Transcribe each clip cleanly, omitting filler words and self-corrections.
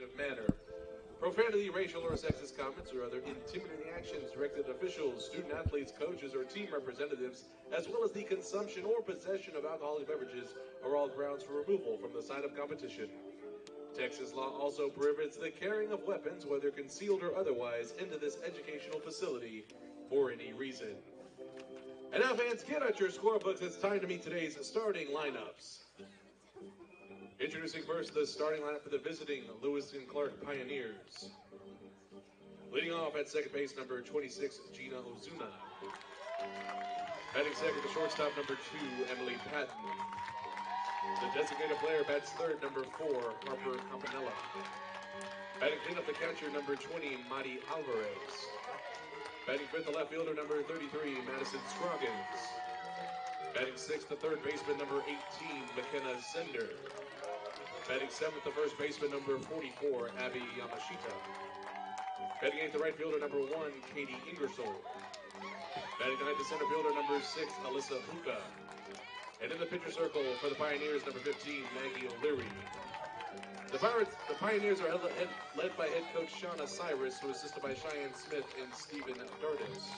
insensitive manner. Profanity, racial or sexist comments, or other intimidating actions directed at officials, student athletes, coaches, or team representatives, as well as the consumption or possession of alcoholic beverages, are all grounds for removal from the site of competition. Texas law also prohibits the carrying of weapons, whether concealed or otherwise, into this educational facility for any reason. And now, fans, get out your scorebooks. It's time to meet today's starting lineups. Introducing first the starting lineup for the visiting Lewis and Clark Pioneers. Leading off at second base, number 26, Gina Ozuna. Batting second, the shortstop, number 2, Emily Patton. The designated player bats third, number 4, Harper Campanella. Batting cleanup, the catcher, number 20, Madi Alvarez. Batting fifth, the left fielder, number 33, Madison Scroggins. Batting sixth, the third baseman, number 18, McKenna Zender. Batting seventh, the first baseman, number 44, Abby Yamashita. Batting eighth, the right fielder, number 1, Katie Ingersoll. Batting ninth, the center fielder, number 6, Alyssa Huka. And in the pitcher circle for the Pioneers, number 15, Maggie O'Leary. The Pioneers are led by head coach Shauna Cyrus, who is assisted by Cheyenne Smith and Stephen Dardis.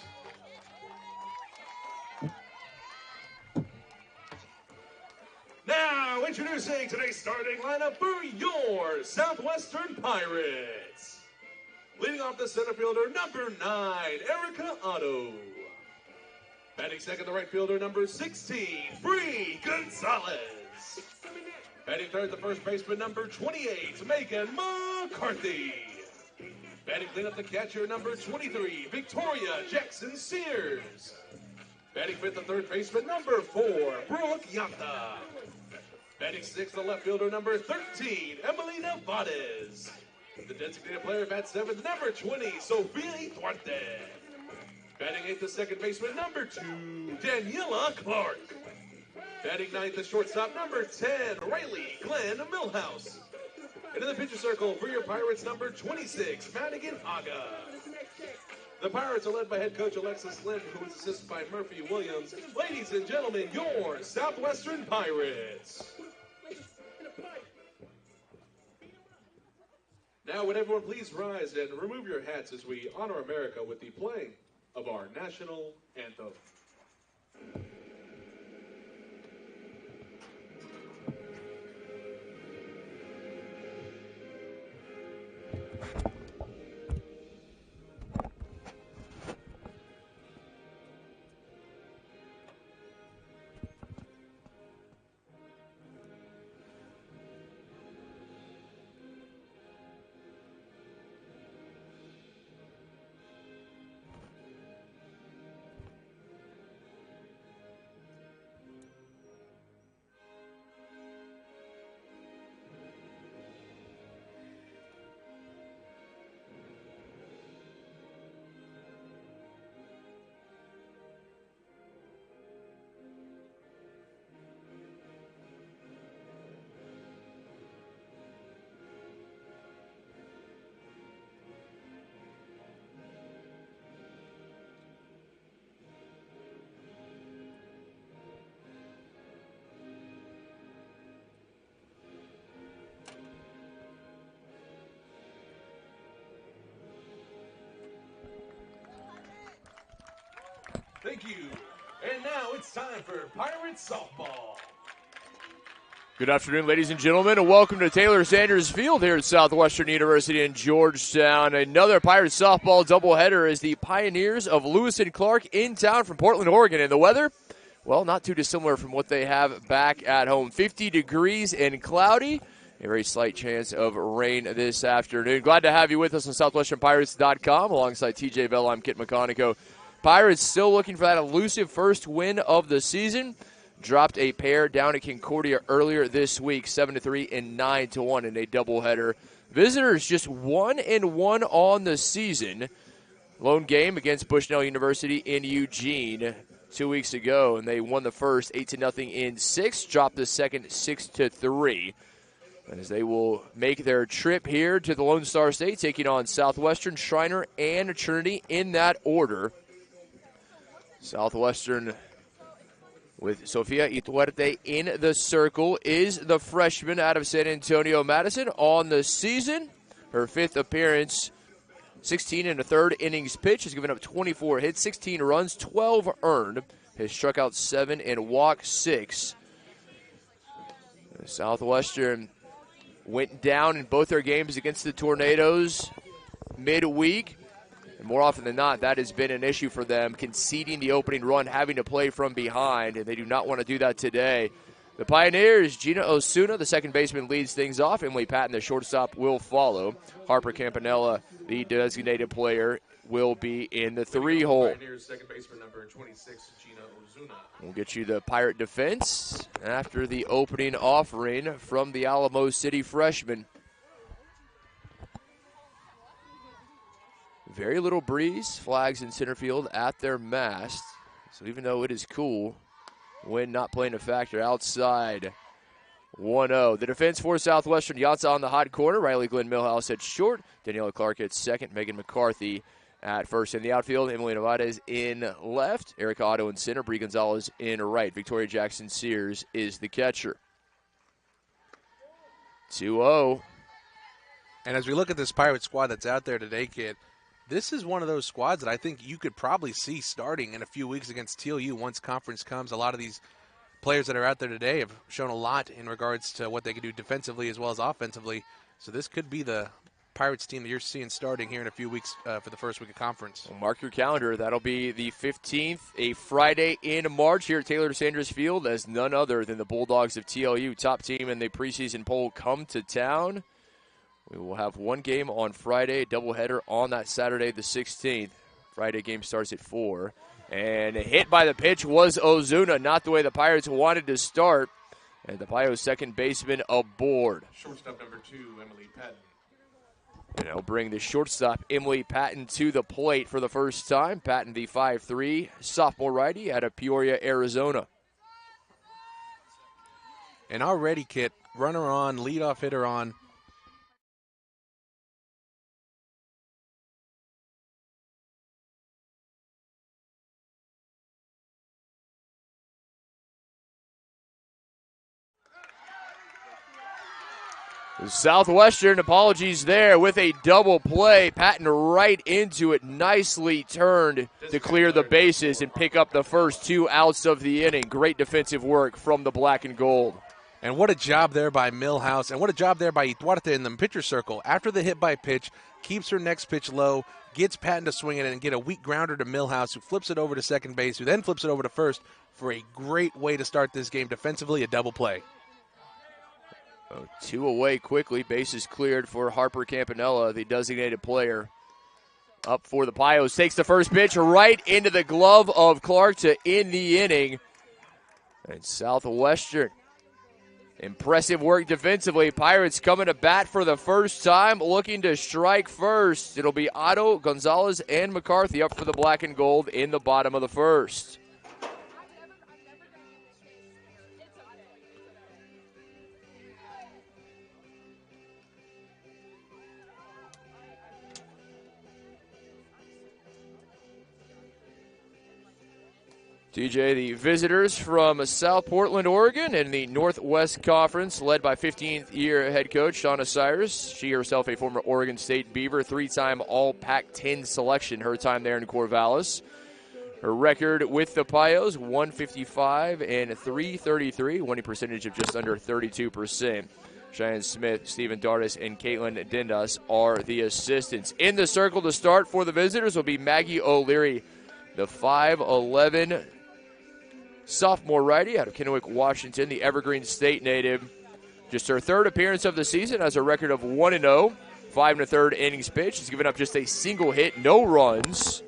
Now, introducing today's starting lineup for your Southwestern Pirates. Leading off the center fielder, number 9, Erica Otto. Batting second, the right fielder, number 16, Bree Gonzalez. Batting third, the first baseman, number 28, Megan McCarthy. Batting cleanup, the catcher, number 23, Victoria Jackson Sears. Batting fifth, the third baseman, number 4, Brooke Yanta. Batting sixth, the left fielder, number 13, Emelina Vades. The designated player bats seventh, number 20, Sofia Duarte. Batting eighth, the second baseman, number 2, Daniela Clark. Batting ninth, the shortstop, number 10, Riley Glenn Millhouse. And in the pitcher circle for your Pirates, number 26, Madigan Aga. The Pirates are led by head coach Alexis Lynn, who is assisted by Murphy Williams. Ladies and gentlemen, your Southwestern Pirates. Now, would everyone please rise and remove your hats as we honor America with the playing of our national anthem. Thank you. And now it's time for Pirates Softball. Good afternoon, ladies and gentlemen, and welcome to Taylor Sanders Field here at Southwestern University in Georgetown. Another Pirates softball doubleheader as the Pioneers of Lewis and Clark in town from Portland, Oregon. And the weather, well, not too dissimilar from what they have back at home. 50 degrees and cloudy. A very slight chance of rain this afternoon. Glad to have you with us on SouthwesternPirates.com. Alongside TJ Vella, I'm Kit McConico. Pirates still looking for that elusive first win of the season. Dropped a pair down at Concordia earlier this week, 7-3 and 9-1 in a doubleheader. Visitors just 1-1 on the season. Lone game against Bushnell University in Eugene 2 weeks ago, and they won the first 8-0 in 6, dropped the second 6-3. And as they will make their trip here to the Lone Star State, taking on Southwestern, Schreiner, and Trinity in that order. Southwestern with Sofia Ituerte in the circle is the freshman out of San Antonio, Madison, on the season. her 5th appearance. 16 and a third innings pitched. Has given up 24 hits, 16 runs, 12 earned. Has struck out 7 and walked 6. Southwestern went down in both their games against the Tornadoes midweek. And more often than not, that has been an issue for them, conceding the opening run, having to play from behind, and they do not want to do that today. The Pioneers, Gina Osuna, the second baseman, leads things off. Emily Patton, the shortstop, will follow. Harper Campanella, the designated player, will be in the 3-hole. Pioneers second baseman number 26, Gina Ozuna. We'll get you the Pirate defense after the opening offering from the Alamo City freshman. Very little breeze, flags in center field at their mast. So even though it is cool, wind not playing a factor outside. 1-0. The defense for Southwestern, Yatza on the hot corner. Riley Glenn Millhouse at short. Daniela Clark at second. Megan McCarthy at first. In the outfield, Emily Nevades in left. Erica Otto in center. Bree Gonzalez in right. Victoria Jackson Sears is the catcher. 2-0. And as we look at this Pirate squad that's out there today, kid, this is one of those squads that I think you could probably see starting in a few weeks against TLU once conference comes. A lot of these players that are out there today have shown a lot in regards to what they can do defensively as well as offensively. So this could be the Pirates team that you're seeing starting here in a few weeks for the first week of conference. Well, mark your calendar. That'll be the 15th, a Friday in March here at Taylor Sanders Field, as none other than the Bulldogs of TLU, top team in the preseason poll, come to town. We will have one game on Friday, a doubleheader on that Saturday, the 16th. Friday game starts at 4. And a hit by the pitch was Ozuna, not the way the Pirates wanted to start. And the Pio's second baseman aboard. Shortstop number 2, Emily Patton. And they'll bring the shortstop, Emily Patton, to the plate for the first time. Patton, the 5'3", sophomore righty out of Peoria, Arizona. And already, Kit, runner on, leadoff hitter on. Southwestern, apologies there, with a double play. Patton right into it, nicely turned to clear the bases and pick up the first 2 outs of the inning. Great defensive work from the black and gold. And what a job there by Millhouse, and what a job there by Ituarte in the pitcher circle. After the hit by pitch, keeps her next pitch low, gets Patton to swing it and get a weak grounder to Millhouse, who flips it over to second base, who then flips it over to first for a great way to start this game defensively, a double play. 2 away quickly. Bases cleared for Harper Campanella, the designated player. Up for the Pios. Takes the first pitch right into the glove of Clark to end the inning. And Southwestern, impressive work defensively. Pirates coming to bat for the first time, looking to strike first. It'll be Otto, Gonzalez, and McCarthy up for the black and gold in the bottom of the first. TJ, the visitors from South Portland, Oregon, in the Northwest Conference, led by 15th-year head coach Shauna Cyrus. She herself a former Oregon State Beaver, 3-time All-Pac-10 selection, her time there in Corvallis. Her record with the Pios, 155 and 333, winning percentage of just under 32%. Cheyenne Smith, Stephen Dardis, and Caitlin Dindas are the assistants. In the circle to start for the visitors will be Maggie O'Leary, the 5'11" sophomore righty out of Kennewick, Washington, the Evergreen State native. Just her third appearance of the season, has a record of 1-0, 5 1/3 innings pitched. She's given up just a single hit, no runs.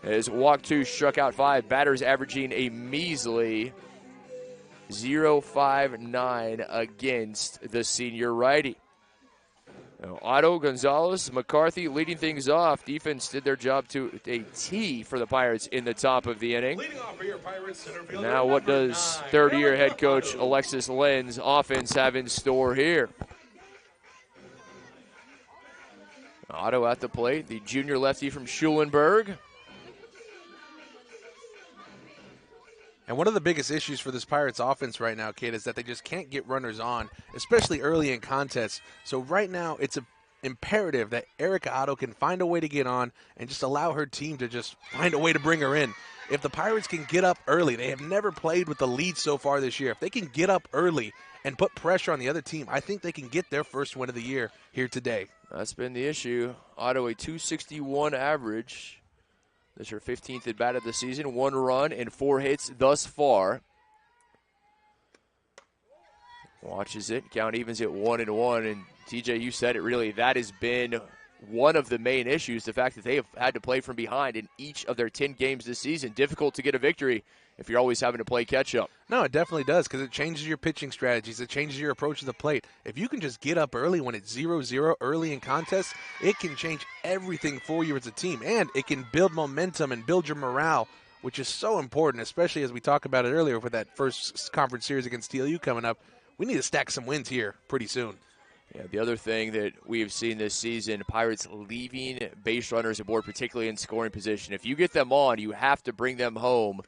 Has walked 2, struck out 5. Batters averaging a measly 0.59 against the senior righty. Now, Otto, Gonzalez, McCarthy leading things off. Defense did their job to a T for the Pirates in the top of the inning. Now what does third-year head coach Alexis Lenz offense have in store here? Otto at the plate, the junior lefty from Schulenburg. And one of the biggest issues for this Pirates offense right now, Kate, is that they just can't get runners on, especially early in contests. So right now, it's imperative that Erica Otto can find a way to get on and just allow her team to just find a way to bring her in. If the Pirates can get up early, they have never played with the lead so far this year. If they can get up early and put pressure on the other team, I think they can get their first win of the year here today. That's been the issue. Otto, a .261 average. This is her 15th at bat of the season. 1 run and 4 hits thus far. Watches it. Count evens at 1-1. And TJ, you said it really. That has been one of the main issues, the fact that they have had to play from behind in each of their 10 games this season. Difficult to get a victory if you're always having to play catch-up. No, it definitely does because it changes your pitching strategies. It changes your approach to the plate. If you can just get up early when it's 0-0 early in contests, it can change everything for you as a team, and it can build momentum and build your morale, which is so important, especially as we talked about it earlier with that first conference series against TLU coming up. We need to stack some wins here pretty soon. Yeah, the other thing that we have seen this season, Pirates leaving base runners aboard, particularly in scoring position. If you get them on, you have to bring them home.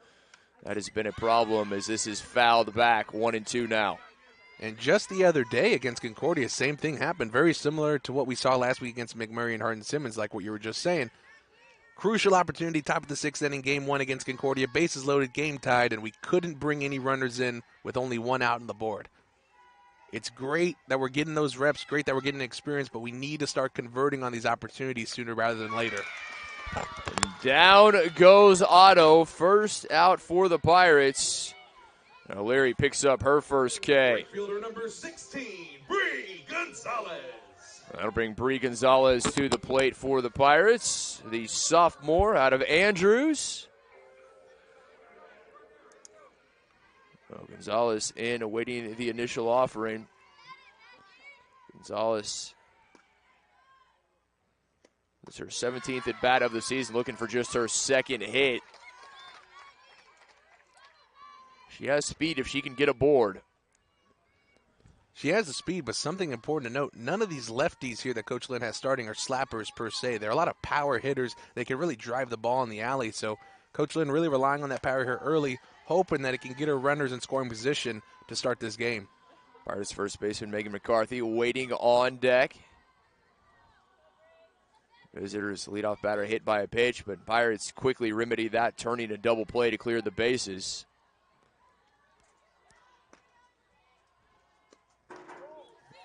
That has been a problem as this is fouled back, 1-2 now. And just the other day against Concordia, same thing happened. Very similar to what we saw last week against McMurray and Hardin-Simmons, like what you were just saying. Crucial opportunity, top of the 6th inning, game 1 against Concordia. Bases loaded, game tied, and we couldn't bring any runners in with only 1 out on the board. It's great that we're getting those reps, great that we're getting experience, but we need to start converting on these opportunities sooner rather than later. Down goes Otto, first out for the Pirates. Now Larry picks up her first K. Right fielder number 16, Bree Gonzalez. That'll bring Bree Gonzalez to the plate for the Pirates, the sophomore out of Andrews. Well, Gonzalez in, awaiting the initial offering. Gonzalez, this is her 17th at bat of the season, looking for just her 2nd hit. She has speed if she can get aboard. She has the speed, but something important to note, none of these lefties here that Coach Lynn has starting are slappers per se. They're a lot of power hitters. They can really drive the ball in the alley, so Coach Lynn really relying on that power here early, hoping that it can get her runners in scoring position to start this game. Pirates first baseman Megan McCarthy waiting on deck. Visitors leadoff batter hit by a pitch, but Pirates quickly remedy that, turning a double play to clear the bases.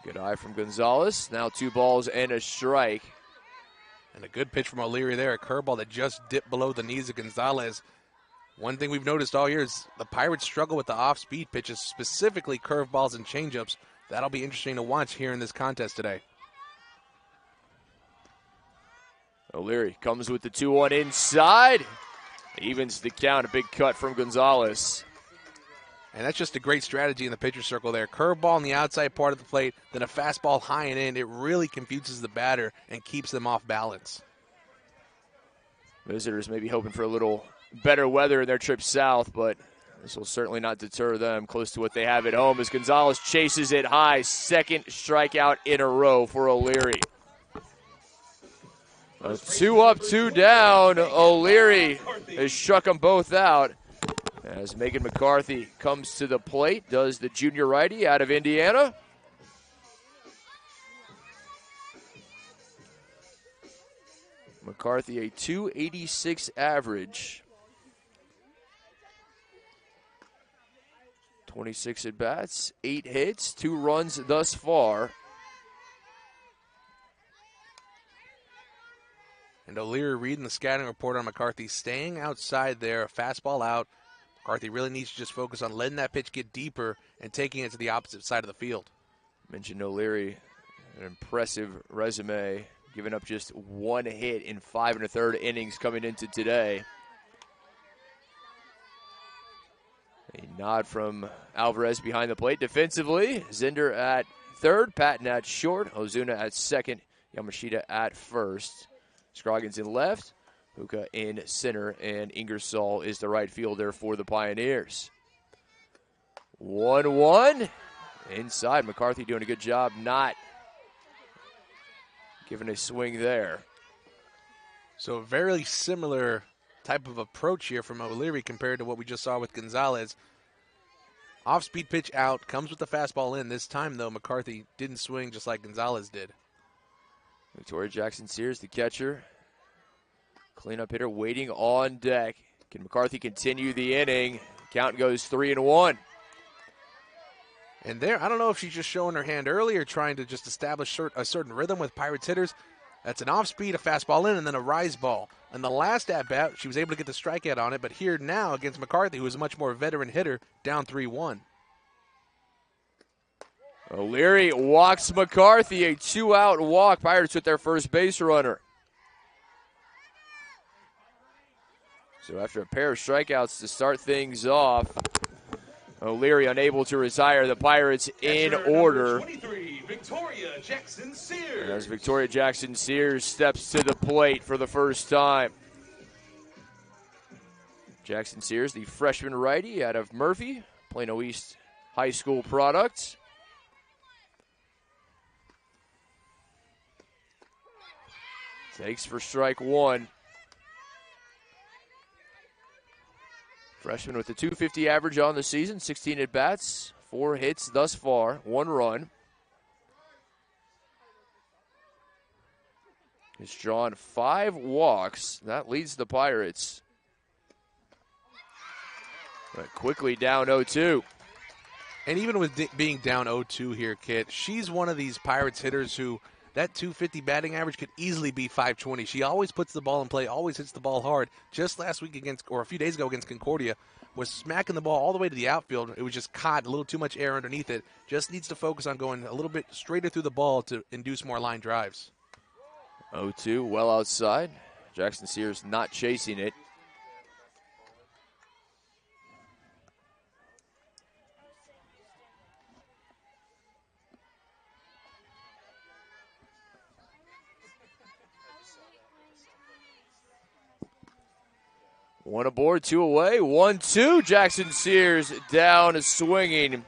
Good eye from Gonzalez. Now 2 balls and a strike. And a good pitch from O'Leary there, a curveball that just dipped below the knees of Gonzalez. One thing we've noticed all year is the Pirates struggle with the off-speed pitches, specifically curveballs and changeups. That'll be interesting to watch here in this contest today. O'Leary comes with the 2-1 inside. Evens the count, a big cut from Gonzalez. And that's just a great strategy in the pitcher circle there. Curveball on the outside part of the plate, then a fastball high and in. It really confuses the batter and keeps them off balance. Visitors may be hoping for a little better weather in their trip south, but this will certainly not deter them. Close to what they have at home as Gonzalez chases it high. 2nd strikeout in a row for O'Leary. 2 up, 2 down. O'Leary has struck them both out as Megan McCarthy comes to the plate, does the junior righty out of Indiana. McCarthy, a .286 average. 26 at-bats, 8 hits, 2 runs thus far. And O'Leary reading the scouting report on McCarthy, staying outside there, a fastball out. McCarthy really needs to just focus on letting that pitch get deeper and taking it to the opposite side of the field. Mentioned O'Leary, an impressive resume, giving up just 1 hit in 5 1/3 innings coming into today. A nod from Alvarez behind the plate defensively. Zinder at 3rd, Patton at short, Ozuna at 2nd, Yamashita at 1st. Scroggins in left, Hookah in center, and Ingersoll is the right fielder for the Pioneers. 1-1 inside. McCarthy doing a good job not giving a swing there. So a very similar type of approach here from O'Leary compared to what we just saw with Gonzalez. Off-speed pitch out, comes with the fastball in. This time, though, McCarthy didn't swing just like Gonzalez did. Victoria Jackson-Sears, the catcher. Cleanup hitter waiting on deck. Can McCarthy continue the inning? Count goes 3-1. And there, I don't know if she's just showing her hand early or trying to just establish a certain rhythm with Pirates hitters. That's an off-speed, a fastball in, and then a rise ball. And the last at-bat, she was able to get the strikeout on it, but here now against McCarthy, who is a much more veteran hitter, down 3-1. O'Leary walks McCarthy, a 2-out walk. Pirates with their first base runner. So after a pair of strikeouts to start things off, O'Leary unable to retire the Pirates in order. 23, Victoria Jackson-Sears. And as Victoria Jackson-Sears steps to the plate for the first time. Jackson-Sears, the freshman righty out of Murphy, Plano East High School product. Takes for strike one. Freshman with a .250 average on the season, 16 at-bats, 4 hits thus far, 1 run. He's drawn 5 walks. That leads the Pirates. But quickly down 0-2. And even with being down 0-2 here, Kit, she's one of these Pirates hitters who that .250 batting average could easily be .520. She always puts the ball in play, always hits the ball hard. Just last week or a few days ago against Concordia, was smacking the ball all the way to the outfield. It was just caught, a little too much air underneath it. Just needs to focus on going a little bit straighter through the ball to induce more line drives. 0-2, well outside. Jackson-Sears not chasing it. One aboard, 2 away, 1-2. Jackson-Sears down swinging.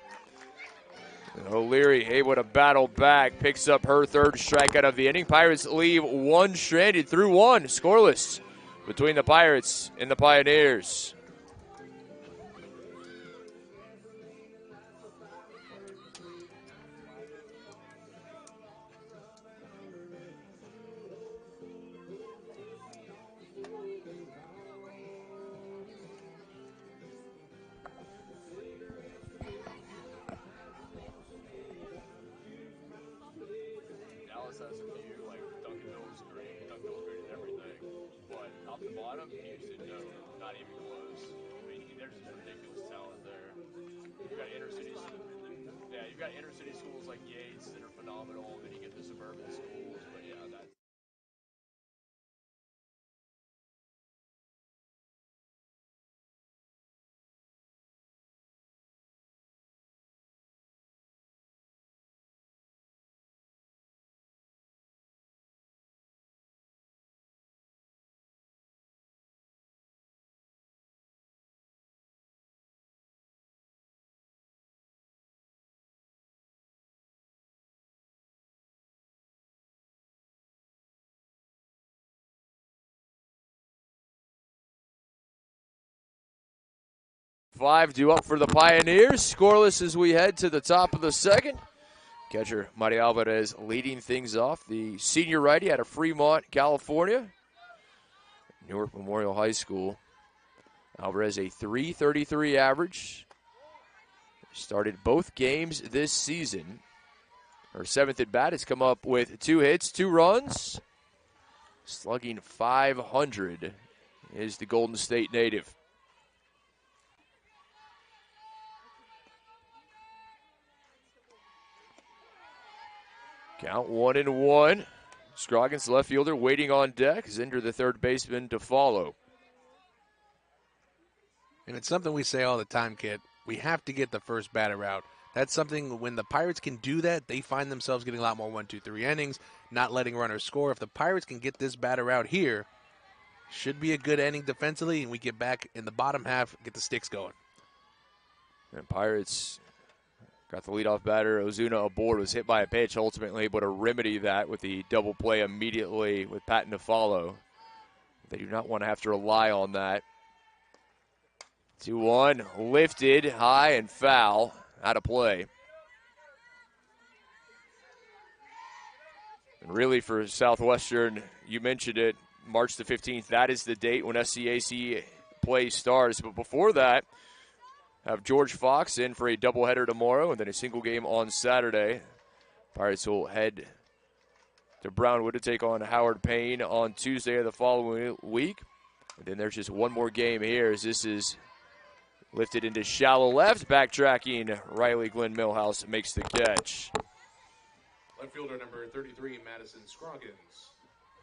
O'Leary able to battle back, picks up her third strikeout of the inning. Pirates leave 1 stranded through 1, scoreless between the Pirates and the Pioneers. Five due up for the Pioneers. Scoreless as we head to the top of the second. Catcher Mari Alvarez leading things off. The senior righty out of Fremont, California. Newark Memorial High School. Alvarez a .333 average. Started both games this season. Her 7th at bat has come up with 2 hits, 2 runs. Slugging .500 is the Golden State native. Count 1-1. Scroggins, left fielder, waiting on deck. Zinder, the third baseman, to follow. And it's something we say all the time, Kid. We have to get the first batter out. That's something, when the Pirates can do that, they find themselves getting a lot more 1, 2, 3 innings, not letting runners score. If the Pirates can get this batter out here, should be a good inning defensively, and we get back in the bottom half, get the sticks going. And Pirates got the leadoff batter. Ozuna aboard, was hit by a pitch, ultimately able to remedy that with the double play immediately with Patton to follow. They do not want to have to rely on that. 2-1, lifted, high and foul, out of play. And really for Southwestern, you mentioned it, March the 15th, that is the date when SCAC play starts. But before that, have George Fox in for a doubleheader tomorrow and then a single game on Saturday. Pirates will head to Brownwood to take on Howard Payne on Tuesday of the following week. And then there's just one more game here as this is lifted into shallow left. Backtracking, Riley Glenn Millhouse makes the catch. Left fielder number 33, Madison Scroggins.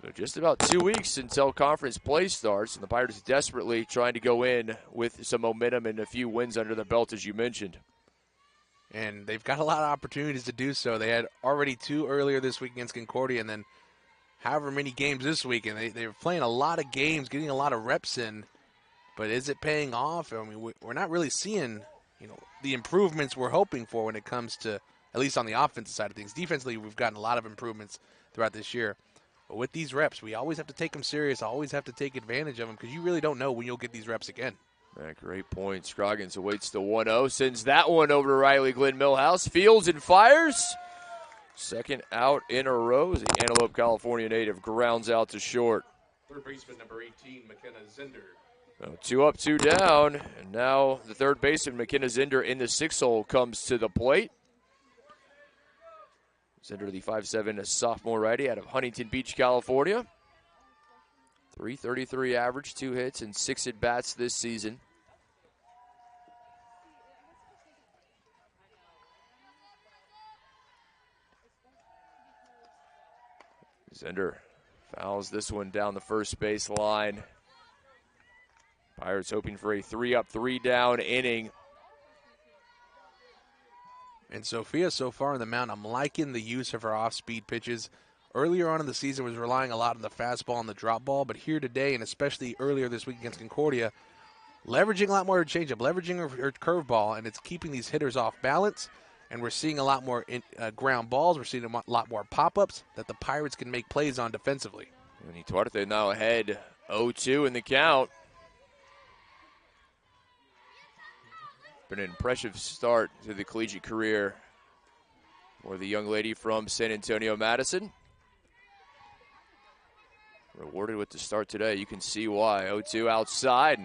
So just about 2 weeks until conference play starts, and the Pirates desperately trying to go in with some momentum and a few wins under the belt, as you mentioned. And they've got a lot of opportunities to do so. They had already 2 earlier this week against Concordia, and then however many games this week. And they're playing a lot of games, getting a lot of reps in. But is it paying off? I mean, we're not really seeing, the improvements we're hoping for when it comes to, at least on the offensive side of things. Defensively, we've gotten a lot of improvements throughout this year. But with these reps, we always have to take them serious, always have to take advantage of them because you really don't know when you'll get these reps again. Great point. Scroggins awaits the 1-0, sends that one over to Riley Glenn Millhouse. Fields and fires. Second out in a row as the Antelope, California native grounds out to short. Third baseman number 18, McKenna Zender. 2 up, 2 down, and now the third baseman, McKenna Zender, in the 6 hole comes to the plate. Zender, the 5'7", sophomore righty out of Huntington Beach, California. .333 average, 2 hits, and 6 at-bats this season. Zender fouls this one down the first base line. Pirates hoping for a 3 up, 3 down inning. And Sophia, so far on the mound, I'm liking the use of her off-speed pitches. Earlier on in the season was relying a lot on the fastball and the drop ball, but here today, and especially earlier this week against Concordia, leveraging a lot more changeup, leveraging her curveball, and it's keeping these hitters off balance. And we're seeing a lot more ground balls. We're seeing a lot more pop-ups that the Pirates can make plays on defensively. And Tuarte now ahead 0-2 in the count. Been an impressive start to the collegiate career for the young lady from San Antonio, Madison. Rewarded with the start today. You can see why. 0-2 outside.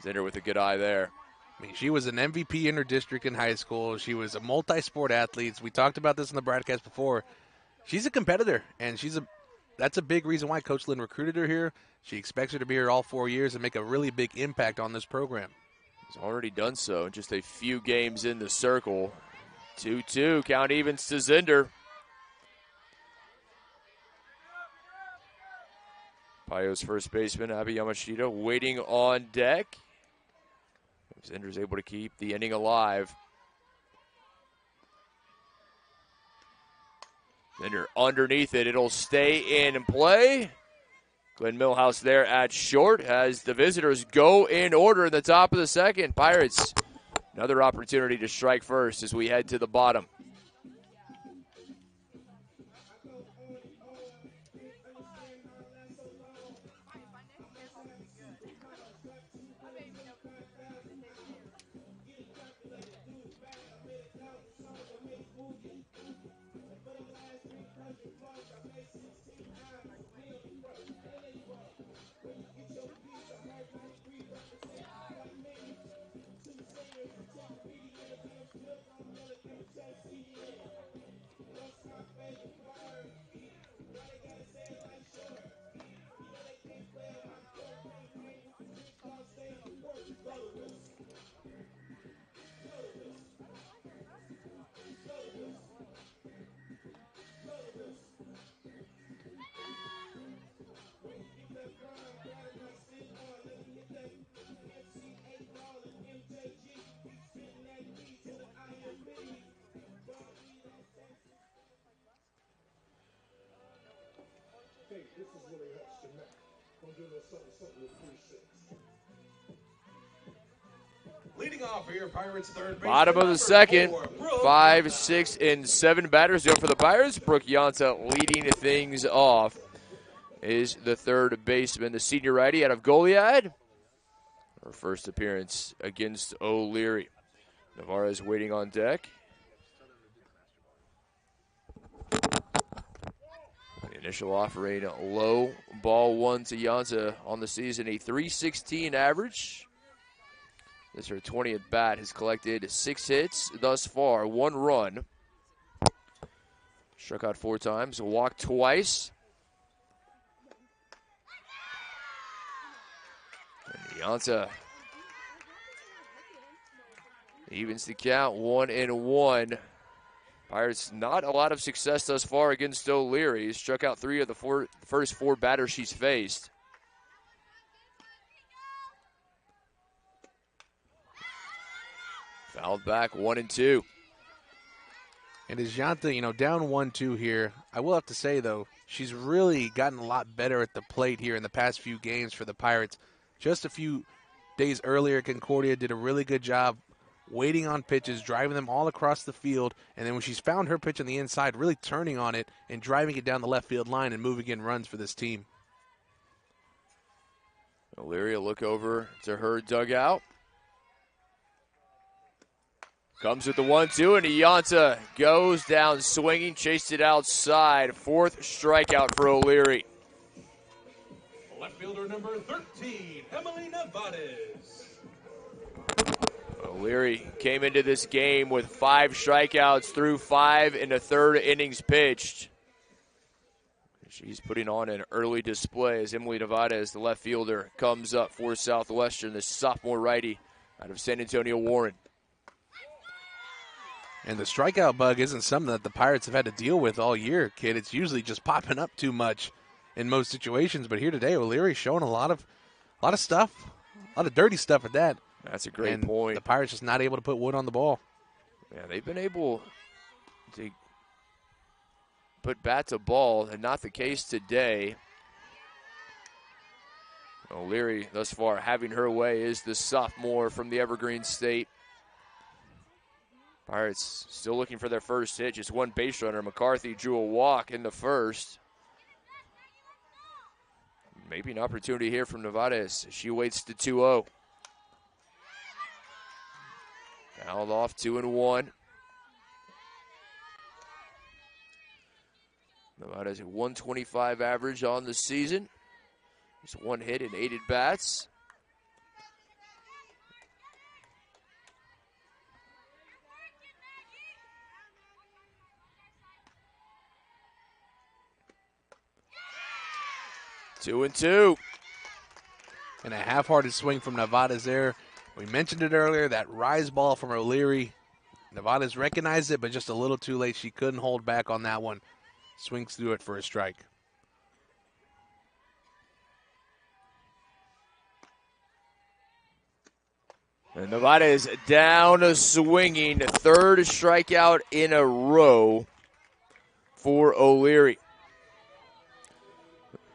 Zender with a good eye there. I mean, she was an MVP in her district in high school. She was a multi-sport athlete. We talked about this in the broadcast before. She's a competitor, and that's a big reason why Coach Lynn recruited her here. She expects her to be here all 4 years and make a really big impact on this program. He's already done so in just a few games in the circle. 2-2, count evens to Zender. Payo's first baseman, Abby Yamashita, waiting on deck. Zender's able to keep the inning alive. Zender underneath it. It'll stay in play. Glenn Millhouse there at short as the visitors go in order in the top of the second. Pirates, another opportunity to strike first as we head to the bottom. Leading off here, Pirates third base. Bottom of the second, 5, 6, and 7 batters go for the Pirates. Brooke Yanta leading things off is the third baseman, the senior righty out of Goliad. Her first appearance against O'Leary. Navarez waiting on deck. Initial offering low, ball one to Yanta on the season, a .316 average. This is her 20th bat, has collected 6 hits thus far, 1 run. Struck out 4 times, walked twice. And Yanta evens the count, 1-1. Pirates not a lot of success thus far against O'Leary. Struck out 3 of the first 4 batters she's faced. Fouled back, 1-2. And as Yanta, down 1-2 here, I will have to say, though, she's really gotten a lot better at the plate here in the past few games for the Pirates. Just a few days earlier, Concordia did a really good job waiting on pitches, driving them all across the field, and then when she's found her pitch on the inside, really turning on it and driving it down the left field line and moving in runs for this team. O'Leary will look over to her dugout. Comes with the 1-2, and Yanta goes down swinging, chased it outside. 4th strikeout for O'Leary. Left fielder number 13, Emily Nevarez. O'Leary came into this game with 5 strikeouts through 5 in the 3rd innings pitched. She's putting on an early display as Emily Nevarez, the left fielder, comes up for Southwestern, the sophomore righty out of San Antonio Warren. And the strikeout bug isn't something that the Pirates have had to deal with all year, kid. It's usually just popping up too much in most situations. But here today, O'Leary's showing a lot of stuff, a lot of dirty stuff at that. That's a great point. The Pirates just not able to put wood on the ball. Yeah, they've been able to put bat to ball, and not the case today. O'Leary, thus far, having her way, is the sophomore from the Evergreen State. Pirates still looking for their first hit. Just 1 base runner. McCarthy drew a walk in the first. Maybe an opportunity here from Nevarez. She waits to 2-0. Fouled off, 2-1. Nevarez a .125 average on the season. Just 1 hit and 8 at-bats. Two and two. And a half-hearted swing from Nevarez there. We mentioned it earlier, that rise ball from O'Leary. Nevarez recognized it, but just a little too late. She couldn't hold back on that one. Swings through it for a strike. And Nevarez down swinging. 3rd strikeout in a row for O'Leary.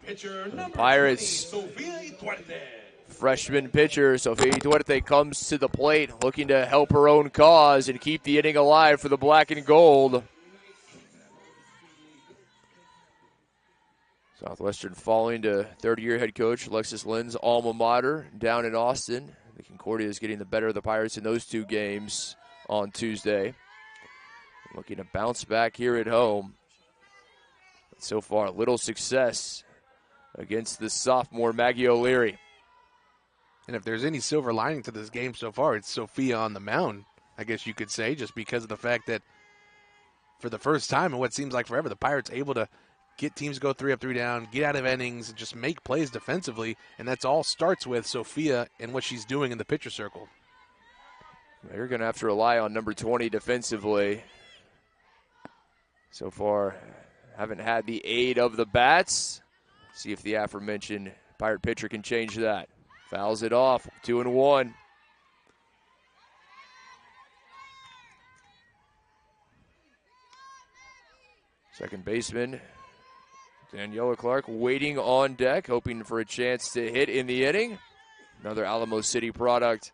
Pitcher number Pirates 20, Sofia Duarte. Freshman pitcher Sofia Duarte comes to the plate looking to help her own cause and keep the inning alive for the black and gold. Southwestern falling to 30-year head coach Alexis Lynn's alma mater down in Austin. The Concordia is getting the better of the Pirates in those 2 games on Tuesday. Looking to bounce back here at home. So far, little success against the sophomore Maggie O'Leary. And if there's any silver lining to this game so far, it's Sophia on the mound, I guess you could say, just because of the fact that for the first time in what seems like forever, the Pirates able to get teams go 3 up, 3 down, get out of innings, and just make plays defensively. And that's all starts with Sophia and what she's doing in the pitcher circle. They're going to have to rely on number 20 defensively. So far, haven't had the aid of the bats. See if the aforementioned Pirate pitcher can change that. Fouls it off, 2-1. Second baseman Daniela Clark waiting on deck, hoping for a chance to hit in the inning. Another Alamo City product.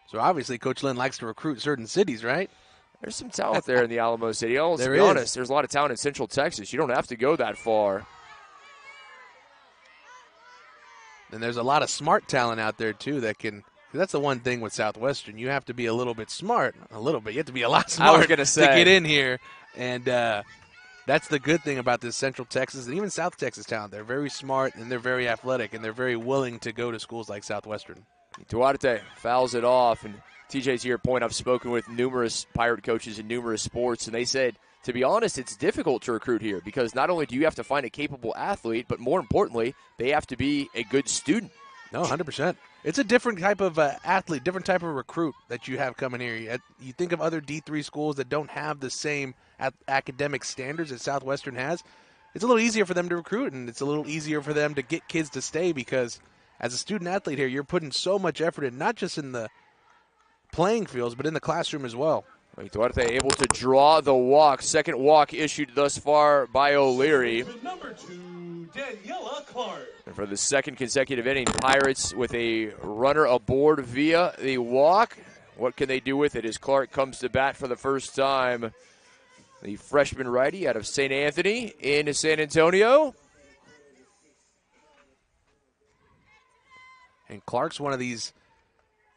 So obviously Coach Lynn likes to recruit certain cities, right? There's some talent there in the Alamo City. Let's There be is. honest, there's a lot of talent in Central Texas. You don't have to go that far. And there's a lot of smart talent out there, too, that can – that's the one thing with Southwestern. You have to be a little bit smart. A little bit. You have to be a lot smart gonna say. to get in here And that's the good thing about this Central Texas and even South Texas town. They're very smart and they're very athletic and they're very willing to go to schools like Southwestern. Duarte fouls it off, and TJ's to your point, I've spoken with numerous Pirate coaches in numerous sports, and they said, to be honest, it's difficult to recruit here because not only do you have to find a capable athlete, but more importantly, they have to be a good student. No, 100%. It's a different type of athlete, different type of recruit that you have coming here. You think of other D3 schools that don't have the same academic standards that Southwestern has. It's a little easier for them to recruit, and it's a little easier for them to get kids to stay because as a student athlete here, you're putting so much effort in, not just in the playing fields, but in the classroom as well. Duarte able to draw the walk. Second walk issued thus far by O'Leary. Number 2, Daniela Clark. And for the second consecutive inning, Pirates with a runner aboard via the walk. What can they do with it as Clark comes to bat for the first time? The freshman righty out of St. Anthony in San Antonio. And Clark's one of these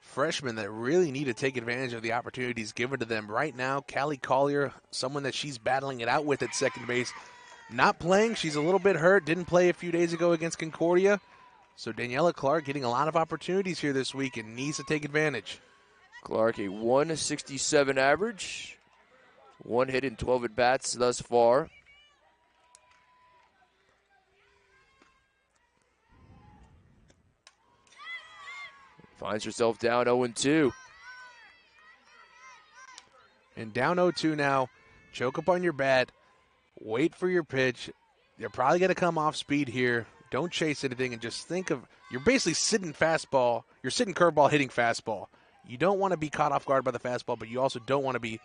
freshmen that really need to take advantage of the opportunities given to them. Right now, Callie Collier, someone that she's battling it out with at second base, not playing. She's a little bit hurt. Didn't play a few days ago against Concordia. So Daniela Clark getting a lot of opportunities here this week and needs to take advantage. Clark, a 167 average. 1 hit in 12 at-bats thus far. Finds herself down 0-2. And down 0-2 now. Choke up on your bat. Wait for your pitch. You're probably going to come off speed here. Don't chase anything and just think of, you're basically sitting fastball. You're sitting curveball, hitting fastball. You don't want to be caught off guard by the fastball, but you also don't want to be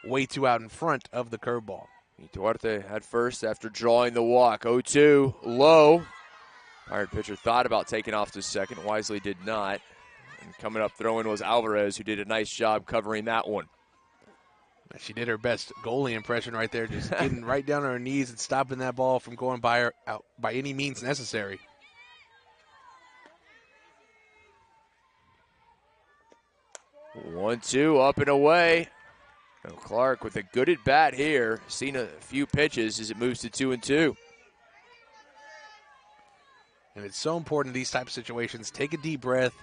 way too out in front of the curveball. Duarte at first after drawing the walk. 0-2, low. Pirate pitcher thought about taking off to second. Wisely did not. And coming up throwing was Alvarez, who did a nice job covering that one. She did her best goalie impression right there, just getting right down on her knees and stopping that ball from going by her out by any means necessary. 1-2, up and away. And Clark with a good at bat here. Seen a few pitches as it moves to 2-2. And it's so important in these type of situations. Take a deep breath.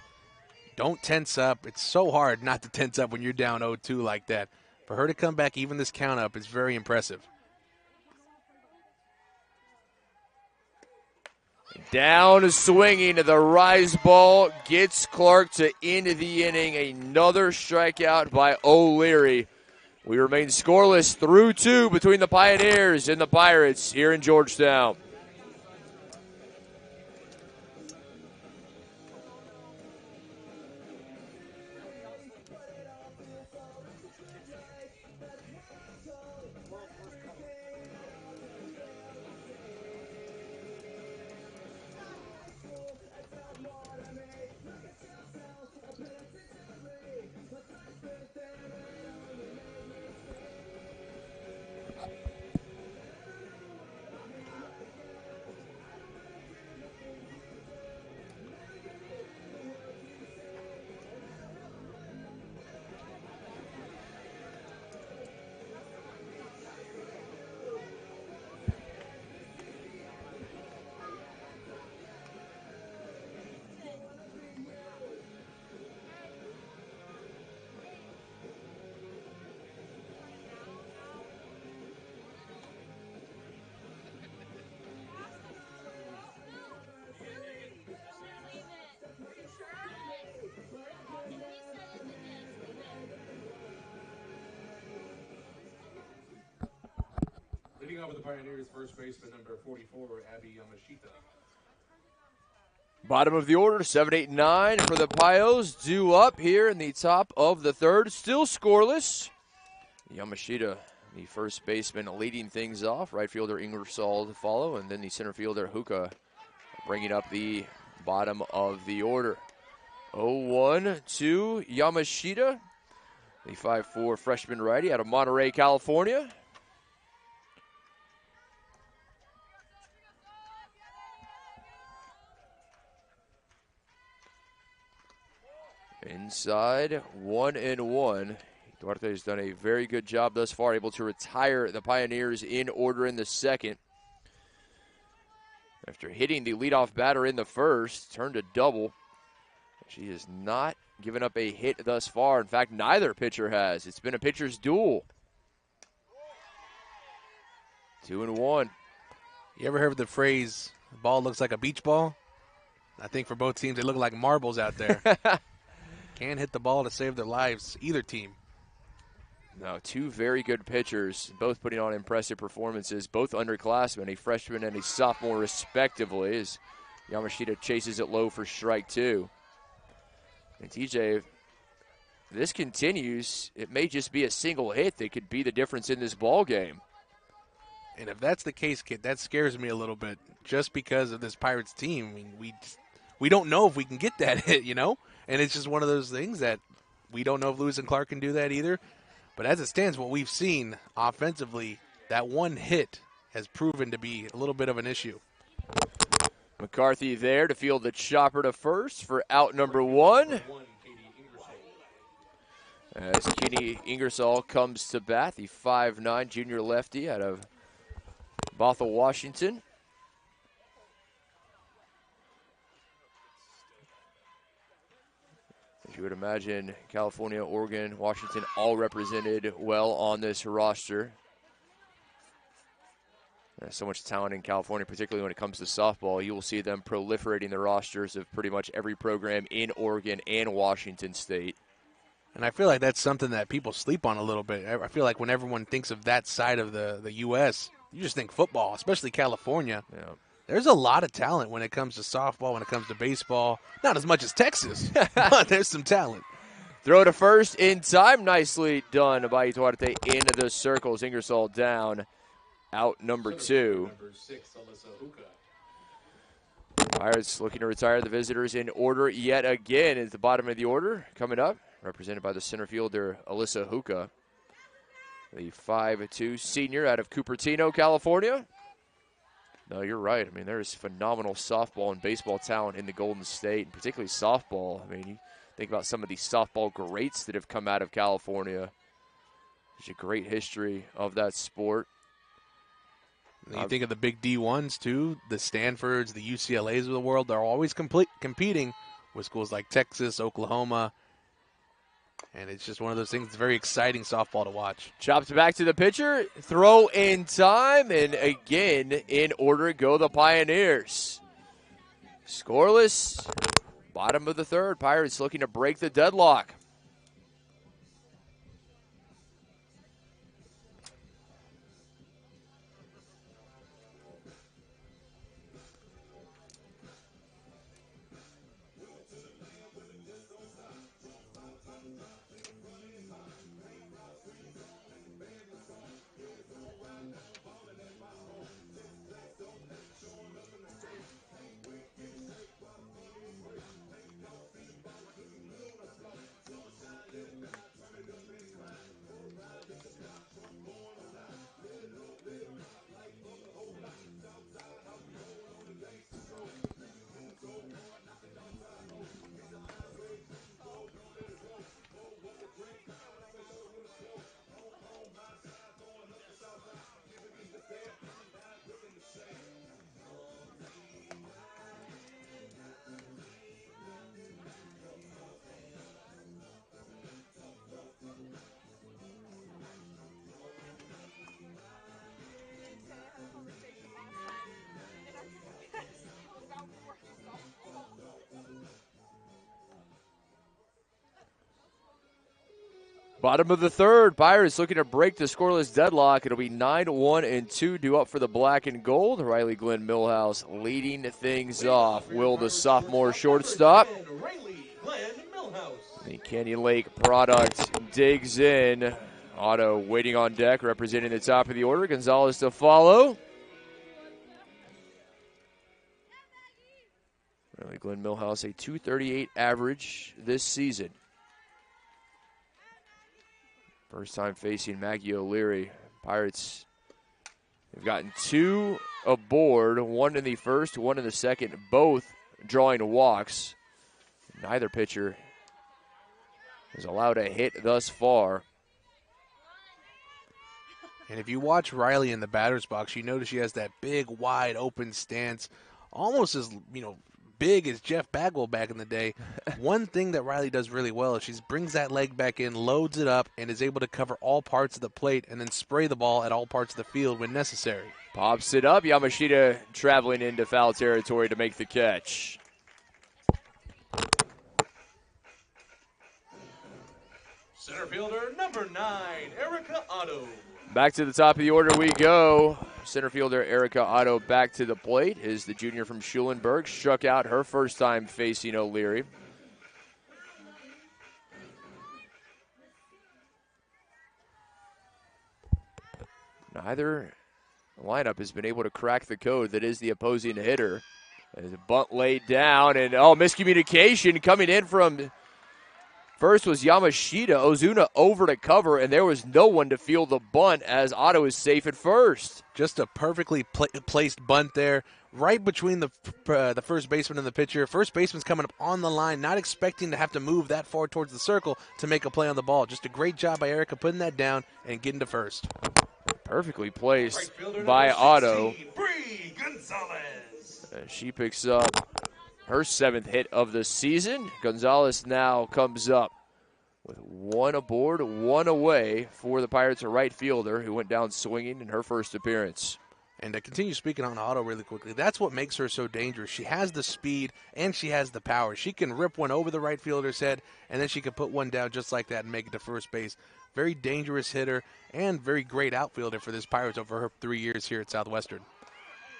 Don't tense up. It's so hard not to tense up when you're down 0-2 like that. For her to come back even this count up is very impressive. Down swinging to the rise ball. Gets Clark to end the inning. Another strikeout by O'Leary. We remain scoreless through 2 between the Pioneers and the Pirates here in Georgetown. Leading off with the Pioneers, first baseman number 44, Abby Yamashita. Bottom of the order, 7, 8, 9 for the Pios. Due up here in the top of the third. Still scoreless. Yamashita, the first baseman, leading things off. Right fielder Ingersoll to follow. And then the center fielder Huka bringing up the bottom of the order. 0-1 to Yamashita, the 5'4" freshman righty out of Monterey, California. Inside, 1-1. Duarte has done a very good job thus far, able to retire the Pioneers in order in the second. After hitting the leadoff batter in the first, turned a double. She has not given up a hit thus far. In fact, neither pitcher has. It's been a pitcher's duel. 2-1. You ever heard the phrase, the ball looks like a beach ball? I think for both teams, they look like marbles out there. Can't hit the ball to save their lives, either team. No, two very good pitchers, both putting on impressive performances, both underclassmen, a freshman and a sophomore respectively, as Yamashita chases it low for strike two. And TJ, if this continues, it may just be a single hit that could be the difference in this ball game. And if that's the case, kid, that scares me a little bit, just because of this Pirates team. I mean, we don't know if we can get that hit, you know? And it's just one of those things that we don't know if Lewis and Clark can do that either. But as it stands, what we've seen offensively, that one hit has proven to be a little bit of an issue. McCarthy there to field the chopper to first for out number one. As Kenny Ingersoll comes to bat, the 5'9" junior lefty out of Bothell, Washington. As you would imagine, California, Oregon, Washington all represented well on this roster. There's so much talent in California, particularly when it comes to softball. You will see them proliferating the rosters of pretty much every program in Oregon and Washington State. And I feel like that's something that people sleep on a little bit. I feel like when everyone thinks of that side of the U.S., you just think football, especially California. Yeah. There's a lot of talent when it comes to softball, when it comes to baseball. Not as much as Texas, but there's some talent. Throw to first in time. Nicely done by Duarte into the circles. Ingersoll down. Out number two. Pirates looking to retire the visitors in order yet again at the bottom of the order. Coming up, represented by the center fielder, Alyssa Huka, the 5'2" senior out of Cupertino, California. No, you're right. I mean, there's phenomenal softball and baseball talent in the Golden State, and particularly softball. I mean, you think about some of these softball greats that have come out of California. There's a great history of that sport. And you think of the big D1s, too, the Stanfords, the UCLAs of the world. They're always competing with schools like Texas, Oklahoma. And it's just one of those things. It's very exciting softball to watch. Chops back to the pitcher. Throw in time. And again, in order go the Pioneers. Scoreless. Bottom of the third. Pirates looking to break the deadlock. Bottom of the third, Pirates looking to break the scoreless deadlock. It'll be 9-1-2 due up for the black and gold. Riley Glenn Millhouse leading things off. Will the sophomore shortstop. The Canyon Lake product digs in. Otto waiting on deck, representing the top of the order. Gonzalez to follow. Riley Glenn Millhouse, a .238 average this season. First time facing Maggie O'Leary. Pirates have gotten two aboard, one in the first, one in the second, both drawing walks. Neither pitcher has allowed a hit thus far. And if you watch Riley in the batter's box, you notice she has that big, wide open stance, almost as, big as Jeff Bagwell back in the day. One thing that Riley does really well is she brings that leg back in, loads it up, and is able to cover all parts of the plate and then spray the ball at all parts of the field when necessary. Pops it up. Yamashita traveling into foul territory to make the catch. Center fielder number 9, Erica Otto. Back to the top of the order we go. Center fielder Erica Otto back to the plate is the junior from Schulenburg. Struck out her first time facing O'Leary. Neither lineup has been able to crack the code that is the opposing hitter. There's a bunt laid down, and miscommunication coming in from first was Yamashita. Ozuna over to cover, and there was no one to field the bunt as Otto is safe at first. Just a perfectly placed bunt there, right between the first baseman and the pitcher. First baseman's coming up on the line, not expecting to have to move that far towards the circle to make a play on the ball. Just a great job by Erica putting that down and getting to first. Perfectly placed by Otto. Bree Gonzalez. She picks up her 7th hit of the season. Gonzalez now comes up with 1 aboard, 1 away for the Pirates, a right fielder who went down swinging in her first appearance. And to continue speaking on Otto really quickly, that's what makes her so dangerous. She has the speed and she has the power. She can rip one over the right fielder's head, and then she can put one down just like that and make it to first base. Very dangerous hitter and very great outfielder for this Pirates over her 3 years here at Southwestern.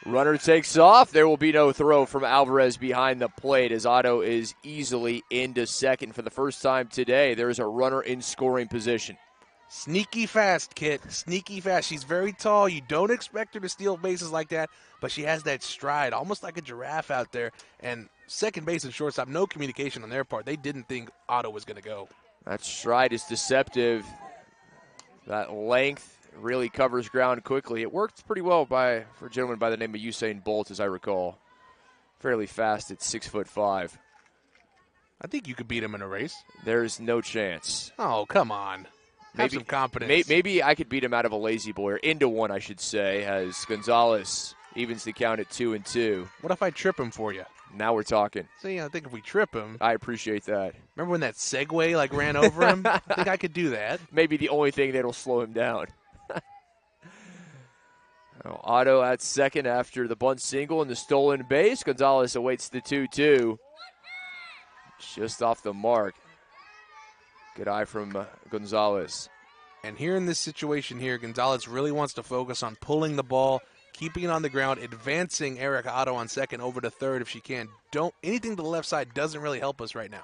Runner takes off. There will be no throw from Alvarez behind the plate as Otto is easily into second for the first time today. There is a runner in scoring position. Sneaky fast, Kit. Sneaky fast. She's very tall. You don't expect her to steal bases like that, but she has that stride, almost like a giraffe out there. And second base and shortstop, no communication on their part. They didn't think Otto was going to go. That stride is deceptive. That length really covers ground quickly. It worked pretty well for a gentleman by the name of Usain Bolt, as I recall. Fairly fast at 6'5". I think you could beat him in a race. There's no chance. Oh, come on. Have some confidence. Maybe I could beat him out of a lazy boy, or into one, I should say, as Gonzalez evens the count at 2-2. What if I trip him for you? Now we're talking. See, I think if we trip him. I appreciate that. Remember when that Segway ran over him? I think I could do that. Maybe the only thing that'll slow him down. Otto at second after the bunt single and the stolen base. Gonzalez awaits the 2-2. Just off the mark. Good eye from Gonzalez. And here in this situation here, Gonzalez really wants to focus on pulling the ball, keeping it on the ground, advancing Erica Otto on second over to third if she can. Anything to the left side doesn't really help us right now.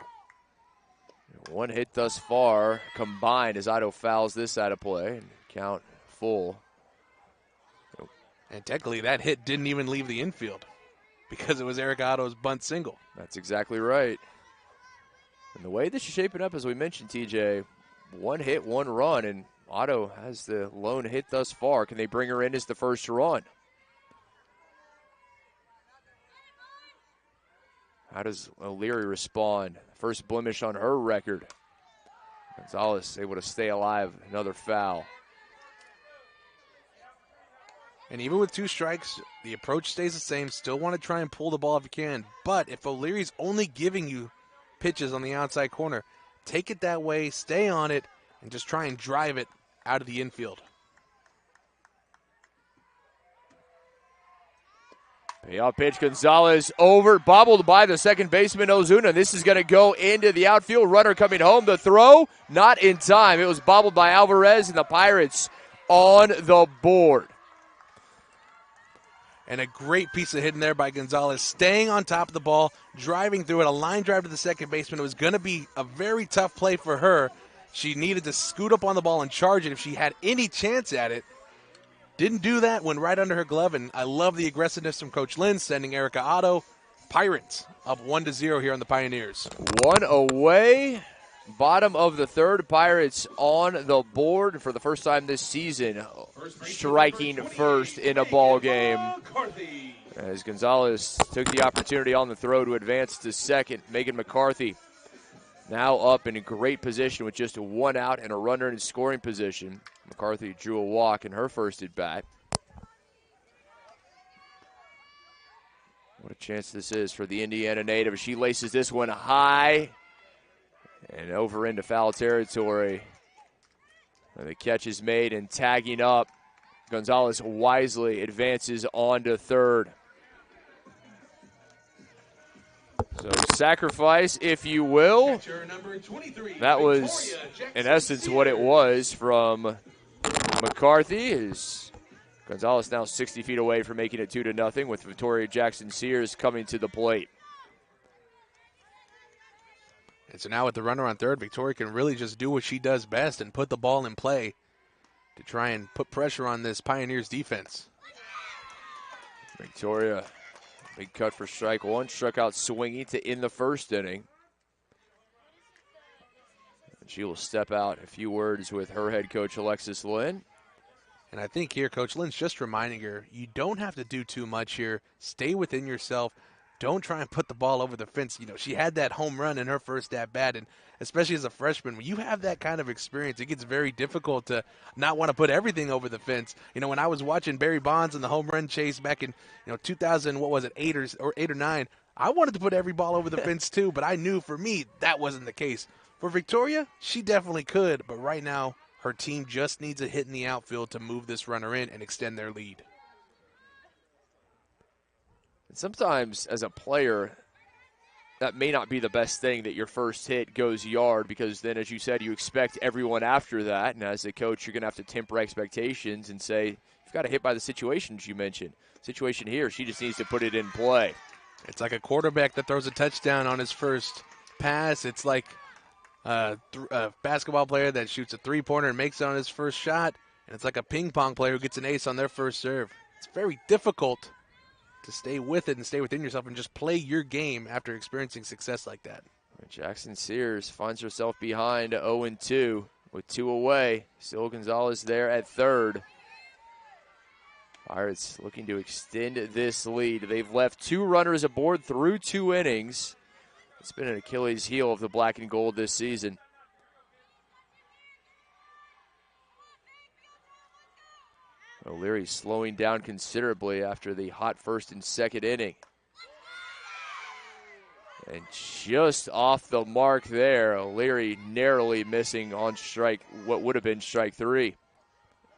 1 hit thus far combined as Otto fouls this out of play and count full. And technically that hit didn't even leave the infield because it was Erica Otto's bunt single. That's exactly right. And the way this is shaping up, as we mentioned, TJ, 1 hit, 1 run, and Otto has the lone hit thus far. Can they bring her in as the first run? How does O'Leary respond? First blemish on her record. Gonzalez able to stay alive. Another foul. And even with 2 strikes, the approach stays the same. Still want to try and pull the ball if you can. But if O'Leary's only giving you pitches on the outside corner, take it that way, stay on it, and just try and drive it out of the infield. Payoff pitch, Gonzalez over, bobbled by the second baseman, Ozuna. This is going to go into the outfield. Runner coming home. The throw, not in time. It was bobbled by Alvarez, and the Pirates on the board. And a great piece of hitting there by Gonzalez, staying on top of the ball, driving through it, a line drive to the second baseman. It was going to be a very tough play for her. She needed to scoot up on the ball and charge it if she had any chance at it. Didn't do that, went right under her glove, and I love the aggressiveness from Coach Lynn, sending Erica Otto. Pirates up 1-0 here on the Pioneers. 1 away. Bottom of the third, Pirates on the board for the first time this season, striking first in a ball game. As Gonzalez took the opportunity on the throw to advance to second, Megan McCarthy now up in a great position with just 1 out and a runner in scoring position. McCarthy drew a walk in her first at bat. What a chance this is for the Indiana native. She laces this one high and over into foul territory. And the catch is made and tagging up. Gonzalez wisely advances on to third. So sacrifice, if you will. That was, in essence, what it was from McCarthy. As Gonzalez now 60 feet away from making it 2-0 with Victoria Jackson-Sears coming to the plate. And so now with the runner on third, Victoria can really just do what she does best and put the ball in play to try and put pressure on this Pioneers defense. Victoria, big cut for strike one, struck out swinging to end the first inning. And she will step out. A few words with her head coach, Alexis Lynn. And I think here, Coach Lynn's just reminding her, you don't have to do too much here. Stay within yourself. Don't try and put the ball over the fence. You know, she had that home run in her first at-bat, and especially as a freshman, when you have that kind of experience, it gets very difficult to not want to put everything over the fence. You know, when I was watching Barry Bonds and the home run chase back in, 2000, what was it, 8 or 9, I wanted to put every ball over the fence too, but I knew for me that wasn't the case. For Victoria, she definitely could, but right now her team just needs a hit in the outfield to move this runner in and extend their lead. And sometimes as a player, that may not be the best thing that your first hit goes yard, because then, as you said, you expect everyone after that. And as a coach, you're going to have to temper expectations and say, you've got to hit by the situations you mentioned. Situation here, she just needs to put it in play. It's like a quarterback that throws a touchdown on his first pass. It's like a basketball player that shoots a three-pointer and makes it on his first shot. And it's like a ping pong player who gets an ace on their first serve. It's very difficult to stay with it and stay within yourself and just play your game after experiencing success like that. Jackson-Sears finds herself behind 0-2 with 2 away. Still Gonzalez there at third. Pirates looking to extend this lead. They've left 2 runners aboard through 2 innings. It's been an Achilles heel of the black and gold this season. O'Leary slowing down considerably after the hot first and second inning. And just off the mark there, O'Leary narrowly missing on strike, what would have been strike 3.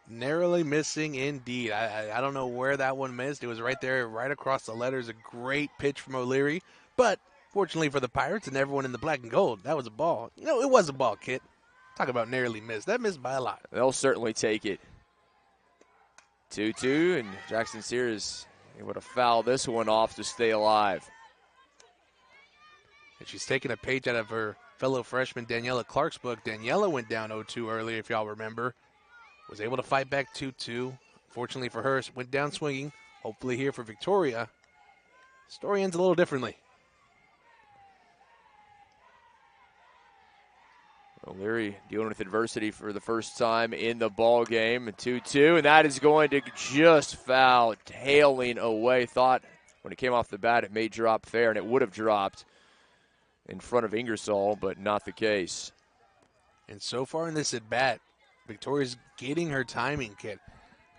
Narrowly missing indeed. I don't know where that one missed. It was right there, right across the letters. A great pitch from O'Leary. But fortunately for the Pirates and everyone in the black and gold, that was a ball. It was a ball, kid. Talk about narrowly missed. That missed by a lot. They'll certainly take it. 2-2, and Jackson-Sears able to foul this one off to stay alive. And she's taking a page out of her fellow freshman Daniela Clark's book. Daniela went down 0-2 earlier, if y'all remember. Was able to fight back 2-2. Fortunately for her, went down swinging. Hopefully here for Victoria, story ends a little differently. O'Leary dealing with adversity for the first time in the ball game. 2-2, and that is going to just foul, tailing away. Thought when it came off the bat it may drop fair, and it would have dropped in front of Ingersoll, but not the case. And so far in this at-bat, Victoria's getting her timing, kid.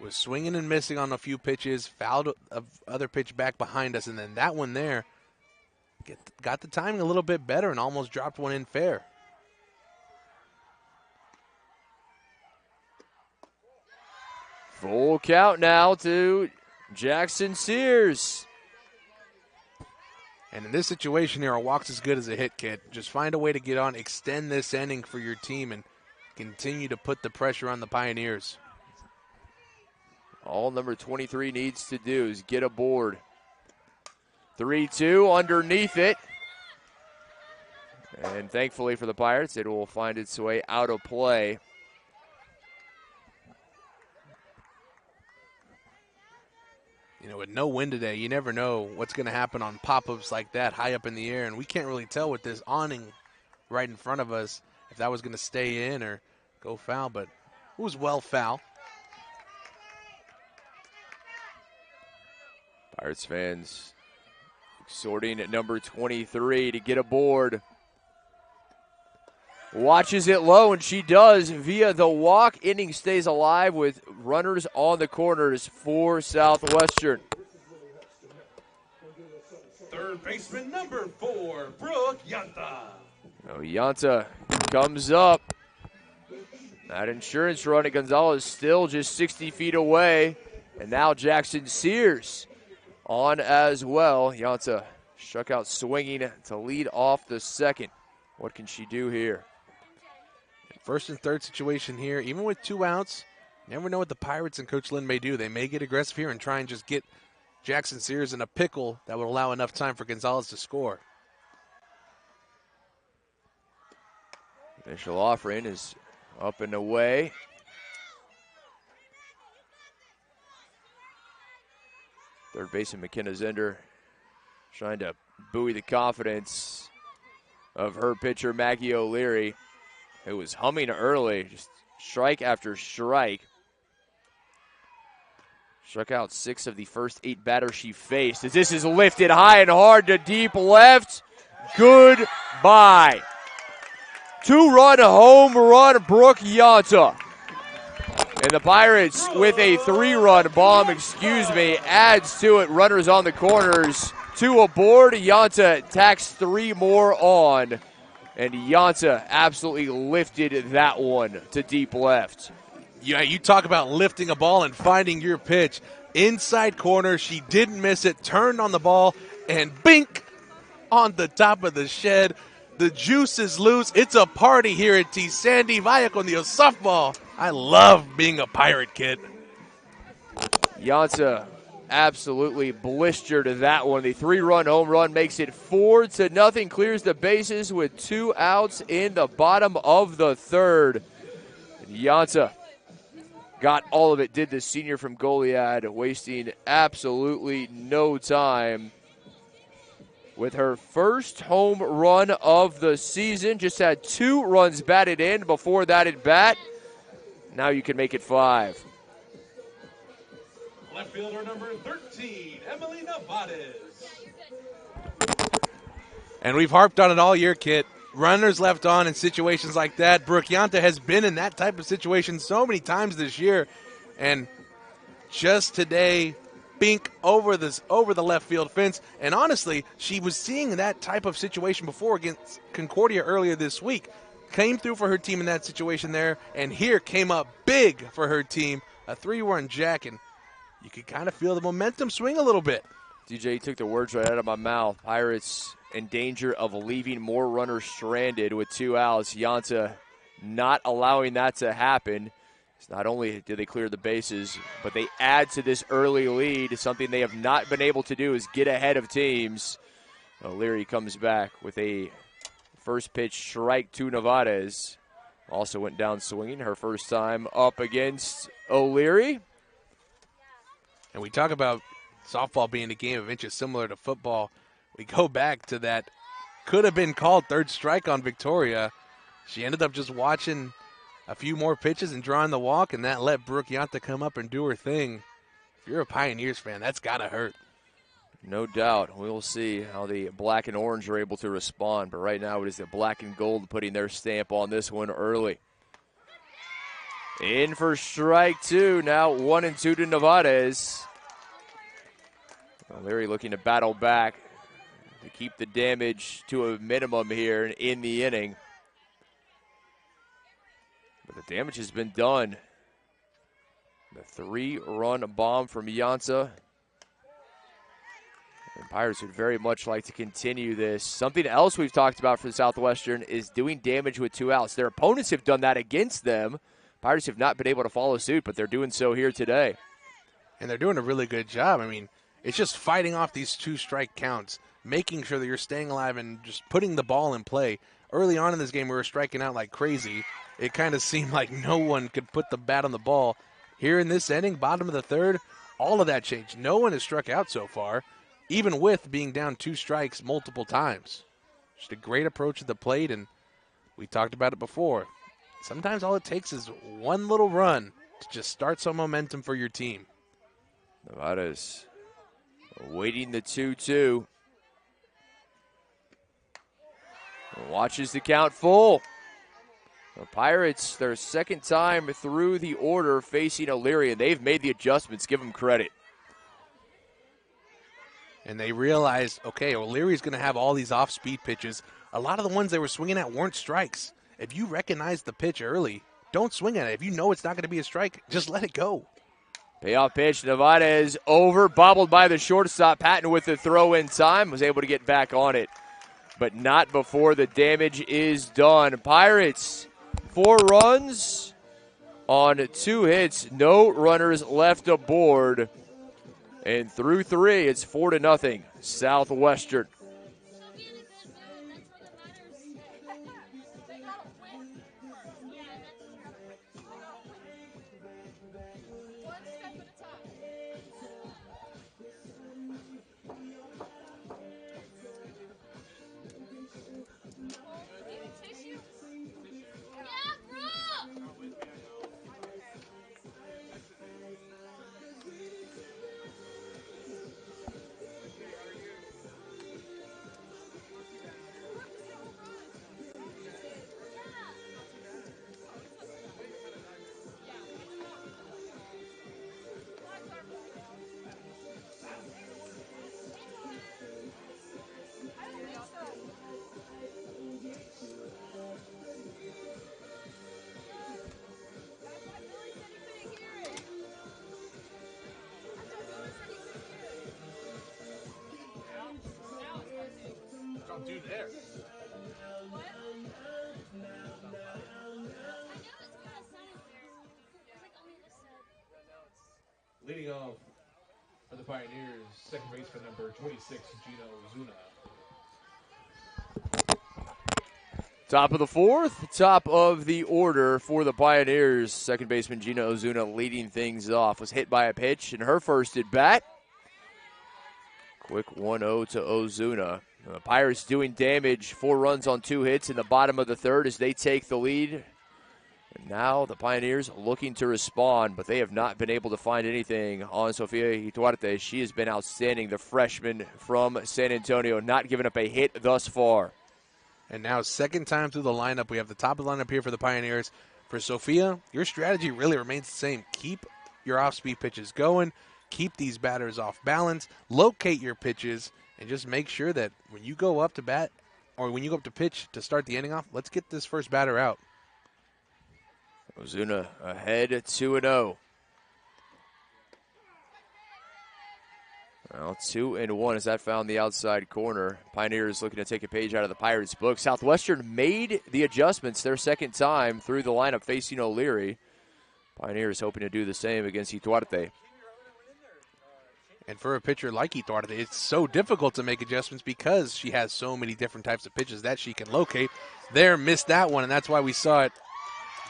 Was swinging and missing on a few pitches, fouled other pitch back behind us, and then that one there got the timing a little bit better and almost dropped one in fair. Full count now to Jackson-Sears. And in this situation here, a walk's as good as a hit, kid. Just find a way to get on, extend this inning for your team, and continue to put the pressure on the Pioneers. All number 23 needs to do is get aboard. 3-2 underneath it. And thankfully for the Pirates, it will find its way out of play. With no wind today, you never know what's going to happen on pop-ups like that high up in the air, and we can't really tell with this awning right in front of us if that was going to stay in or go foul, but it was well foul. Pirates fans exhorting at number 23 to get aboard. watches it low, and she does via the walk. Inning stays alive with runners on the corners for Southwestern. Third baseman number 4, Brooke Yanta. Oh, Yanta comes up. That insurance run at Gonzalez still just 60 feet away. And now Jackson Sears on as well. Yanta struck out swinging to lead off the second. What can she do here? First and third situation here, even with 2 outs, never know what the Pirates and Coach Lynn may do. They may get aggressive here and try and just get Jackson Sears in a pickle that would allow enough time for Gonzalez to score. Initial offering is up and away. Third baseman McKenna Zender trying to buoy the confidence of her pitcher Maggie O'Leary, who was humming early, just strike after strike. Struck out 6 of the first 8 batters she faced. As this is lifted high and hard to deep left. Goodbye. 2-run home run, Brooke Yanta. And the Pirates with a 3-run bomb, adds to it. Runners on the corners. 2 aboard. Yanta tacks 3 more on. And Yanta absolutely lifted that one to deep left. Yeah, you talk about lifting a ball and finding your pitch. Inside corner, she didn't miss it, turned on the ball, and bink on the top of the shed. The juice is loose. It's a party here at T. Sandy Vaya con Dios softball. I love being a Pirate kid. Yanta absolutely blistered that one. The 3-run home run makes it 4-0. Clears the bases with 2 outs in the bottom of the third. And Yanta got all of it, did the senior from Goliad, wasting absolutely no time with her first home run of the season. Just had 2 runs batted in before that at bat. Now you can make it 5. Left fielder number 13, Emily Navades. And we've harped on it all year, Kit. Runners left on in situations like that. Brooke Yanta has been in that type of situation so many times this year. And just today, bink over the left field fence. And honestly, she was seeing that type of situation before against Concordia earlier this week. Came through for her team in that situation there. And here came up big for her team. A 3-run jack. And you could kind of feel the momentum swing a little bit. DJ took the words right out of my mouth. Pirates in danger of leaving more runners stranded with 2 outs. Yanta not allowing that to happen. Not only did they clear the bases, but they add to this early lead. Something they have not been able to do is get ahead of teams. O'Leary comes back with a first pitch strike to Navades. Also went down swinging her first time up against O'Leary. And we talk about softball being a game of inches similar to football. We go back to that could have been called third strike on Victoria. She ended up just watching a few more pitches and drawing the walk, and that let Brooke Yanta come up and do her thing. If you're a Pioneers fan, that's got to hurt. No doubt. We'll see how the black and orange are able to respond. But right now it is the black and gold putting their stamp on this one early. In for strike 2. Now 1-2 to Navades. O'Leary looking to battle back to keep the damage to a minimum here in the inning. But the damage has been done. The 3-run bomb from Yanta. And Pirates would very much like to continue this. Something else we've talked about for the Southwestern is doing damage with 2 outs. Their opponents have done that against them. Pirates have not been able to follow suit, but they're doing so here today. And they're doing a really good job. I mean, it's just fighting off these 2 strike counts, making sure that you're staying alive and just putting the ball in play. Early on in this game, we were striking out like crazy. It kind of seemed like no one could put the bat on the ball. Here in this inning, bottom of the third, all of that changed. No one has struck out so far, even with being down 2 strikes multiple times. Just a great approach at the plate, and we talked about it before. Sometimes all it takes is one little run to just start some momentum for your team. Nevada's waiting the 2-2. Watches the count full. The Pirates, their second time through the order facing O'Leary, and they've made the adjustments. Give them credit. And they realized, okay, O'Leary's going to have all these off-speed pitches. A lot of the ones they were swinging at weren't strikes. If you recognize the pitch early, don't swing at it. If you know it's not going to be a strike, just let it go. Payoff pitch, Nevada is over, bobbled by the shortstop. Patton with the throw in time, was able to get back on it, but not before the damage is done. Pirates, 4 runs on 2 hits, no runners left aboard. And through 3, it's 4-0, Southwestern. Dude, there. Leading off for the Pioneers, second baseman number 26, Gino Zuna. Top of the 4th, top of the order for the Pioneers. Second baseman Gina Ozuna leading things off. Was hit by a pitch in her first at bat. Quick 1-0 to Ozuna. The Pirates doing damage, 4 runs on 2 hits in the bottom of the 3rd as they take the lead. And now the Pioneers looking to respond, but they have not been able to find anything on Sofia Duarte. She has been outstanding, the freshman from San Antonio, not giving up a hit thus far. And now, second time through the lineup, we have the top of the lineup here for the Pioneers. For Sofia, your strategy really remains the same. Keep your off-speed pitches going. Keep these batters off balance. Locate your pitches. And just make sure that when you go up to bat, or when you go up to pitch to start the inning off, let's get this first batter out. Ozuna ahead 2-0. Well, 2-1 as that found the outside corner. Pioneers looking to take a page out of the Pirates' book. Southwestern made the adjustments their second time through the lineup facing O'Leary. Pioneers hoping to do the same against Duarte. And for a pitcher like Duarte, it's so difficult to make adjustments because she has so many different types of pitches that she can locate. There, missed that one, and that's why we saw it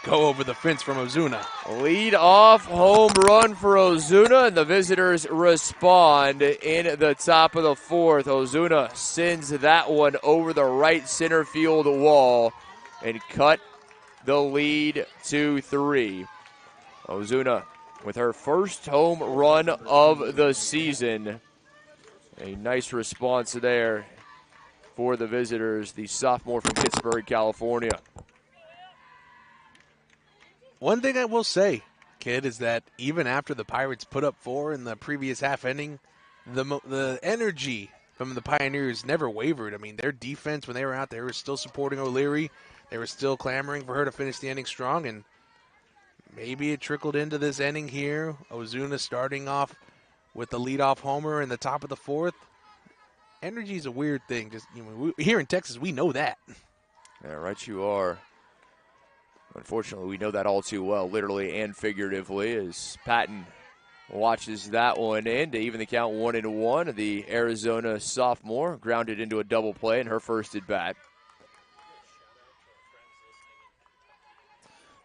go over the fence from Ozuna. Lead off home run for Ozuna, and the visitors respond in the top of the 4th. Ozuna sends that one over the right center field wall and cut the lead to 3. Ozuna with her first home run of the season. A nice response there for the visitors, the sophomore from Pittsburgh, California. One thing I will say, kid, is that even after the Pirates put up 4 in the previous half inning, the energy from the Pioneers never wavered. I mean, their defense, when they were out, they were still supporting O'Leary. They were still clamoring for her to finish the inning strong, and maybe it trickled into this inning here. Ozuna starting off with the leadoff homer in the top of the 4th. Energy is a weird thing. Just here in Texas, we know that. Yeah, right you are. Unfortunately, we know that all too well, literally and figuratively, as Patton watches that one in to even the count 1-1. The Arizona sophomore grounded into a double play in her first at bat.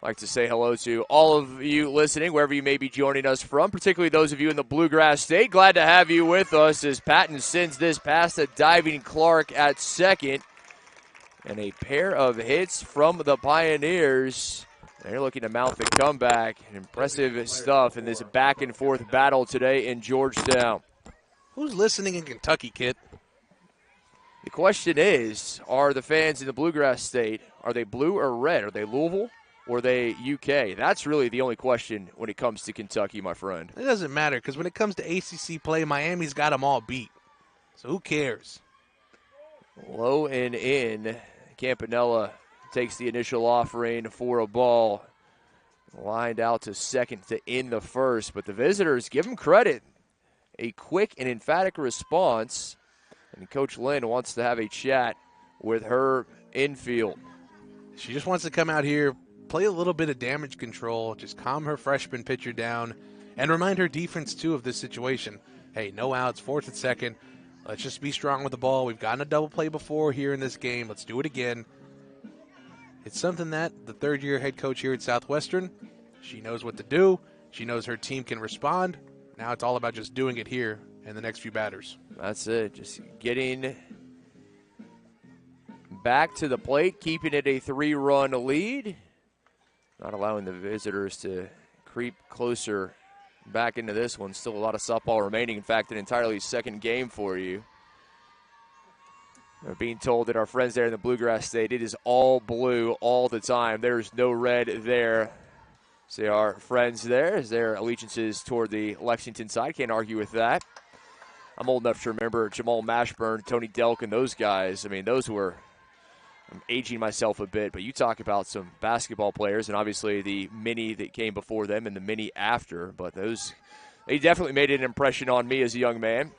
I'd like to say hello to all of you listening, wherever you may be joining us from, particularly those of you in the Bluegrass State. Glad to have you with us as Patton sends this past to diving Clark at second. And a pair of hits from the Pioneers. They're looking to mount the comeback. Impressive stuff in this back-and-forth battle today in Georgetown. Who's listening in Kentucky, kid? The question is, are the fans in the Bluegrass State, are they blue or red? Are they Louisville or are they UK? That's really the only question when it comes to Kentucky, my friend. It doesn't matter because when it comes to ACC play, Miami's got them all beat. So who cares? Low and in. Campanella takes the initial offering for a ball. Lined out to second to end the first. But the visitors, give them credit. A quick and emphatic response. And Coach Lynn wants to have a chat with her infield. She just wants to come out here, play a little bit of damage control, just calm her freshman pitcher down, and remind her defense, too, of this situation. Hey, no outs, fourth and second. Let's just be strong with the ball. We've gotten a double play before here in this game. Let's do it again. It's something that the third-year head coach here at Southwestern, she knows what to do. She knows her team can respond. Now it's all about just doing it here in the next few batters. That's it. Just getting back to the plate, keeping it a 3-run lead. Not allowing the visitors to creep closer back into this one. Still a lot of softball remaining. In fact, an entirely second game for you. We're being told that our friends there in the Bluegrass State, it is all blue all the time. There's no red there. See our friends there as their allegiances toward the Lexington side. Can't argue with that. I'm old enough to remember Jamal Mashburn, Tony Delk, and those guys. I mean, those were, I'm aging myself a bit, but you talk about some basketball players and obviously the many that came before them and the many after. But those, they definitely made an impression on me as a young man.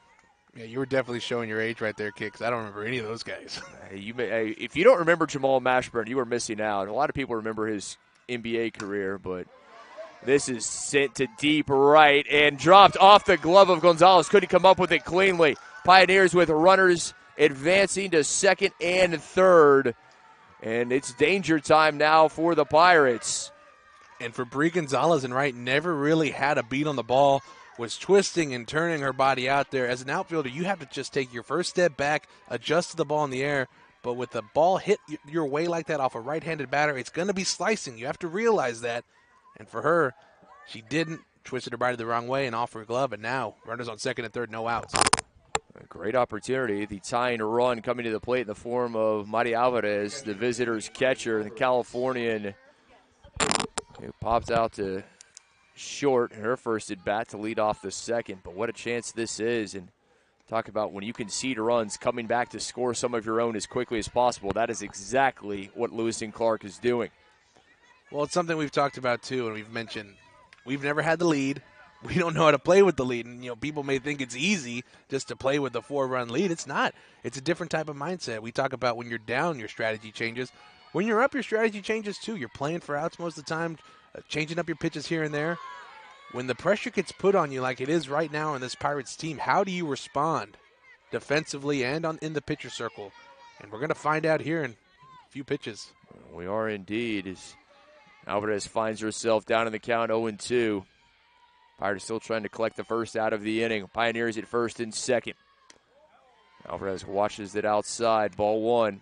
Yeah, you were definitely showing your age right there, kid, because I don't remember any of those guys. If you don't remember Jamal Mashburn, you are missing out. A lot of people remember his NBA career, but this is sent to deep right and dropped off the glove of Gonzalez. Couldn't come up with it cleanly. Pioneers with runners advancing to second and third. And it's danger time now for the Pirates. And for Bree Gonzalez, and Wright never really had a beat on the ball, was twisting and turning her body out there. As an outfielder, you have to just take your first step back, adjust to the ball in the air. But with the ball hit your way like that off a right-handed batter, it's going to be slicing. You have to realize that. And for her, she didn't. Twisted her body the wrong way and off her glove. And now, runners on second and third, no outs. A great opportunity. The tying run coming to the plate in the form of Mari Alvarez, the visitors' catcher, the Californian, who popped out to short in her first at bat to lead off the second. But what a chance this is. And talk about when you concede runs, coming back to score some of your own as quickly as possible. That is exactly what Lewis and Clark is doing. Well, it's something we've talked about, too, and we've mentioned. We've never had the lead. We don't know how to play with the lead. And, people may think it's easy just to play with the 4-run lead. It's not. It's a different type of mindset. We talk about when you're down, your strategy changes. When you're up, your strategy changes, too. You're playing for outs most of the time, changing up your pitches here and there. When the pressure gets put on you like it is right now on this Pirates team, how do you respond defensively and in the pitcher circle? And we're going to find out here in a few pitches. We are indeed. As Alvarez finds herself down in the count 0-2. Pirates still trying to collect the first out of the inning. Pioneers at first and second. Alvarez watches it outside. Ball one.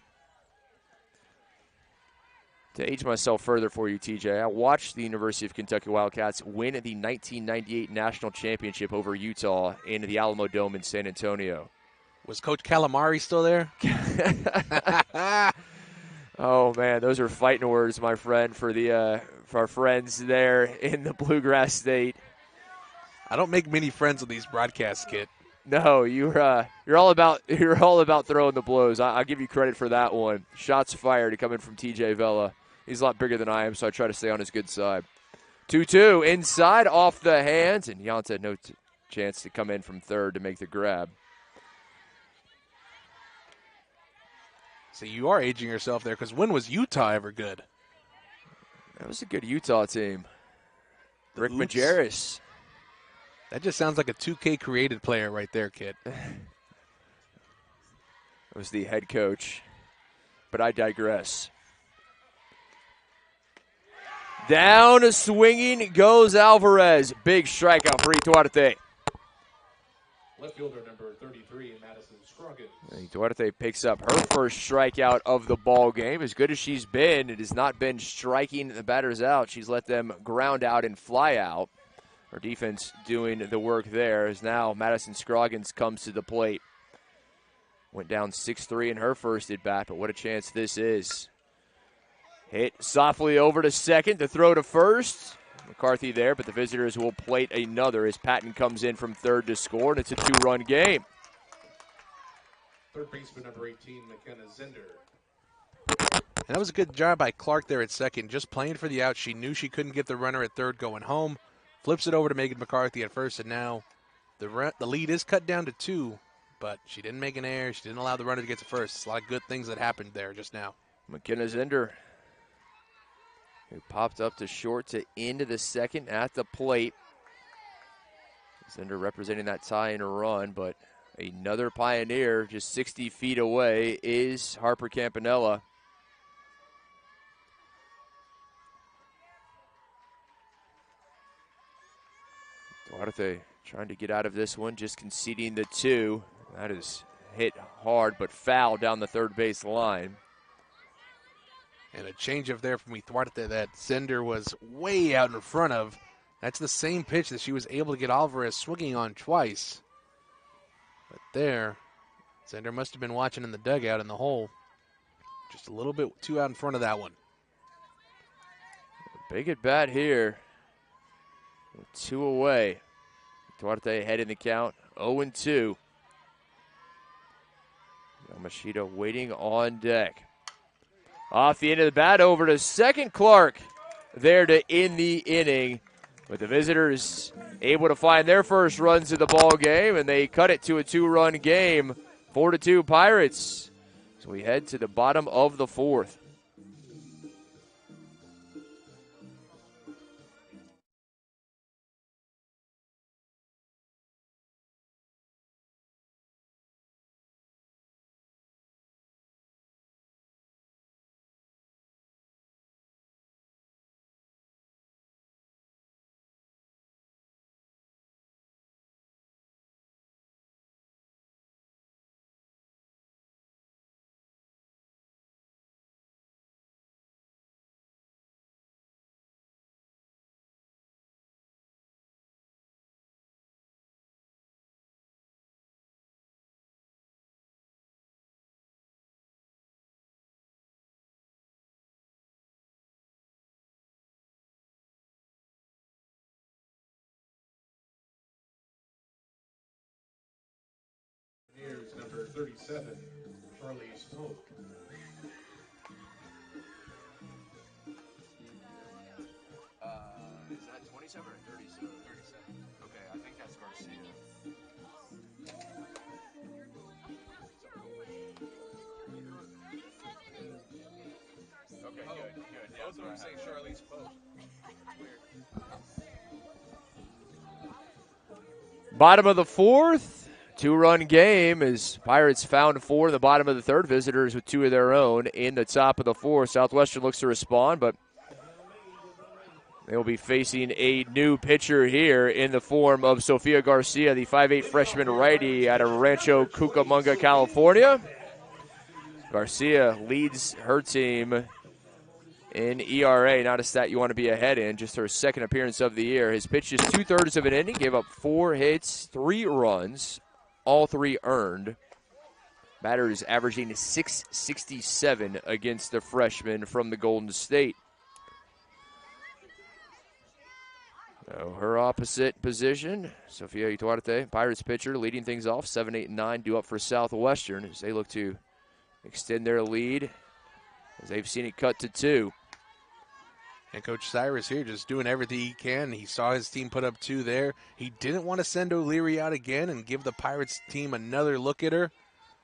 To age myself further for you, TJ, I watched the University of Kentucky Wildcats win the 1998 National Championship over Utah in the Alamo Dome in San Antonio. Was Coach Calamari still there? Oh, man, those are fighting words, my friend, for our friends there in the Bluegrass State. I don't make many friends with these broadcasts, kid. No, you're all about throwing the blows. I'll give you credit for that one. Shots fired coming from TJ Vela. He's a lot bigger than I am, so I try to stay on his good side. 2-2 inside off the hands, and Yanta had no chance to come in from third to make the grab. So you are aging yourself there, because when was Utah ever good? That was a good Utah team. Rick Oops. Majerus. That just sounds like a 2K created player right there, kid. Was the head coach, but I digress. Down swinging goes Alvarez. Big strikeout for Duarte. Left fielder number 33, Madison Scroggins. Duarte picks up her first strikeout of the ball game. As good as she's been, it has not been striking the batters out. She's let them ground out and fly out. Her defense doing the work there as now Madison Scroggins comes to the plate. Went down 6-3 in her first at bat, but what a chance this is. Hit softly over to second, the throw to first. McCarthy there, but the visitors will plate another as Patton comes in from third to score, and it's a 2-run game. Third baseman number 18, McKenna Zender. And that was a good job by Clark there at second, just playing for the out. She knew she couldn't get the runner at third going home. Flips it over to Megan McCarthy at first, and now the lead is cut down to 2, but she didn't make an error. She didn't allow the runner to get to first. It's a lot of good things that happened there just now. McKenna Zender, who popped up to short to into the second at the plate. Zender representing that tie and a run, but another Pioneer just 60 feet away is Harper Campanella. Duarte trying to get out of this one, just conceding the 2. That is hit hard, but foul down the third base line. And a changeup there from Duarte that Zender was way out in front of. That's the same pitch that she was able to get Alvarez swinging on twice. But there, Zender must have been watching in the dugout in the hole. Just a little bit too out in front of that one. Big at bat here. 2 away. Duarte ahead in the count, 0-2. Yamashita waiting on deck. Off the end of the bat, over to second. Clark there to end the inning. But the visitors able to find their first runs of the ball game, and they cut it to a 2-run game, 4-2 Pirates. So we head to the bottom of the 4th. Here's number 37, Charlie Smoke. Is that 27 or 37? 37. Okay, I think that's Garcia. Okay, good. Yeah, Both of them say Charlie's Post. Bottom of the 4th. 2-run game as Pirates found 4 in the bottom of the 3rd. Visitors with 2 of their own in the top of the 4th. Southwestern looks to respond, but they'll be facing a new pitcher here in the form of Sofia Garcia, the 5'8 freshman righty out of Rancho Cucamonga, California. Garcia leads her team in ERA, not a stat you want to be ahead in, just her second appearance of the year. His pitch is 2/3 of an inning, gave up 4 hits, 3 runs, all 3 earned. Batter is averaging 667 against the freshman from the Golden State. So her opposite position, Sofia Duarte, Pirates pitcher, leading things off, 7, 8, and 9, due up for Southwestern as they look to extend their lead as they've seen it cut to 2. And Coach Cyrus here just doing everything he can. He saw his team put up 2 there. He didn't want to send O'Leary out again and give the Pirates team another look at her.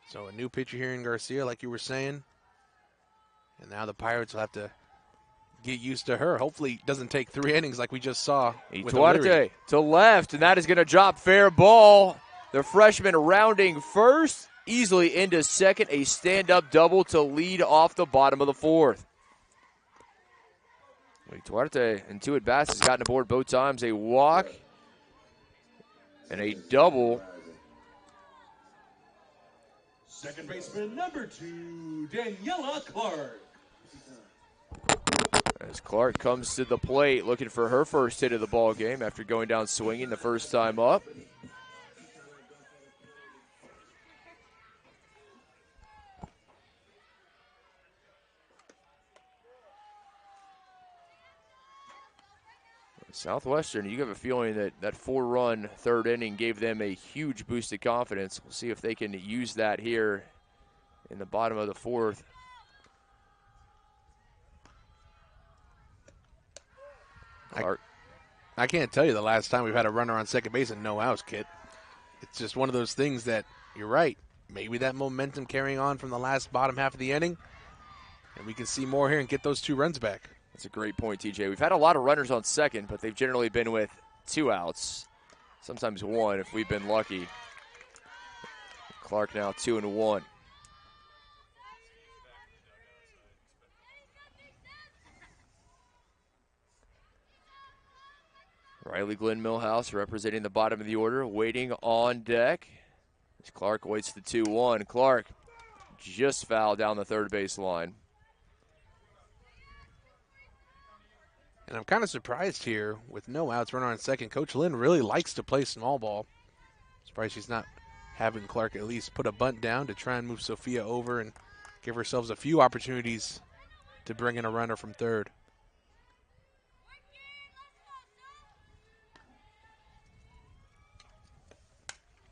So a new pitcher here in Garcia, like you were saying. And now the Pirates will have to get used to her. Hopefully it doesn't take 3 innings like we just saw with O'Leary. To left, and that is going to drop fair ball. The freshman rounding first, easily into second. A stand-up double to lead off the bottom of the 4th. Duarte in 2 at-bats has gotten aboard both times. A walk and a double. Second baseman number 2, Daniela Clark. As Clark comes to the plate looking for her first hit of the ball game after going down swinging the first time up. Southwestern, you have a feeling that that 4-run third inning gave them a huge boost of confidence. We'll see if they can use that here in the bottom of the fourth. I can't tell you the last time we've had a runner on second base and no outs, Kit. It's just one of those things that, you're right, maybe that momentum carrying on from the last bottom half of the inning, and we can see more here and get those 2 runs back. That's a great point, TJ. We've had a lot of runners on second, but they've generally been with 2 outs, sometimes 1 if we've been lucky. Clark now 2-1. Riley Glenn Millhouse representing the bottom of the order, waiting on deck. As Clark waits the 2-1. Clark just fouled down the third base line. And I'm kind of surprised here with no outs, runner on second. Coach Lynn really likes to play small ball. Surprised she's not having Clark at least put a bunt down to try and move Sophia over and give ourselves a few opportunities to bring in a runner from third.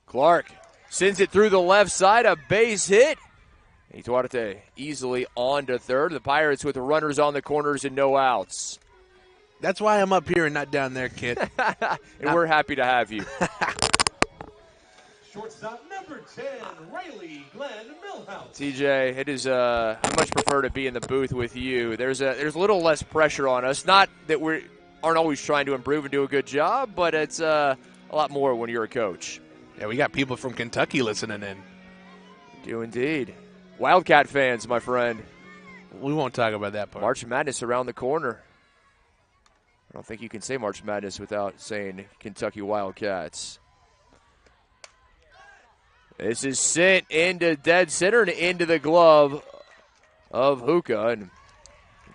Clark sends it through the left side, a base hit. Ituarte easily on to third. The Pirates with the runners on the corners and no outs. That's why I'm up here and not down there, Kit. And we're happy to have you. Shortstop number 10, Riley Glenn Millhouse. TJ, it is. I much prefer to be in the booth with you. There's a little less pressure on us. Not that we aren't always trying to improve and do a good job, but it's a lot more when you're a coach. Yeah, we got people from Kentucky listening in. Do indeed. Wildcat fans, my friend. We won't talk about that part. March Madness around the corner. I don't think you can say March Madness without saying Kentucky Wildcats. This is sent into dead center and into the glove of Hookah. And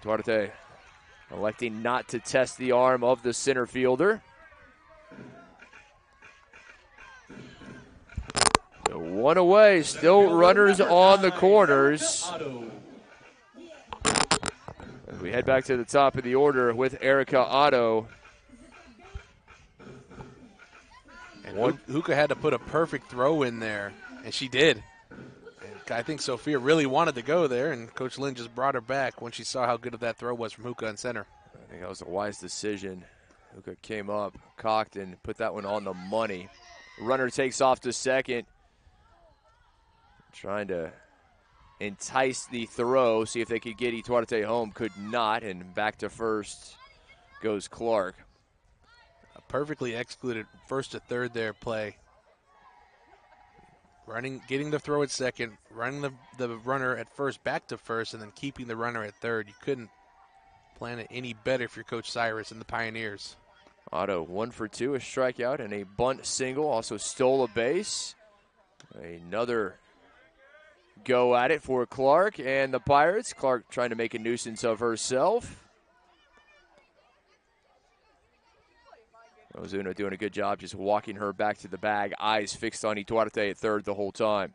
Duarte electing not to test the arm of the center fielder. So 1 away, still runners on the corners. As we head back to the top of the order with Erica Otto. And Hookah had to put a perfect throw in there, and she did. And I think Sophia really wanted to go there, and Coach Lynn just brought her back when she saw how good of that throw was from Hookah in center. I think that was a wise decision. Hookah came up, cocked, and put that one on the money. Runner takes off to second. Trying to entice the throw, see if they could get Ituarte home. Could not, and back to first goes Clark. A perfectly executed first to third there play. Getting the throw at second, running the runner at first back to first, and then keeping the runner at third. You couldn't plan it any better for your Coach Cyrus and the Pioneers. Otto 1 for 2, a strikeout and a bunt single. Also stole a base. Another go at it for Clark and the Pirates. Clark trying to make a nuisance of herself. Ozuna doing a good job just walking her back to the bag, eyes fixed on Ituarte at third the whole time.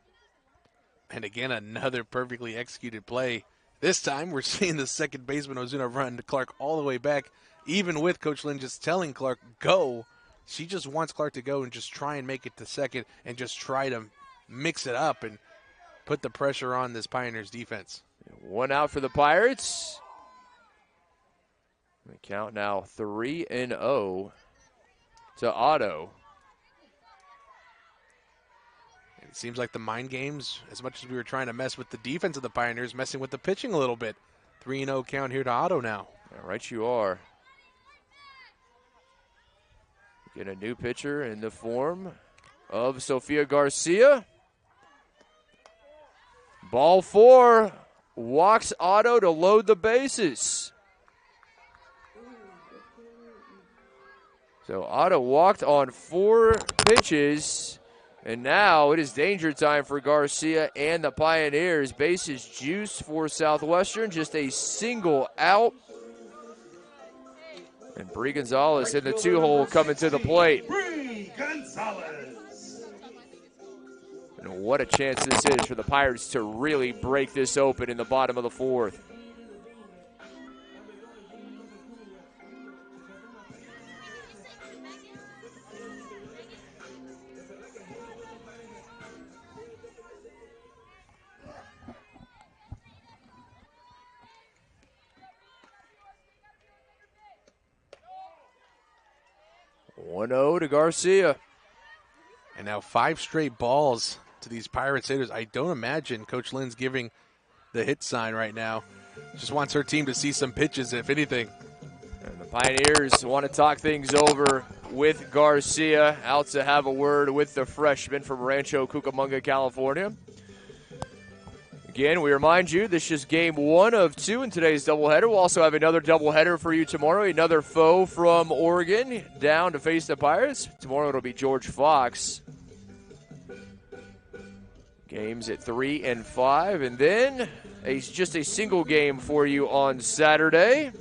And again, another perfectly executed play. This time we're seeing the second baseman Ozuna run to Clark all the way back, even with Coach Lynn just telling Clark, go. She just wants Clark to go and just try and make it to second and just try to mix it up and put the pressure on this Pioneers defense. 1 out for the Pirates. The count now 3-0 to Otto. It seems like the mind games, as much as we were trying to mess with the defense of the Pioneers, messing with the pitching a little bit. 3-0 count here to Otto now. All right, you are. Get a new pitcher in the form of Sofia Garcia. Ball 4, walks Otto to load the bases. So Otto walked on 4 pitches, and now it is danger time for Garcia and the Pioneers. Bases juiced for Southwestern, just a single out. And Bree Gonzalez in the 2-hole coming to the plate. Bree Gonzalez. And what a chance this is for the Pirates to really break this open in the bottom of the 4th. 1-0 to Garcia. And now 5 straight balls to these Pirates hitters. I don't imagine Coach Lynn's giving the hit sign right now. Just wants her team to see some pitches, if anything. And the Pioneers want to talk things over with Garcia. Out to have a word with the freshman from Rancho Cucamonga, California. Again, we remind you, this is game 1 of 2 in today's doubleheader. We'll also have another doubleheader for you tomorrow. Another foe from Oregon down to face the Pirates. Tomorrow it'll be George Fox. Games at 3 and 5. And then just a single game for you on Saturday.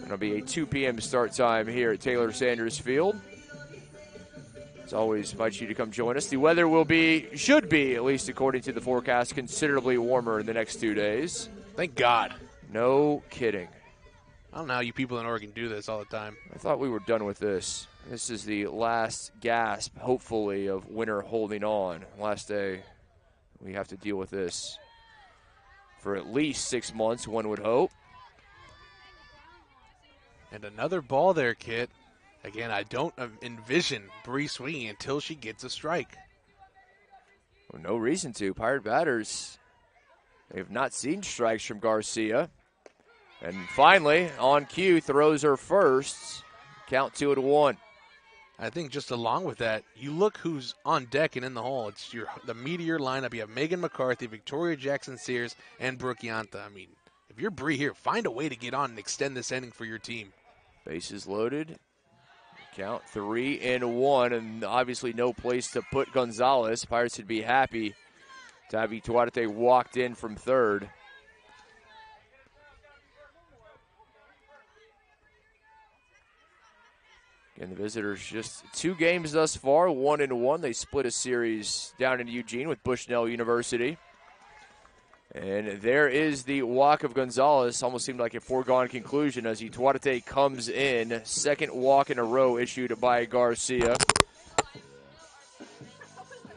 It'll be a 2 p.m. start time here at Taylor Sanders Field. As always, invite you to come join us. The weather should be, at least according to the forecast, considerably warmer in the next 2 days. Thank God. No kidding. I don't know how you people in Oregon do this all the time. I thought we were done with this. This is the last gasp, hopefully, of winter holding on. Last day, we have to deal with this for at least 6 months, one would hope. And another ball there, Kit. Again, I don't envision Bree swinging until she gets a strike. Well, no reason to. Pirate batters, they have not seen strikes from Garcia. And finally, on cue, throws her first. Count 2-1. I think just along with that, you look who's on deck and in the hole. It's the Meteor lineup. You have Megan McCarthy, Victoria Jackson-Sears, and Brooke Yanta. I mean, if you're Bree here, find a way to get on and extend this inning for your team. Bases loaded. Count 3-1, and obviously no place to put Gonzalez. Pirates would be happy to have Ituarte walked in from third. And the visitors just 2 games thus far, 1-1. They split a series down in Eugene with Bushnell University. And there is the walk of Gonzalez. Almost seemed like a foregone conclusion as Ituarte comes in. Second walk in a row issued by Garcia.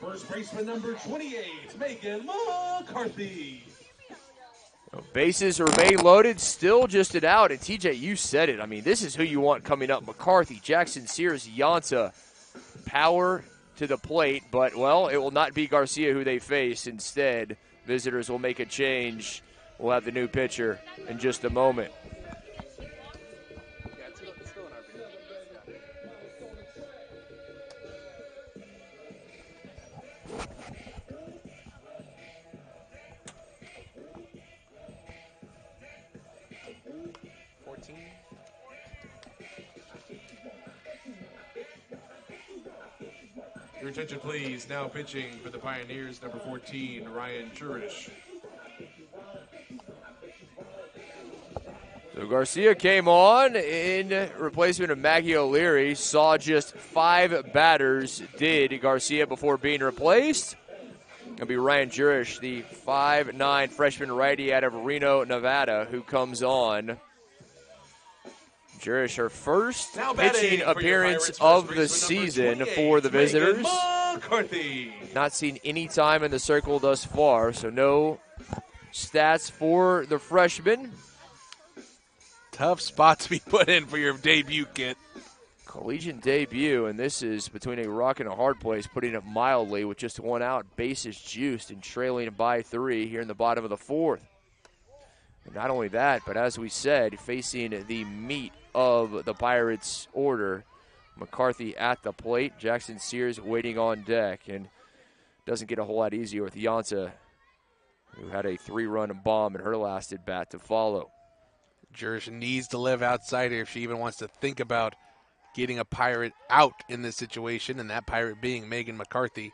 First baseman number 28, Megan McCarthy. Bases remain loaded, still just an out. And TJ, you said it. I mean, this is who you want coming up. McCarthy, Jackson, Sears, Yanta. Power to the plate, but, well, it will not be Garcia who they face. Instead, visitors will make a change. We'll have the new pitcher in just a moment. Your attention, please. Now pitching for the Pioneers, number 14, Ryan Jurish. So Garcia came on in replacement of Maggie O'Leary. Saw just 5 batters did Garcia before being replaced. It'll be Ryan Jurish, the 5'9" freshman righty out of Reno, Nevada, who comes on. Jurish, her first pitching appearance of the season for the visitors. Not seen any time in the circle thus far, so no stats for the freshman. Tough spot to be put in for your debut, Kit. Collegiate debut, and this is between a rock and a hard place, putting it mildly with just 1 out. Bases juiced and trailing by 3 here in the bottom of the 4th. And not only that, but as we said, facing the meat of the Pirates' order, McCarthy at the plate, Jackson Sears waiting on deck, and doesn't get a whole lot easier with Yanta, who had a 3-run bomb in her last at bat to follow. Jurish needs to live outside here if she even wants to think about getting a Pirate out in this situation, and that Pirate being Megan McCarthy.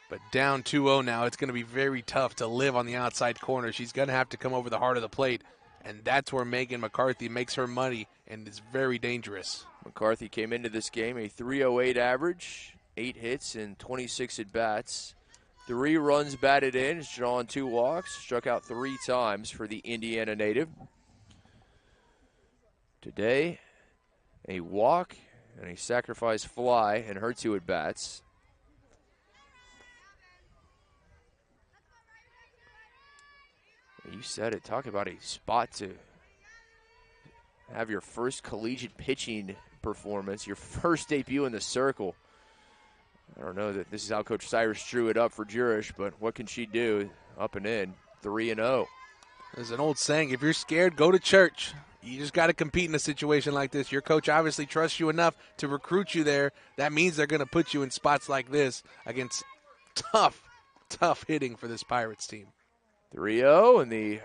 But down 2-0 now, it's going to be very tough to live on the outside corner. She's going to have to come over the heart of the plate, and that's where Megan McCarthy makes her money and is very dangerous. McCarthy came into this game a .308 average, 8 hits and 26 at-bats. 3 runs batted in, has drawn 2 walks, struck out 3 times for the Indiana native. Today, a walk and a sacrifice fly in her 2 at-bats. You said it. Talk about a spot to have your first collegiate pitching performance. Your first debut in the circle. I don't know that this is how Coach Cyrus drew it up for Jurish, but what can she do? Up and in, 3-0. There's an old saying, if you're scared, go to church. You just got to compete in a situation like this. Your coach obviously trusts you enough to recruit you there. That means they're going to put you in spots like this against tough hitting for this Pirates team. 3-0, and the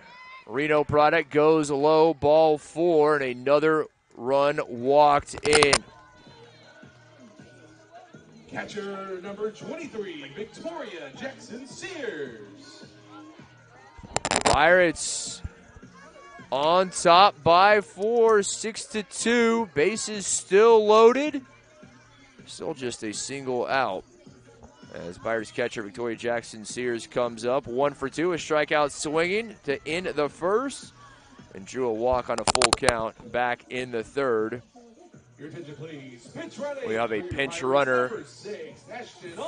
Reno product goes low, ball 4, and another run walked in. Catcher number 23, Victoria Jackson Sears. Pirates on top by 4, 6-2. Bases still loaded. Still just a single out. As Pirates catcher Victoria Jackson Sears comes up, 1 for 2, a strikeout swinging to end the first, and drew a walk on a full count back in the third. Your attention, please. We have a pinch runner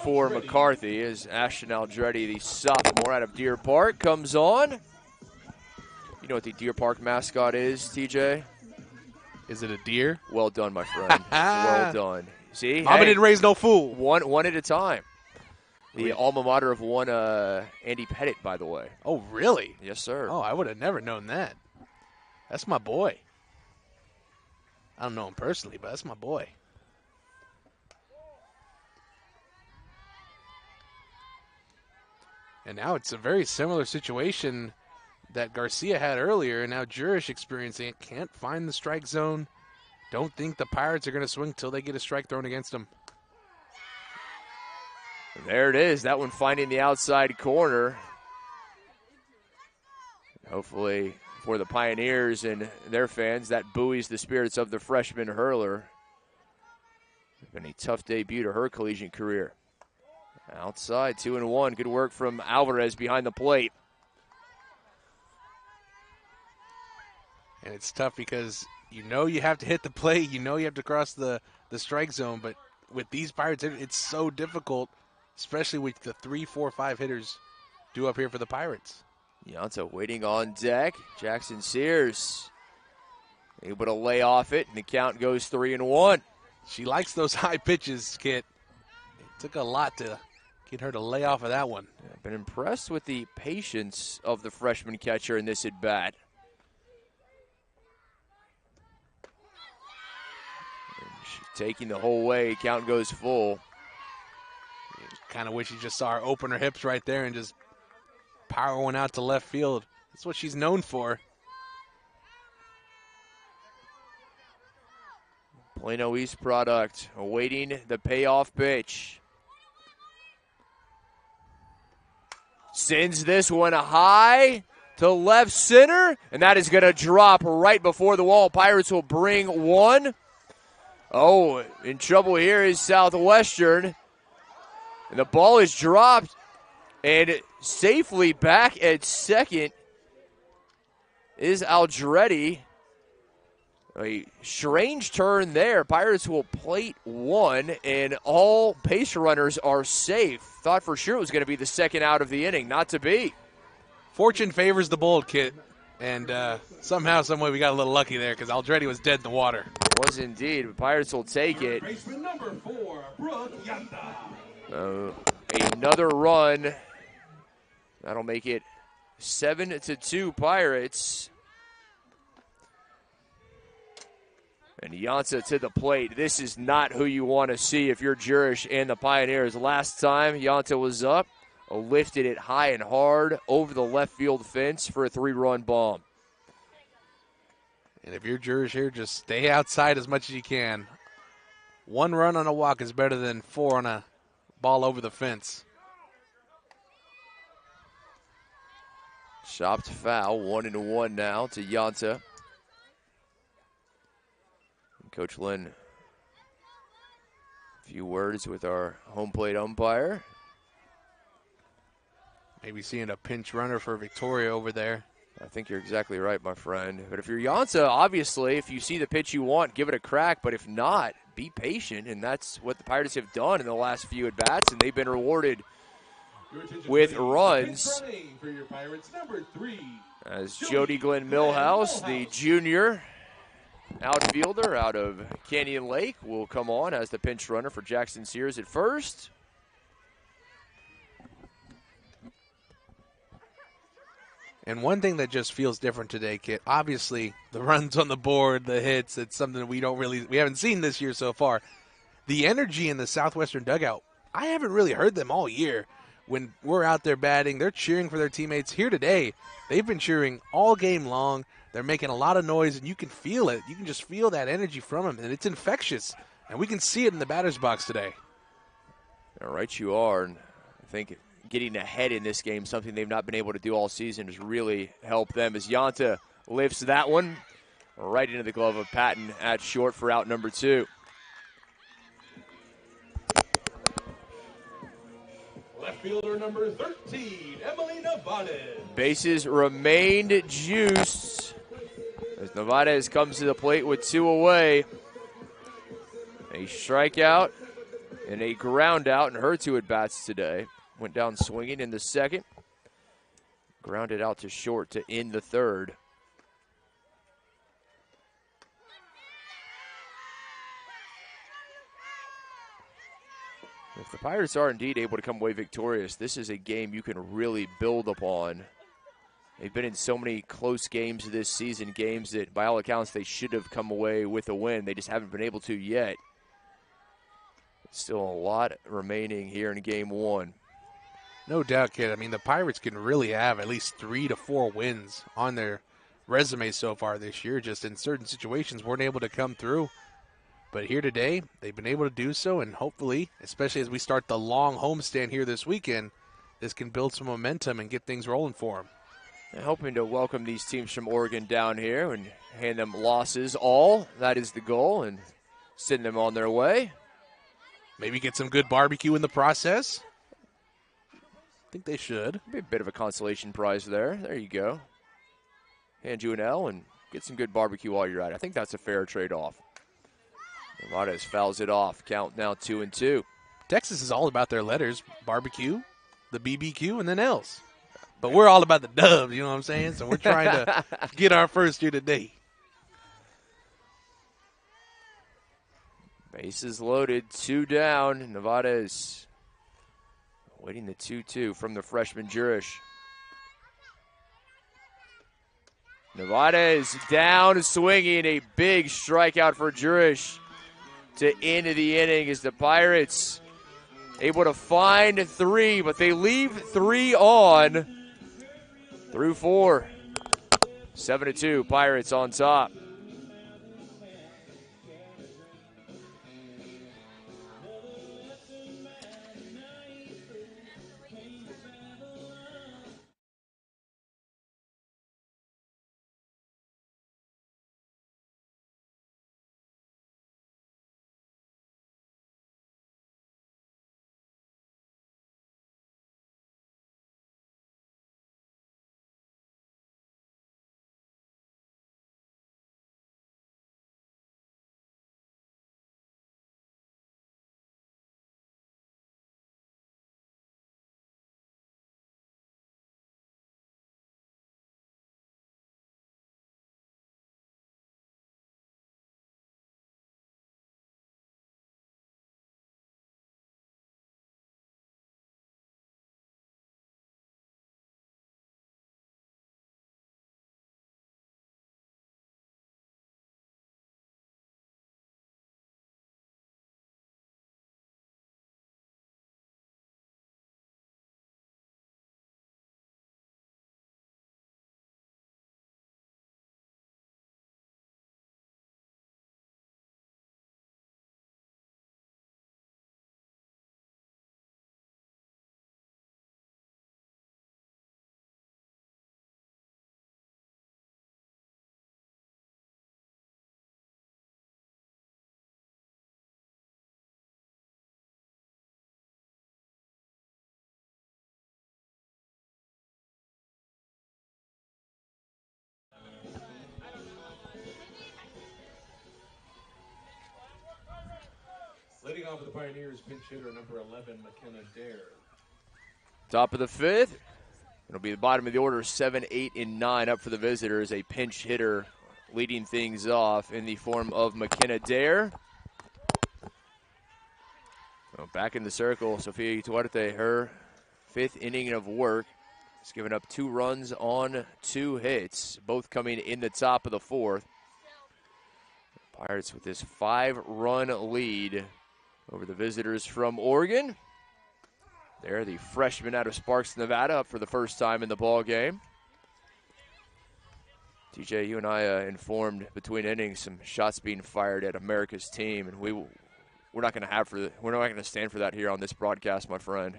for McCarthy as Ashton Aldretti, the sophomore out of Deer Park, comes on. You know what the Deer Park mascot is, TJ? Is it a deer? Well done, my friend. Well done. See? Mama didn't raise no fool. One at a time. The alma mater of one Andy Pettit, by the way. Oh, really? Yes, sir. Oh, I would have never known that. That's my boy. I don't know him personally, but that's my boy. And now it's a very similar situation that Garcia had earlier, and now Jurish experiencing it. Can't find the strike zone. Don't think the Pirates are going to swing until they get a strike thrown against them. There it is. That one finding the outside corner. Hopefully for the Pioneers and their fans, that buoys the spirits of the freshman hurler. Been a tough debut to her collegiate career. Outside, 2-1. Good work from Alvarez behind the plate. And it's tough because you know you have to hit the plate, you know you have to cross the strike zone, but with these Pirates, it's so difficult, especially with the 3, 4, 5 hitters due up here for the Pirates. Yanta waiting on deck. Jackson Sears able to lay off it, and the count goes 3-1. She likes those high pitches, Kit. It took a lot to get her to lay off of that one. I've been impressed with the patience of the freshman catcher in this at-bat. Taking the whole way, count goes full. Kind of wish you just saw her open her hips right there and just power one out to left field. That's what she's known for. Plano East product awaiting the payoff pitch. Sends this one high to left center, and that is going to drop right before the wall. Pirates will bring one. Oh, in trouble here is Southwestern. And the ball is dropped, and safely back at second is Aldretti. A strange turn there. Pirates will plate one, and all base runners are safe. Thought for sure it was going to be the second out of the inning. Not to be. Fortune favors the bold, Kit. And somehow, someway, we got a little lucky there because Aldretti was dead in the water. Was indeed. The Pirates will take it. Baseman number 4, Brooke Yanta. Another run. That'll make it 7-2 Pirates. And Yanta to the plate. This is not who you want to see if you're Jurish and the Pioneers. Last time Yanta was up, lifted it high and hard over the left field fence for a 3-run bomb. And if you're Jurish here, just stay outside as much as you can. 1 run on a walk is better than 4 on a ball over the fence. Chopped foul, 1-1 now to Yanta. Coach Lynn, a few words with our home plate umpire. Maybe seeing a pinch runner for Victoria over there. I think you're exactly right, my friend. But if you're Yanta, obviously, if you see the pitch you want, give it a crack. But if not, be patient. And that's what the Pirates have done in the last few at-bats, and they've been rewarded with runs. For your Pirates, number 3. As Jody Glenn Millhouse, the junior, outfielder out of Canyon Lake, will come on as the pinch runner for Jackson Sears at first. And one thing that just feels different today, Kit, obviously the runs on the board, the hits, it's something that we haven't seen this year so far. The energy in the Southwestern dugout, I haven't really heard them all year. When we're out there batting, they're cheering for their teammates. Here today, they've been cheering all game long. They're making a lot of noise, and you can feel it. You can just feel that energy from them, and it's infectious. And we can see it in the batter's box today. All right, you are. And I think getting ahead in this game, something they've not been able to do all season, has really helped them as Yanta lifts that one right into the glove of Patton at short for out number 2. Left fielder number 13, Emily Nevarez. Bases remained juiced as Nevarez comes to the plate with 2 away. A strikeout and a ground out in her 2 at-bats today. Went down swinging in the second. Grounded out to short to end the third. If the Pirates are indeed able to come away victorious, this is a game you can really build upon. They've been in so many close games this season, games that by all accounts they should have come away with a win. They just haven't been able to yet. Still a lot remaining here in game 1. No doubt, kid. I mean, the Pirates can really have at least 3 to 4 wins on their resume so far this year. Just in certain situations, weren't able to come through. But here today, they've been able to do so, and hopefully, especially as we start the long homestand here this weekend, this can build some momentum and get things rolling for them. And hoping to welcome these teams from Oregon down here and hand them losses all. That is the goal, and send them on their way. Maybe get some good barbecue in the process. I think they should. Be a bit of a consolation prize there. There you go. Hand you an L and get some good barbecue while you're at it. I think that's a fair trade-off. Nevarez fouls it off. Count now 2-2. Texas is all about their letters. Barbecue, the BBQ, and then L's. But we're all about the dubs, you know what I'm saying? So we're trying to get our first here today. Bases loaded, 2 down. Nevarez waiting the 2-2 from the freshman Jurish. Nevarez down, swinging, a big strikeout for Jurish to end the inning as the Pirates able to find 3, but they leave 3 on through 4. 7-2, Pirates on top. Leading off for the Pioneers, pinch hitter number 11, McKenna Dare. Top of the 5th. It'll be the bottom of the order, 7, 8, and 9 up for the visitors. A pinch hitter leading things off in the form of McKenna Dare. So back in the circle, Sofia Duarte, her 5th inning of work. She's given up 2 runs on 2 hits, both coming in the top of the 4th. Pirates with this 5-run lead over the visitors from Oregon. They're the freshman out of Sparks, Nevada, up for the first time in the ball game. TJ, you and I informed between innings some shots being fired at America's team, and we're not going to stand for that here on this broadcast, my friend.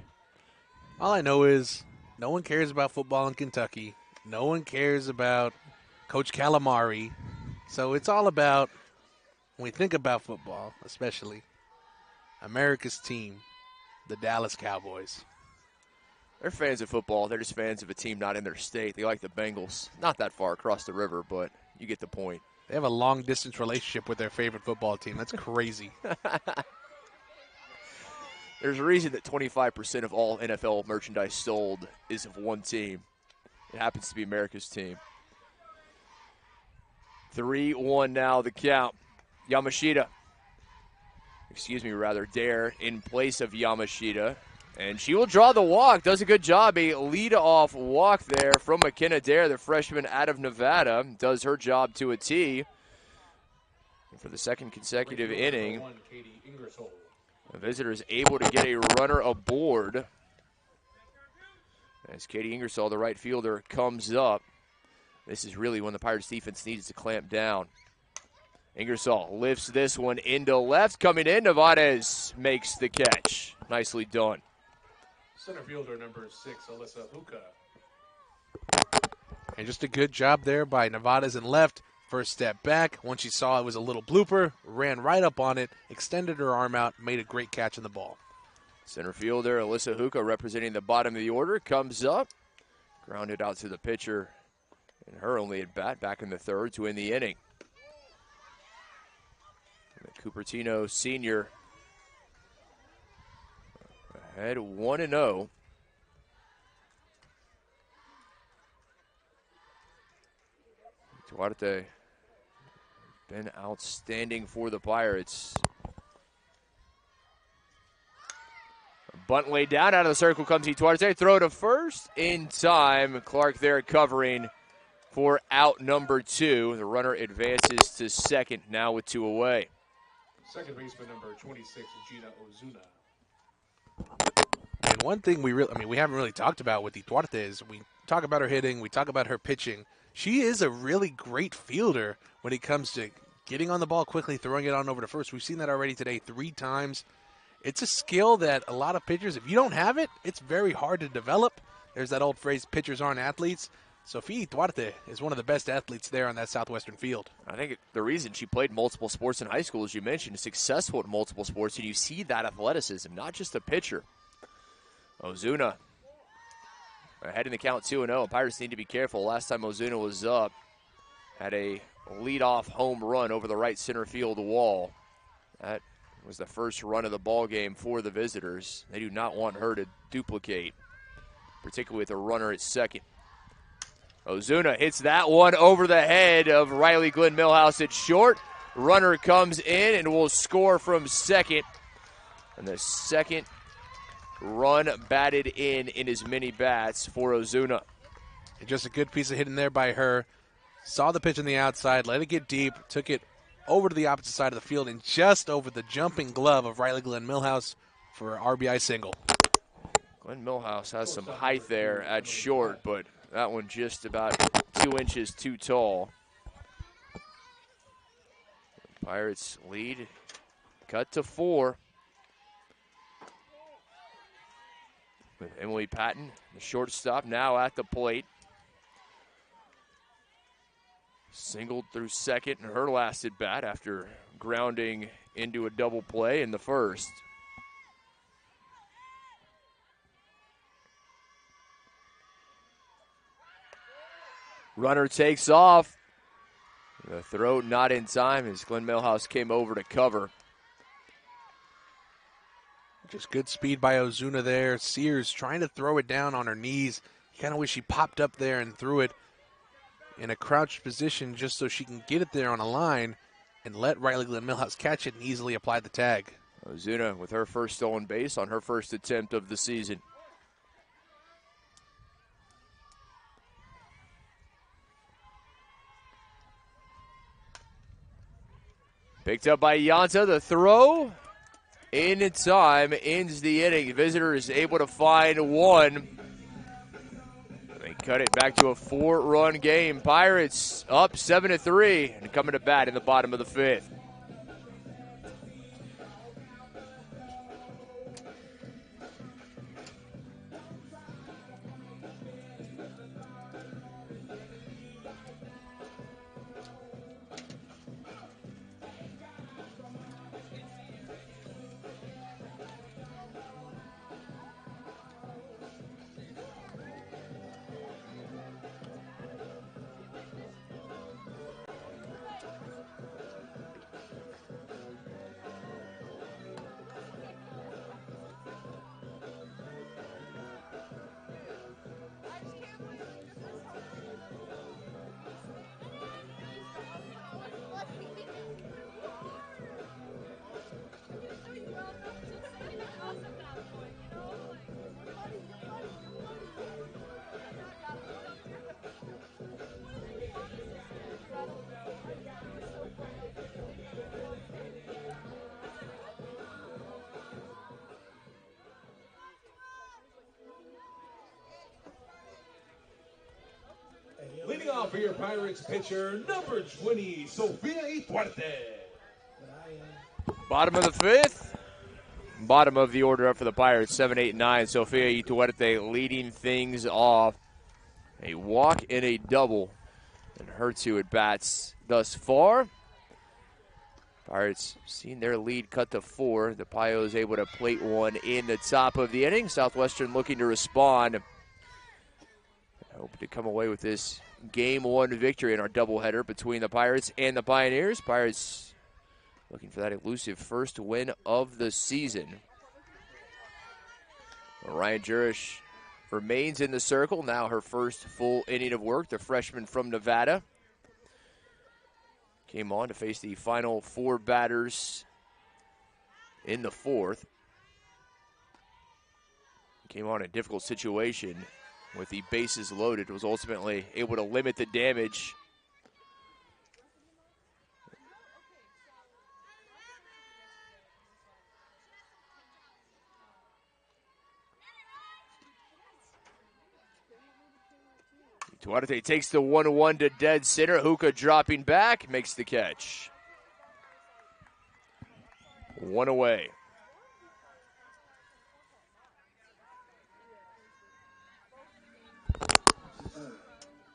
All I know is no one cares about football in Kentucky. No one cares about Coach Calamari. So it's all about, when we think about football, especially America's team, the Dallas Cowboys. They're fans of football. They're just fans of a team not in their state. They like the Bengals. Not that far across the river, but you get the point. They have a long-distance relationship with their favorite football team. That's crazy. There's a reason that 25% of all NFL merchandise sold is of one team. It happens to be America's team. 3-1 now, the count. Dare in place of Yamashita. And she will draw the walk. Does a good job. A lead-off walk there from McKenna Dare, the freshman out of Nevada. Does her job to a T. And for the second consecutive inning, the visitor is able to get a runner aboard. As Katie Ingersoll, the right fielder, comes up. This is really when the Pirates defense needs to clamp down. Ingersoll lifts this one into left. Coming in, Nevades makes the catch. Nicely done. Center fielder number 6, Alyssa Huka. And just a good job there by Nevada's in left. First step back. Once she saw it was a little blooper, ran right up on it, extended her arm out, made a great catch on the ball. Center fielder Alyssa Huka, representing the bottom of the order, comes up. Grounded out to the pitcher. And her only at bat back in the 3rd to end the inning. The Cupertino senior ahead 1-0. Duarte been outstanding for the Pirates. Bunt laid down, out of the circle comes Duarte. Throw to first in time. Clark there covering for out number 2. The runner advances to second now with 2 away. Second baseman number 26, Gina Ozuna. And one thing we haven't really talked about with Duarte is we talk about her hitting, we talk about her pitching. She is a really great fielder when it comes to getting on the ball quickly, throwing it on over to first. We've seen that already today 3 times. It's a skill that a lot of pitchers, if you don't have it, it's very hard to develop. There's that old phrase, pitchers aren't athletes. Sofia Duarte is one of the best athletes there on that Southwestern field. I think the reason she played multiple sports in high school, as you mentioned, is successful at multiple sports, and you see that athleticism, not just a pitcher. Ozuna ahead in the count 2-0. Pirates need to be careful. Last time Ozuna was up, had a leadoff home run over the right center field wall. That was the first run of the ball game for the visitors. They do not want her to duplicate, particularly with a runner at second. Ozuna hits that one over the head of Riley Glenn Millhouse at short. Runner comes in and will score from second. And the second run batted in as many bats for Ozuna. And just a good piece of hitting there by her. Saw the pitch on the outside, let it get deep, took it over to the opposite side of the field and just over the jumping glove of Riley Glenn Millhouse for an RBI single. Glenn Millhouse has some height there at short, but that one just about 2 inches too tall. Pirates lead, cut to 4. With Emily Patton, the shortstop, now at the plate. Singled through second in her last at bat after grounding into a double play in the first. Runner takes off. The throw not in time as Glenn Millhouse came over to cover. Just good speed by Ozuna there. Sears trying to throw it down on her knees. You kind of wish she popped up there and threw it in a crouched position just so she can get it there on a line and let Riley Glenn Millhouse catch it and easily apply the tag. Ozuna with her first stolen base on her first attempt of the season. Picked up by Yanta. The throw in time ends the inning. Visitors able to find one. They cut it back to a 4-run game. Pirates up 7-3 and coming to bat in the bottom of the 5th. Leading off for your Pirates pitcher, number 20, Sofia Duarte. Bottom of the 5th. Bottom of the order up for the Pirates, 7, 8, 9. Sofia Duarte leading things off. A walk and a double. And her 2 at bats thus far. Pirates seen their lead cut to 4. The Pios able to plate one in the top of the inning. Southwestern looking to respond. Hoping to come away with this Game 1 victory in our doubleheader between the Pirates and the Pioneers. Pirates looking for that elusive first win of the season. Ryan Jurish remains in the circle. Now her first full inning of work. The freshman from Nevada came on to face the final 4 batters in the 4th. Came on in a difficult situation with the bases loaded. Was ultimately able to limit the damage. Duarte takes the 1-1 to dead center. Hookah dropping back, makes the catch. 1 away.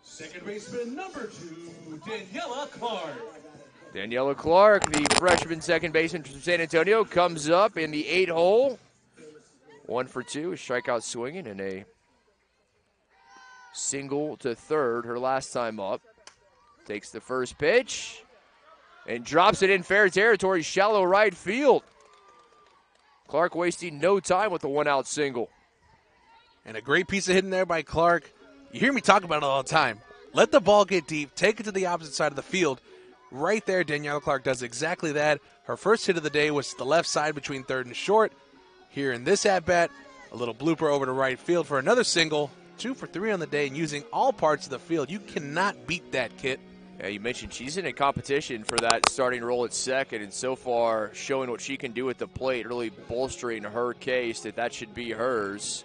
Second baseman, number 2, Daniela Clark. Daniela Clark, the freshman second baseman from San Antonio, comes up in the 8-hole. 1 for 2, a strikeout swinging, and a single to third her last time up. Takes the first pitch and drops it in fair territory, shallow right field. Clark wasting no time with the 1-out single. And a great piece of hitting there by Clark. You hear me talk about it all the time. Let the ball get deep, take it to the opposite side of the field. Right there, Daniela Clark does exactly that. Her first hit of the day was to the left side between third and short. Here in this at-bat, a little blooper over to right field for another single. 2 for 3 on the day and using all parts of the field. You cannot beat that, Kit. Yeah, you mentioned she's in a competition for that starting role at second, and so far showing what she can do at the plate, really bolstering her case that should be hers.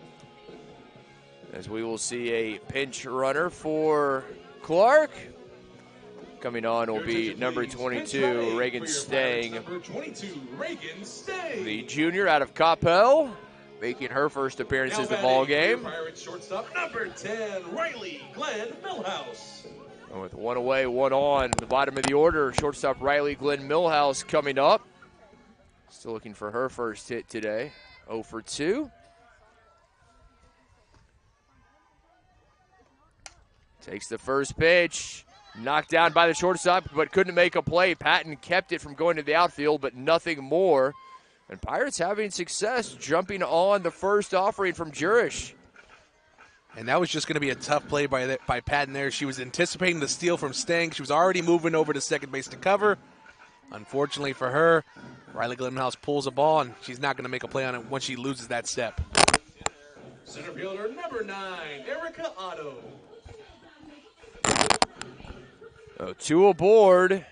As we will see a pinch runner for Clark. Coming on will be number 22, Reagan Stang. Number 22, Reagan Stang. The junior out of Coppell, making her first appearance in the ball game. Pirates shortstop, number 10, Riley Glenn Millhouse. And with 1 away, 1 on, the bottom of the order, shortstop Riley Glenn Millhouse coming up. Still looking for her first hit today. 0 for 2. Takes the first pitch. Knocked down by the shortstop, but couldn't make a play. Patton kept it from going to the outfield, but nothing more. And Pirates having success jumping on the first offering from Jurish. And that was just going to be a tough play by Patton there. She was anticipating the steal from Stang. She was already moving over to second base to cover. Unfortunately for her, Riley Glimhouse pulls a ball, and she's not going to make a play on it once she loses that step. Center fielder number 9, Erica Otto. Two aboard.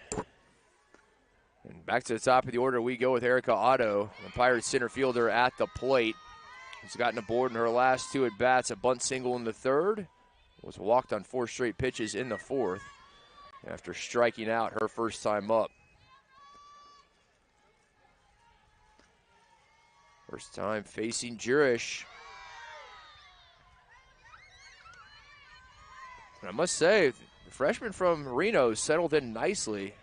And back to the top of the order we go with Erica Otto, the Pirates center fielder at the plate. She's gotten aboard in her last 2 at-bats, a bunt single in the third. Was walked on 4 straight pitches in the fourth after striking out her first time up. First time facing Jurish. And I must say, the freshman from Reno settled in nicely.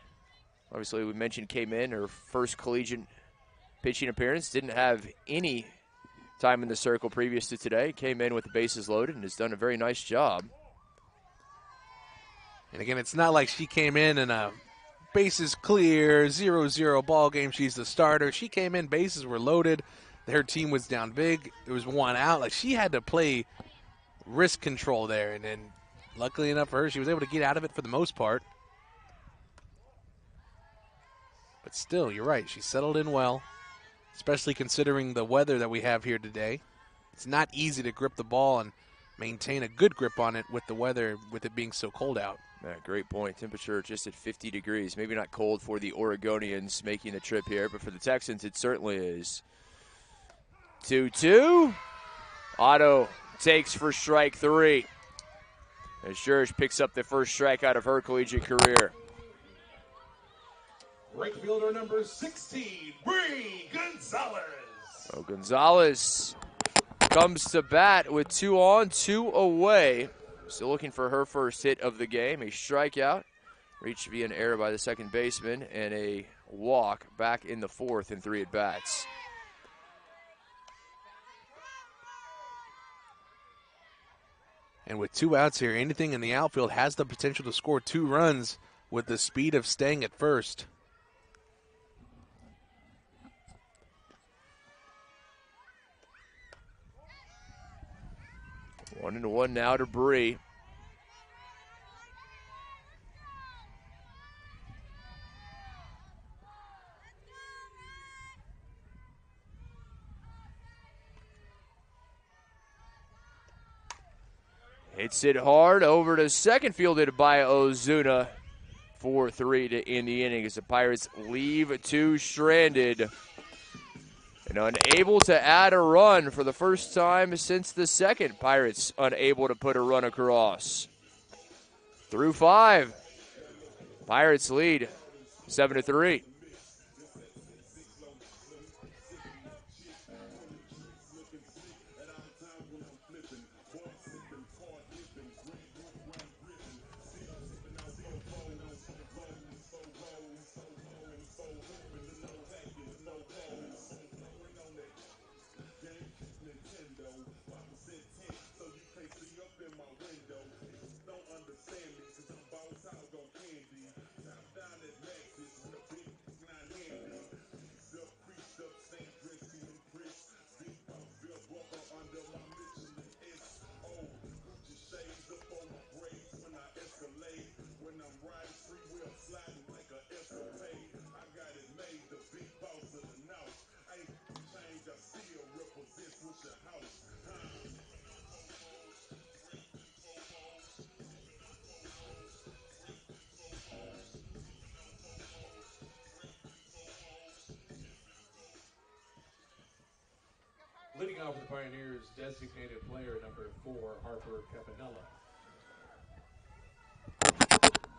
Obviously, we mentioned came in, her first collegiate pitching appearance, didn't have any time in the circle previous to today. Came in with the bases loaded and has done a very nice job. And again, it's not like she came in a bases clear, 0-0 ball game. She's the starter. She came in, bases were loaded. Her team was down big. There was 1 out. Like, she had to play risk control there. And then, luckily enough for her, she was able to get out of it for the most part. But still, you're right. She settled in well, especially considering the weather that we have here today. It's not easy to grip the ball and maintain a good grip on it with the weather, with it being so cold out. Yeah, great point. Temperature just at 50 degrees. Maybe not cold for the Oregonians making the trip here, but for the Texans, it certainly is. 2-2. Otto takes for strike 3. As Jurish picks up the first strikeout of her collegiate career. Right fielder number 16, Bree Gonzalez. So Gonzalez comes to bat with 2 on, 2 away. Still looking for her first hit of the game. A strikeout, reached via an error by the second baseman, and a walk back in the fourth in 3 at-bats. And with 2 outs here, anything in the outfield has the potential to score 2 runs with the speed of Stang at first. One and one now to Bree. Hits it hard over to second, fielded by Ozuna. 4-3 to end the inning as the Pirates leave 2 stranded. And unable to add a run for the first time since the second. Pirates unable to put a run across. Through 5. Pirates lead 7-3. Leading off for the Pioneers, designated player number 4, Harper Campanella.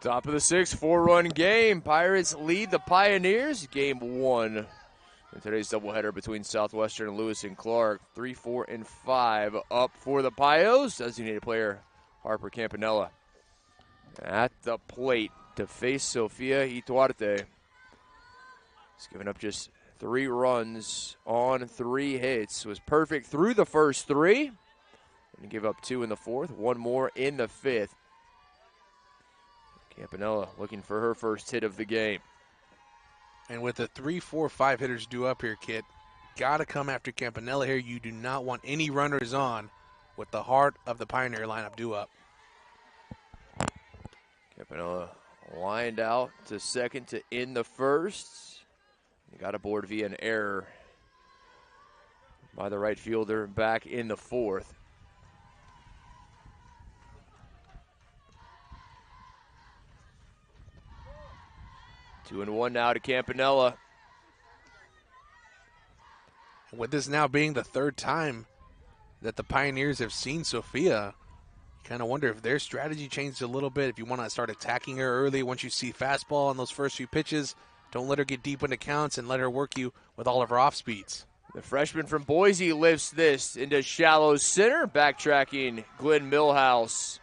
Top of the 6th, 4-run game. Pirates lead the Pioneers. Game 1 in today's doubleheader between Southwestern and Lewis and Clark. 3, 4, and 5 up for the Pios. Designated player Harper Campanella at the plate to face Sofia Ituarte. He's given up just 3 runs on 3 hits. Was perfect through the first 3. And give up 2 in the 4th. 1 more in the 5th. Campanella looking for her first hit of the game. And with the 3, 4, 5 hitters due up here, Kit, got to come after Campanella here. You do not want any runners on with the heart of the Pioneer lineup due up. Campanella lined out to second to end the first. He got aboard via an error by the right fielder back in the fourth. Two and one now to Campanella. With this now being the third time that the Pioneers have seen Sophia, you kind of wonder if their strategy changed a little bit. If you want to start attacking her early, once you see fastball on those first few pitches, don't let her get deep into counts and let her work you with all of her off speeds. The freshman from Boise lifts this into shallow center, backtracking Glenn Millhouse.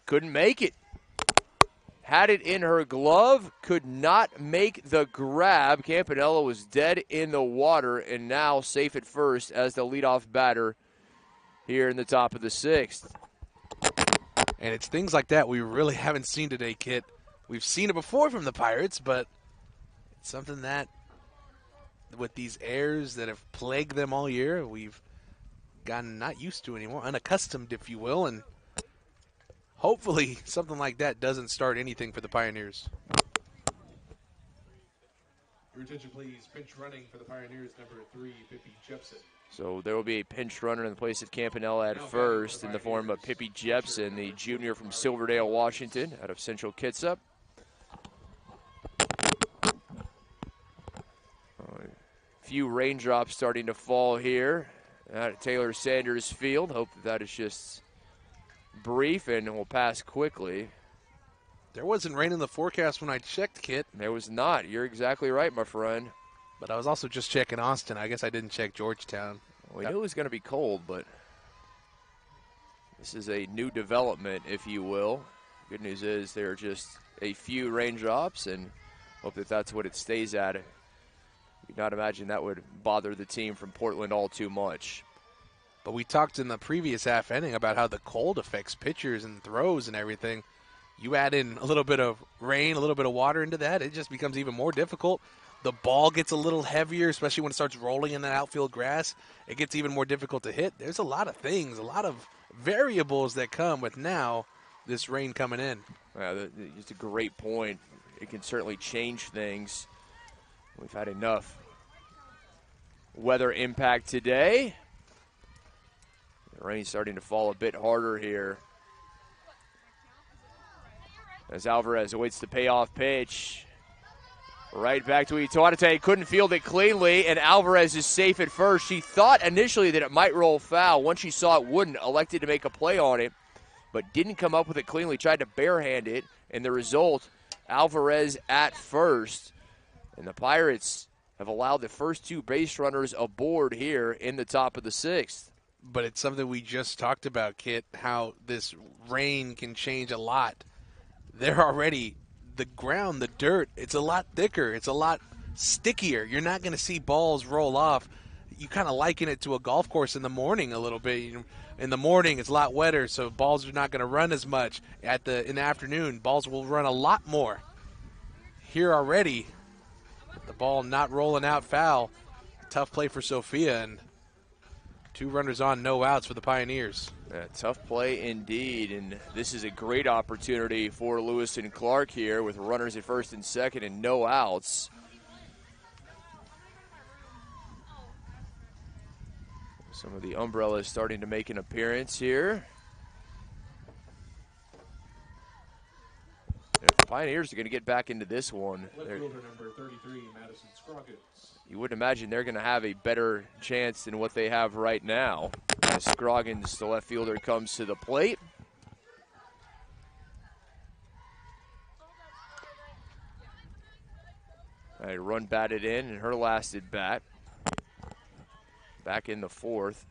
Couldn't make it. Had it in her glove, could not make the grab. Campanella was dead in the water and now safe at first as the leadoff batter here in the top of the sixth. And it's things like that we really haven't seen today, Kit. We've seen it before from the Pirates, but it's something that with these errors that have plagued them all year, we've gotten not used to anymore, unaccustomed, if you will, and hopefully something like that doesn't start anything for the Pioneers. Your attention, please. Pinch running for the Pioneers, number 3, Pippi Jepson. So there will be a pinch runner in the place of Campanella at first in the form of Pippi Jepson, the junior from Silverdale, Washington, out of Central Kitsap. A few raindrops starting to fall here at Taylor Sanders Field. Hope that is just brief and will pass quickly. There wasn't rain in the forecast when I checked, Kit. There was not. You're exactly right, my friend. But I was also just checking Austin. I guess I didn't check Georgetown. We knew it was going to be cold, but this is a new development, if you will. Good news is there are just a few raindrops, and hope that that's what it stays at. I could not imagine that would bother the team from Portland all too much. But we talked in the previous half inning about how the cold affects pitchers and throws and everything. You add in a little bit of rain, a little bit of water into that, it just becomes even more difficult. The ball gets a little heavier, especially when it starts rolling in that outfield grass. It gets even more difficult to hit. There's a lot of things, a lot of variables that come with now this rain coming in. Yeah, it's a great point. It can certainly change things. We've had enough weather impact today. The rain's starting to fall a bit harder here. As Alvarez awaits the payoff pitch. Right back to Ituanate. Couldn't field it cleanly, and Alvarez is safe at first. She thought initially that it might roll foul. Once she saw it wouldn't, elected to make a play on it, but didn't come up with it cleanly. Tried to barehand it, and the result, Alvarez at first. And the Pirates have allowed the first two base runners aboard here in the top of the sixth. But it's something we just talked about, Kit, how this rain can change a lot. They're already, the ground, the dirt, it's a lot thicker. It's a lot stickier. You're not going to see balls roll off. You kind of liken it to a golf course in the morning a little bit. In the morning, it's a lot wetter, so balls are not going to run as much. In the afternoon, balls will run a lot more. Here already, the ball not rolling out foul. Tough play for Sophia, and 2 runners on, no outs for the Pioneers. Yeah, tough play indeed, and this is a great opportunity for Lewis and Clark here with runners at first and second and no outs. Some of the umbrellas starting to make an appearance here. And if the Pioneers are going to get back into this one, Left fielder number 33, Madison Scroggins. You would imagine they're going to have a better chance than what they have right now. As Scroggins, the left fielder, comes to the plate. A run batted in her last at bat. Back in the fourth.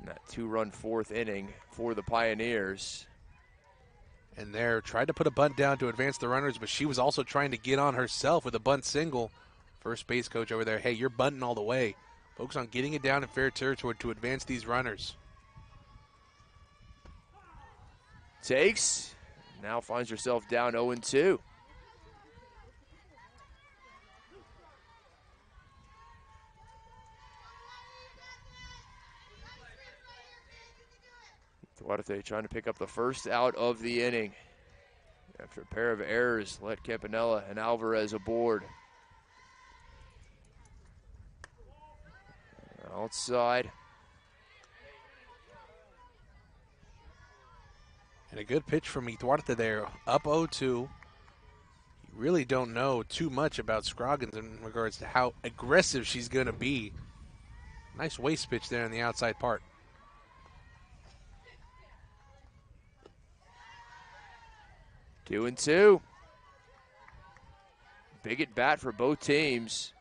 And that 2-run fourth inning for the Pioneers. And there tried to put a bunt down to advance the runners, but she was also trying to get on herself with a bunt single. First base coach over there, hey, you're bunting all the way. Focus on getting it down in fair territory to advance these runners. Takes. Now finds herself down 0-2. Duarte trying to pick up the first out of the inning. After a pair of errors, let Campanella and Alvarez aboard. Outside. And a good pitch from Duarte there, up 0-2. You really don't know too much about Scroggins in regards to how aggressive she's going to be. Nice waist pitch there in the outside part. 2-2. Big at bat for both teams.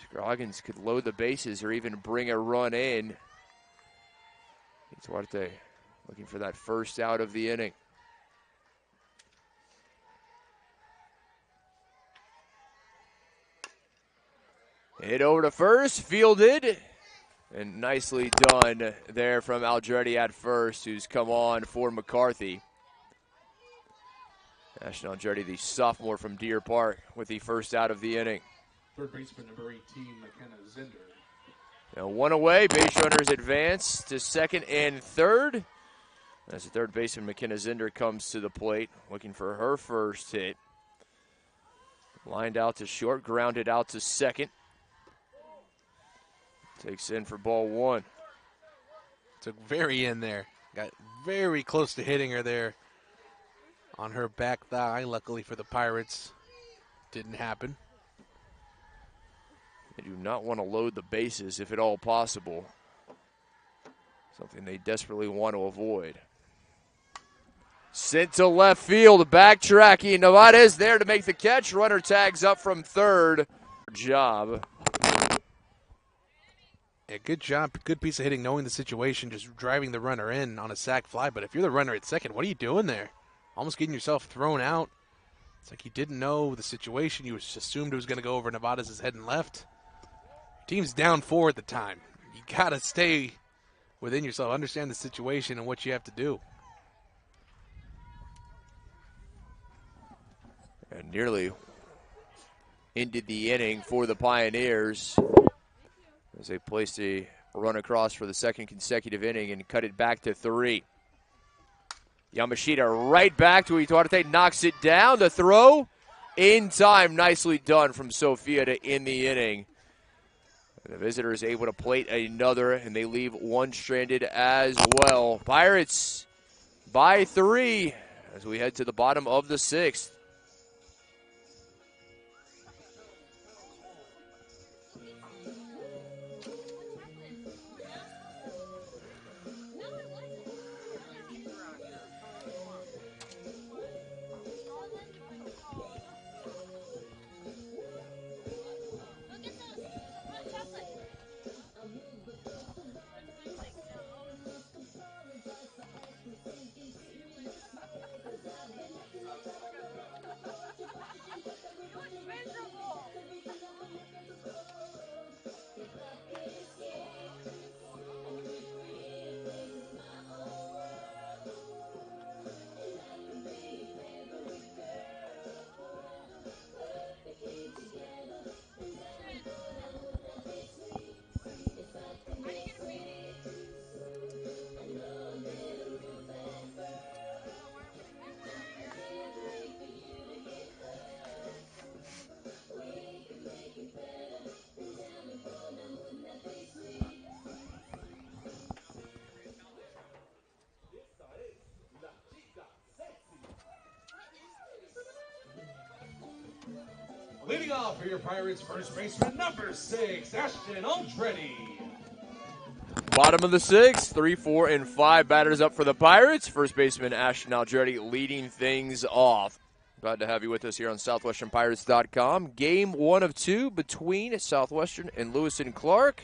Scroggins could load the bases or even bring a run in. Duarte looking for that first out of the inning. Hit over to first, fielded, and nicely done there from Aldretti at first, who's come on for McCarthy. Ashton Aldretti, the sophomore from Deer Park, with the first out of the inning. Third baseman number 18, McKenna Zinder. Now one away, base runners advance to second and third. As the third baseman, McKenna Zinder, comes to the plate, looking for her first hit. Lined out to short, grounded out to second. Takes in for ball one. Took very in there. Got very close to hitting her there on her back thigh. Luckily for the Pirates, didn't happen. They do not want to load the bases if at all possible. Something they desperately want to avoid. Sent to left field, backtracking. Nevada's there to make the catch. Runner tags up from third. Job. Yeah, good job. Good piece of hitting, knowing the situation, just driving the runner in on a sac fly. But if you're the runner at second, what are you doing there? Almost getting yourself thrown out. It's like you didn't know the situation. You just assumed it was going to go over Nevada's head and left. Your team's down 4 at the time. You got to stay within yourself, understand the situation and what you have to do. And nearly ended the inning for the Pioneers as they placed a run across for the second consecutive inning and cut it back to 3. Yamashita right back to Duarte, knocks it down. The throw in time, nicely done from Sophia to end the inning. And the visitor is able to plate another, and they leave one stranded as well. Pirates by 3 as we head to the bottom of the 6th. Leading off for your Pirates, first baseman number 6, Ashton Aldretti. Bottom of the 6th, 3, 4, and 5 batters up for the Pirates. First baseman Ashton Aldretti leading things off. Glad to have you with us here on SouthwesternPirates.com. Game 1 of 2 between Southwestern and Lewis and Clark.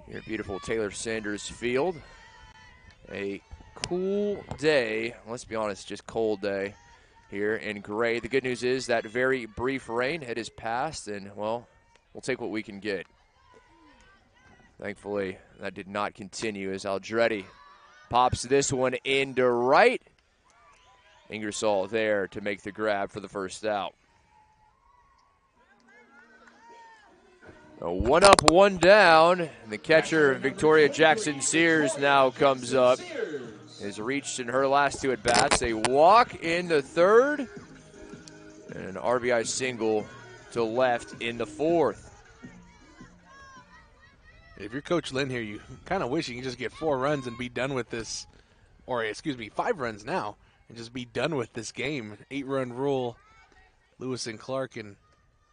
Here at beautiful Taylor Sanders Field. A cool day, let's be honest, just cold day here in gray. The good news is that very brief rain, it has passed, and, well, we'll take what we can get. Thankfully, that did not continue as Aldretti pops this one into right. Ingersoll there to make the grab for the first out. One up, one down. And the catcher, Victoria Jackson Sears, now comes up. Has reached in her last two at-bats. A walk in the third and an RBI single to left in the fourth. If you're Coach Lynn here, you kind of wish you could just get 4 runs and be done with this, or excuse me, 5 runs now, and just be done with this game. 8-run rule, Lewis and Clark, and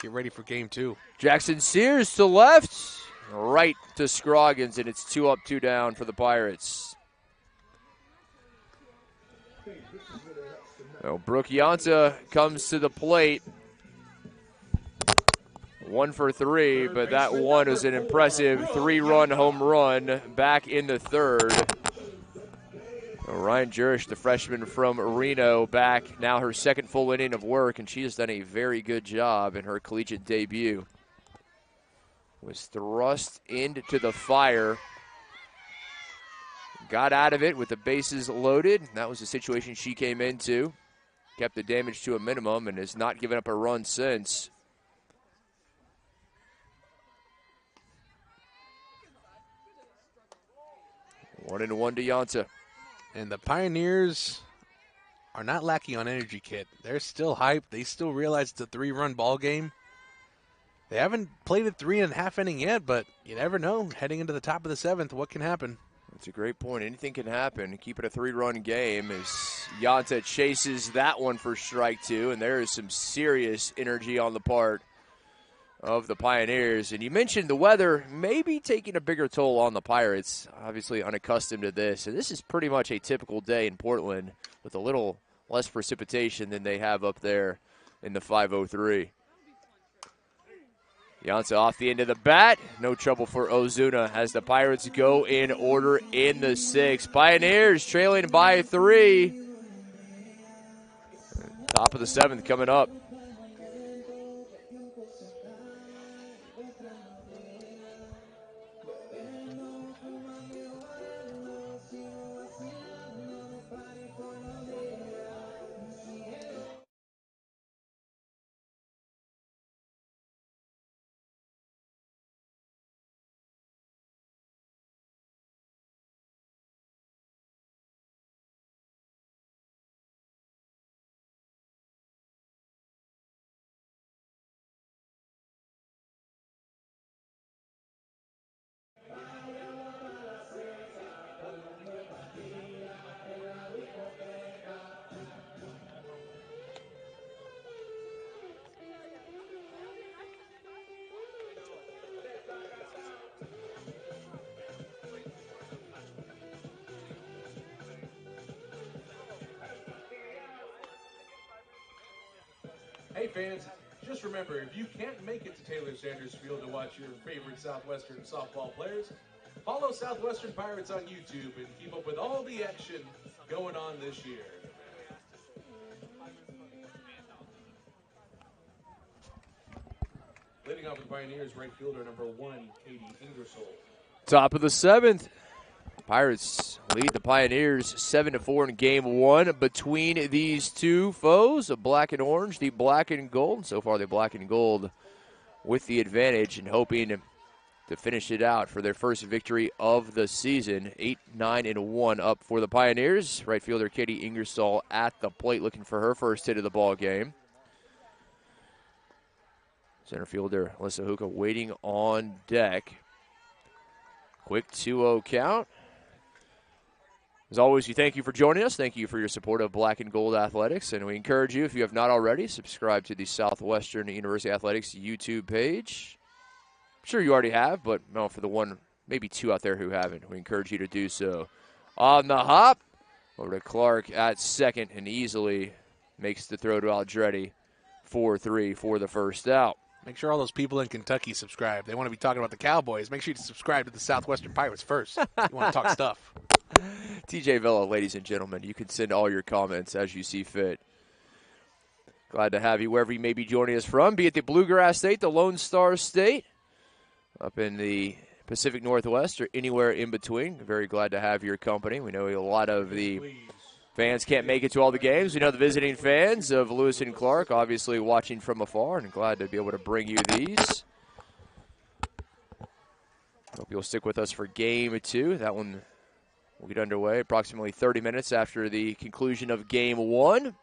get ready for game 2. Jackson Sears to left, right to Scroggins, and it's 2 up, 2 down for the Pirates. So Brooke Yanta comes to the plate. 1 for 3, but that one is an impressive 3-run home run back in the third. Ryan Jurish, the freshman from Reno, back now her second full inning of work, and she has done a very good job in her collegiate debut. Was thrust into the fire. Got out of it with the bases loaded. That was the situation she came into. Kept the damage to a minimum and has not given up a run since. 1-1 to Yanta. And the Pioneers are not lacking on energy, Kit. They're still hyped. They still realize it's a 3-run ball game. They haven't played a 3.5 inning yet, but you never know. Heading into the top of the 7th, what can happen? That's a great point. Anything can happen. Keep it a 3-run game as Yanta chases that one for strike 2, and there is some serious energy on the part of the Pioneers. And you mentioned the weather maybe taking a bigger toll on the Pirates, obviously unaccustomed to this. And this is pretty much a typical day in Portland with a little less precipitation than they have up there in the 503. Yanta off the end of the bat. No trouble for Ozuna as the Pirates go in order in the 6th. Pioneers trailing by 3. Top of the 7th coming up. Hey fans, just remember, if you can't make it to Taylor Sanders Field to watch your favorite Southwestern softball players, follow Southwestern Pirates on YouTube and keep up with all the action going on this year. Leading off with the Pioneers, right fielder number 1, Katie Ingersoll. Top of the 7th. Pirates lead the Pioneers 7-4 in game 1 between these two foes, a black and orange, the black and gold. So far, the black and gold with the advantage and hoping to finish it out for their first victory of the season. 8-9-1 up for the Pioneers. Right fielder Katie Ingersoll at the plate looking for her first hit of the ball game. Center fielder Alyssa Hookah waiting on deck. Quick 2-0 count. As always, we thank you for joining us. Thank you for your support of Black and Gold Athletics. And we encourage you, if you have not already, subscribe to the Southwestern University Athletics YouTube page. I'm sure you already have, but no, for the one, maybe two out there who haven't, we encourage you to do so. On the hop, over to Clark at second and easily makes the throw to Aldretti. 4-3 for the first out. Make sure all those people in Kentucky subscribe. They want to be talking about the Cowboys. Make sure you subscribe to the Southwestern Pirates first. You want to talk stuff. TJ Villa, ladies and gentlemen, you can send all your comments as you see fit. Glad to have you wherever you may be joining us from, be it the Bluegrass State, the Lone Star State, up in the Pacific Northwest, or anywhere in between. Very glad to have your company. We know a lot of the fans can't make it to all the games. We know the visiting fans of Lewis and Clark obviously watching from afar, and glad to be able to bring you these. Hope you'll stick with us for game 2. That one will get underway approximately 30 minutes after the conclusion of game 1.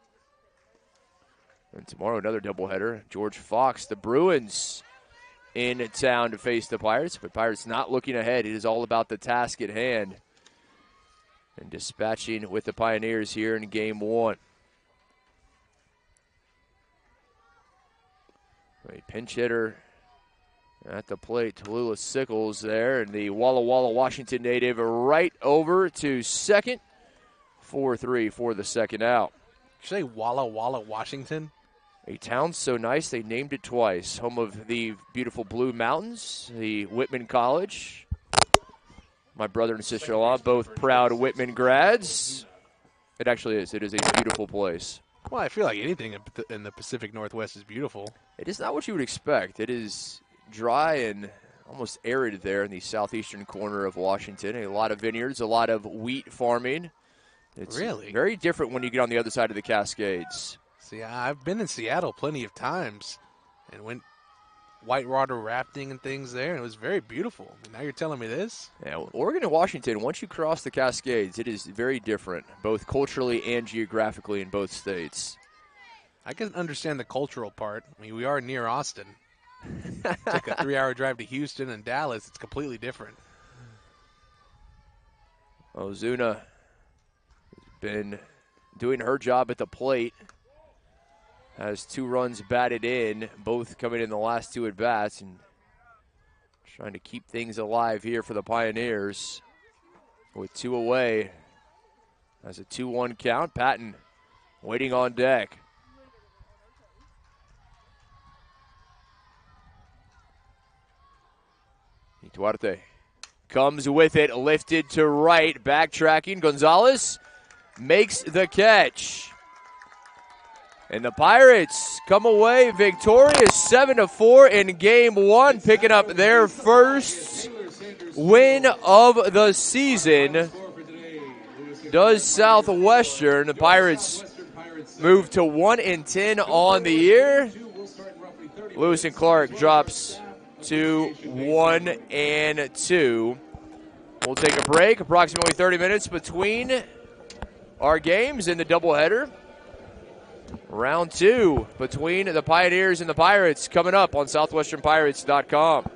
And tomorrow, another doubleheader. George Fox, the Bruins, in town to face the Pirates. But Pirates not looking ahead. It is all about the task at hand. And dispatching with the Pioneers here in game 1. A pinch hitter at the plate, Tallulah Sickles there, and the Walla Walla, Washington native right over to second. 4-3 for the second out. Did you say Walla Walla, Washington? A town so nice they named it twice. Home of the beautiful Blue Mountains, the Whitman College. My brother and sister-in-law, both proud Whitman grads. It actually is. It is a beautiful place. Well, I feel like anything in the Pacific Northwest is beautiful. It is not what you would expect. It is dry and almost arid there in the southeastern corner of Washington. A lot of vineyards, a lot of wheat farming. It's really very different when you get on the other side of the Cascades. See, I've been in Seattle plenty of times and went whitewater rafting and things there, and it was very beautiful. And now you're telling me this? Yeah, Oregon and Washington, once you cross the Cascades, it is very different, both culturally and geographically in both states. I can understand the cultural part. I mean, we are near Austin. Took a 3-hour drive to Houston and Dallas. It's completely different. Ozuna has been doing her job at the plate. Has 2 runs batted in, both coming in the last 2 at-bats, and trying to keep things alive here for the Pioneers. With 2 away, as a 2-1 count. Patton waiting on deck. Duarte comes with it, lifted to right, backtracking. Gonzalez makes the catch. And the Pirates come away victorious 7-4 in game 1, picking up their first win of the season. Does Southwestern. The Pirates move to 1-10 on the year. Lewis and Clark drops to 1-2. We'll take a break, approximately 30 minutes between our games in the doubleheader. Round 2 between the Pioneers and the Pirates coming up on SouthwesternPirates.com.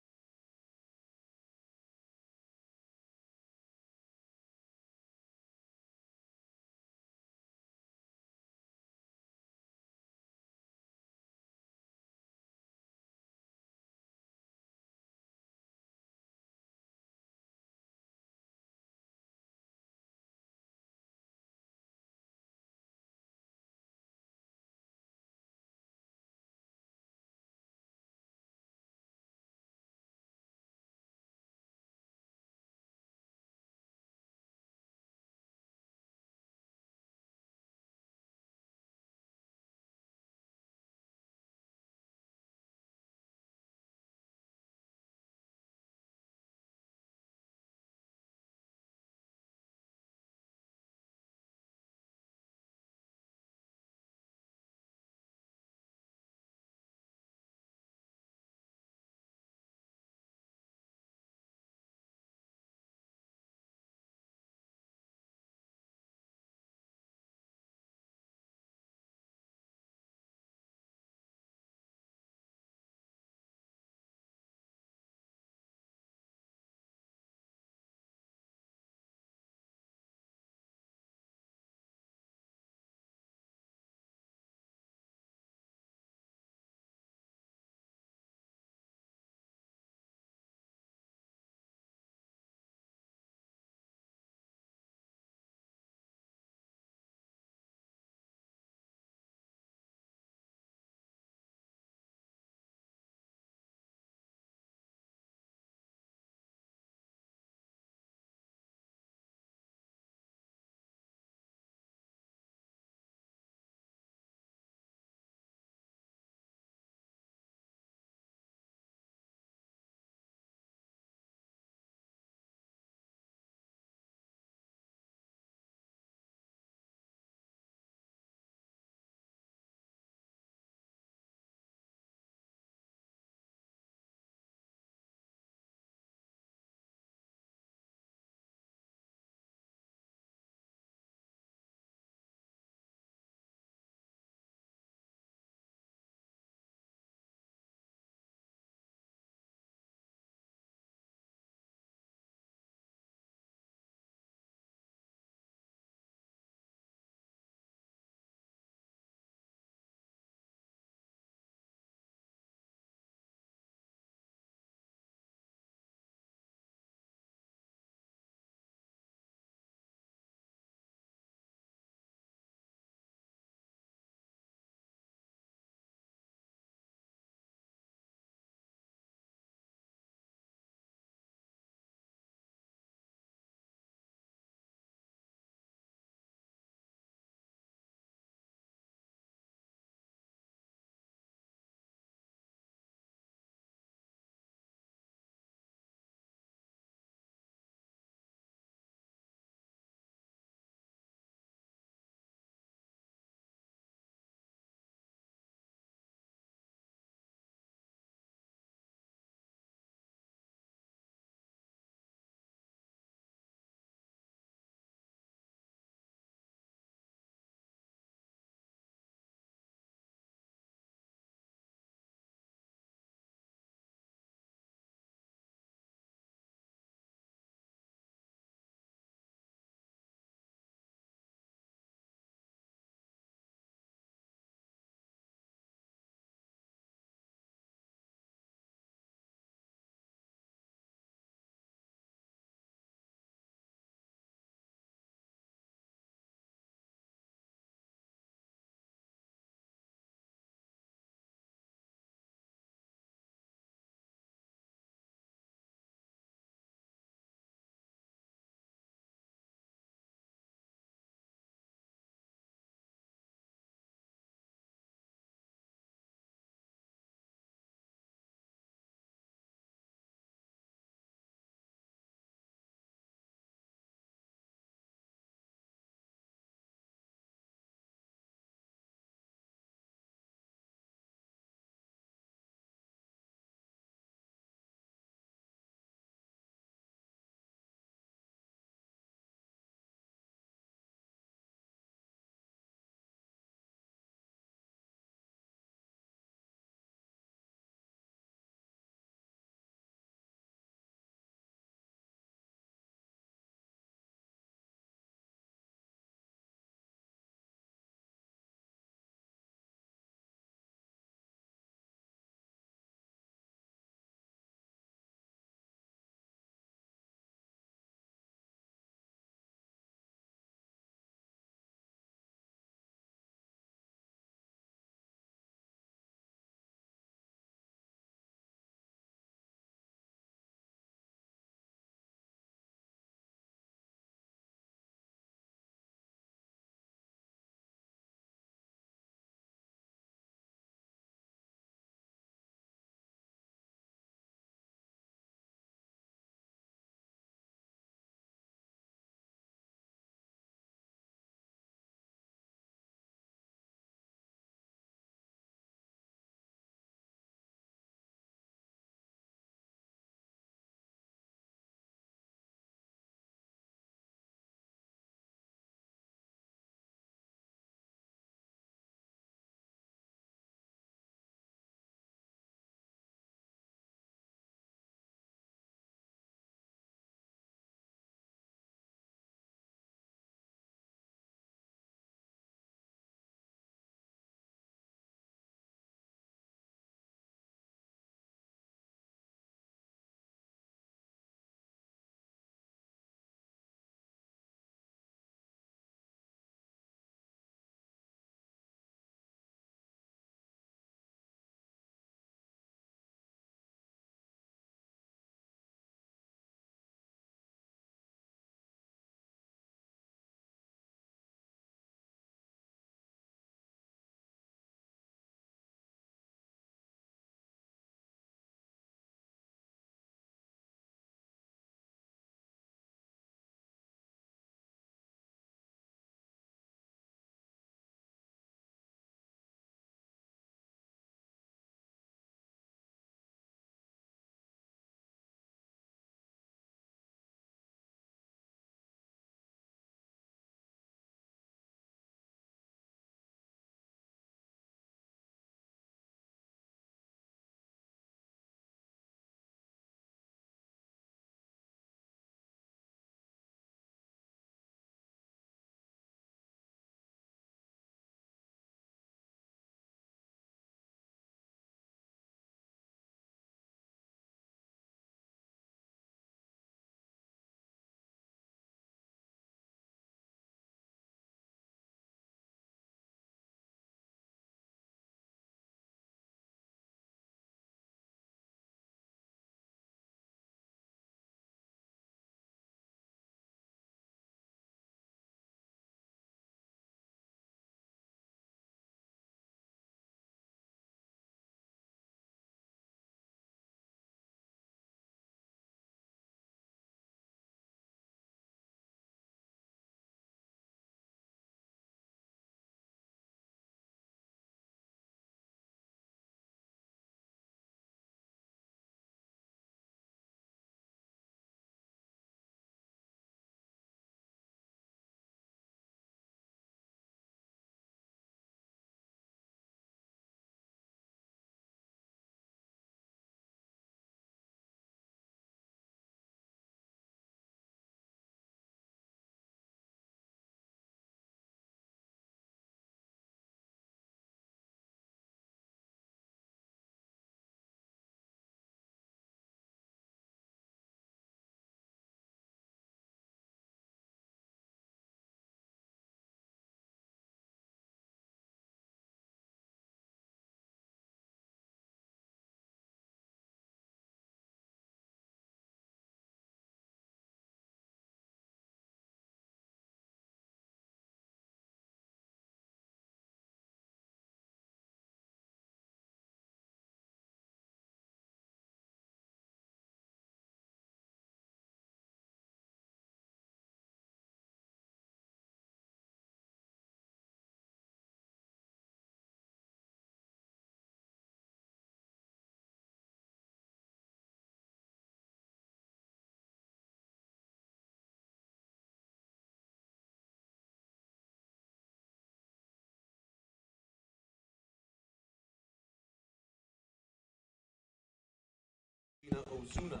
Ozuna.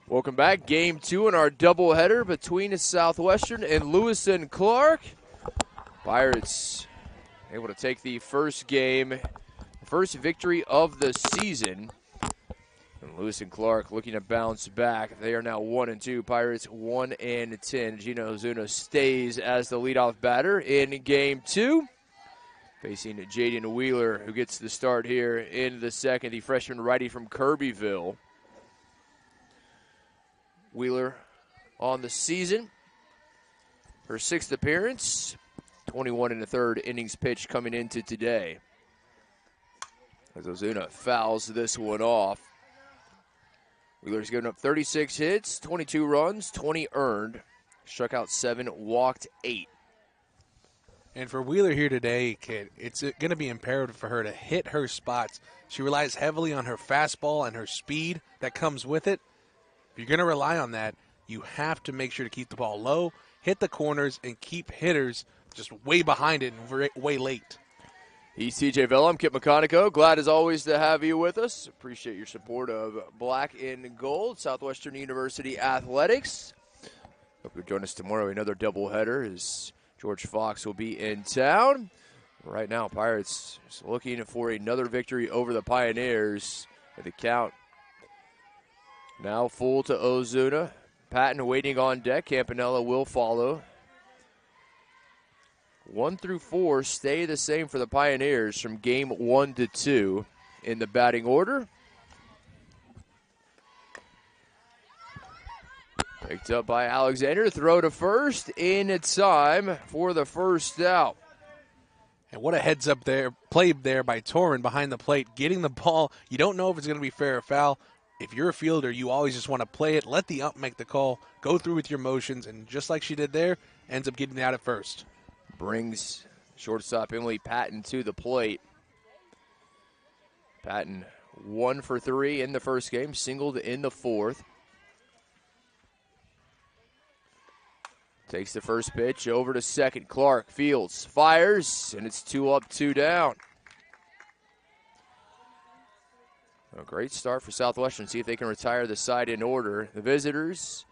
Welcome back. Game 2 in our doubleheader between Southwestern and Lewis and Clark. Pirates able to take the first game, first victory of the season. And Lewis and Clark looking to bounce back. They are now 1-2. Pirates 1-10. Gino Ozuna stays as the leadoff batter in game 2. Facing Jaden Wheeler, who gets the start here in the second, the freshman righty from Kirbyville. Wheeler on the season. Her 6th appearance. 21 1/3 innings pitched coming into today. As Ozuna fouls this one off. Wheeler's given up 36 hits, 22 runs, 20 earned. Struck out 7, walked 8. And for Wheeler here today, kid, it's going to be imperative for her to hit her spots. She relies heavily on her fastball and her speed that comes with it. If you're going to rely on that, you have to make sure to keep the ball low, hit the corners, and keep hitters just way behind it and way late. He's TJ Vella. I'm Kip McConico. Glad as always to have you with us. Appreciate your support of Black and Gold, Southwestern University Athletics. Hope you'll join us tomorrow. Another doubleheader as George Fox will be in town. Right now, Pirates is looking for another victory over the Pioneers. At the count now full to Ozuna. Patton waiting on deck. Campanella will follow. 1 through 4 stay the same for the Pioneers from game 1 to 2 in the batting order. Picked up by Alexander. Throw to first in time for the first out. And what a heads up there, play there by Torrin behind the plate, getting the ball. You don't know if it's going to be fair or foul. If you're a fielder, you always just want to play it, let the ump make the call, go through with your motions, and just like she did there, ends up getting out at first. Brings shortstop Emily Patton to the plate. Patton 1 for 3 in the first game, singled in the fourth. Takes the first pitch over to second. Clark fields, fires, and it's 2 up, 2 down. A great start for Southwestern. See if they can retire the side in order. The visitors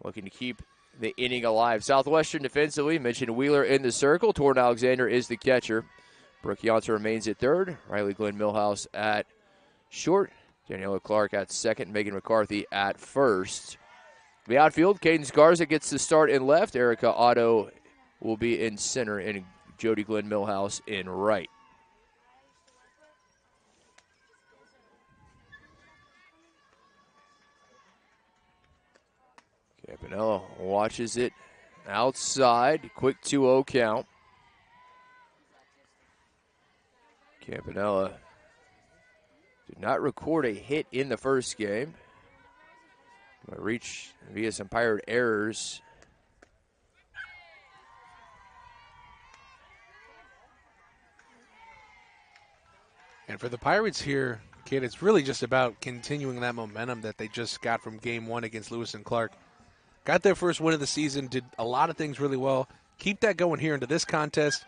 looking to keep the inning alive. Southwestern defensively, mentioned Wheeler in the circle. Torrin Alexander is the catcher. Brooke Yonter remains at third. Riley Glenn Millhouse at short. Daniela Clark at second. Megan McCarthy at first. The outfield, Cadence Garza gets the start in left. Erica Otto will be in center, and Jody Glenn Millhouse in right. Campanella watches it outside. Quick 2-0 count. Campanella did not record a hit in the first game. Reach via some Pirate errors. And for the Pirates here, kid, it's really just about continuing that momentum that they just got from game 1 against Lewis and Clark. Got their first win of the season, did a lot of things really well. Keep that going here into this contest,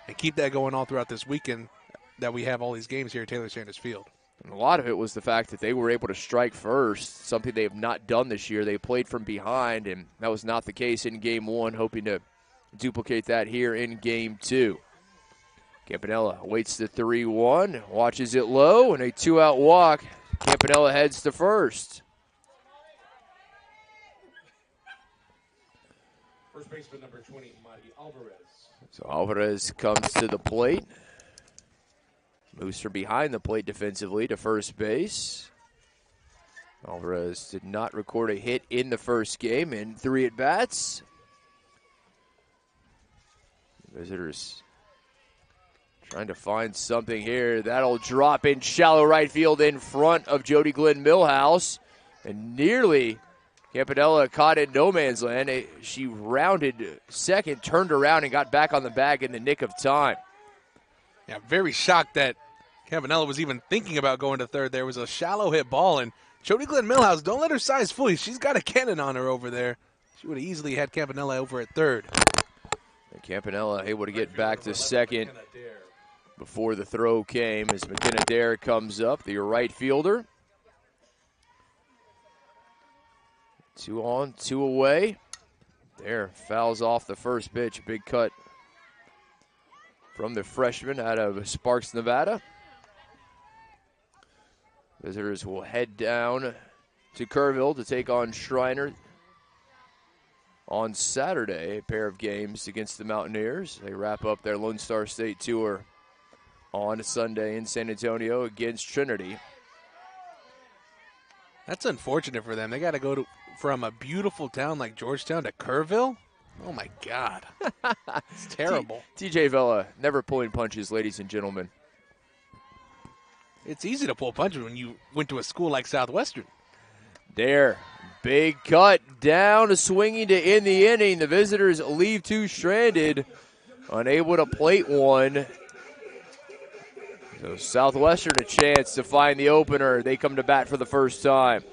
and keep that going all throughout this weekend that we have all these games here at Taylor Sanders Field. And a lot of it was the fact that they were able to strike first, something they have not done this year. They played from behind, and that was not the case in game 1, hoping to duplicate that here in game 2. Campanella waits the 3-1, watches it low, and a 2-out walk. Campanella heads to first. First baseman number 20, Mari Alvarez. So Alvarez comes to the plate. Moves from behind the plate defensively to first base. Alvarez did not record a hit in the first game in 3 at-bats. Visitors trying to find something here. That'll drop in shallow right field in front of Jody Glenn Millhouse. And nearly Campanella caught in no man's land. She rounded second, turned around, and got back on the bag in the nick of time. Yeah, very shocked that Campanella was even thinking about going to third. There was a shallow hit ball, and Jody Glenn Millhouse, don't let her size fool you. She's got a cannon on her over there. She would have easily had Campanella over at third. And Campanella able to get back to second before the throw came as McKenna Dare comes up, the right fielder. 2 on, 2 away. Dare fouls off the first pitch. Big cut from the freshman out of Sparks, Nevada. Visitors will head down to Kerrville to take on Schreiner on Saturday, a pair of games against the Mountaineers. They wrap up their Lone Star State tour on Sunday in San Antonio against Trinity. That's unfortunate for them. They got to go from a beautiful town like Georgetown to Kerrville? Oh, my God. It's terrible. TJ Vela, never pulling punches, ladies and gentlemen. It's easy to pull punches when you went to a school like Southwestern. Dare, big cut, down, swinging to end the inning. The visitors leave 2 stranded, unable to plate one. So Southwestern a chance to find the opener. They come to bat for the first time.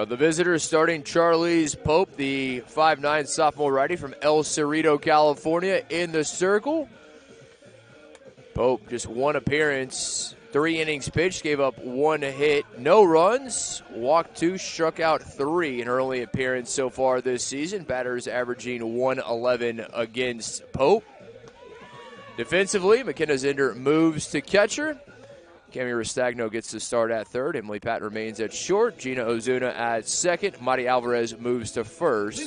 The visitors starting Charlize Pope, the 5'9" sophomore righty from El Cerrito, California, in the circle. Pope, just 1 appearance, 3 innings pitched, gave up 1 hit, no runs, walked 2, struck out 3 in her only appearance so far this season. Batters averaging 111 against Pope. Defensively, McKenna Zinder moves to catcher. Cami Restagno gets to start at third. Emily Patton remains at short. Gina Ozuna at second. Madi Alvarez moves to first.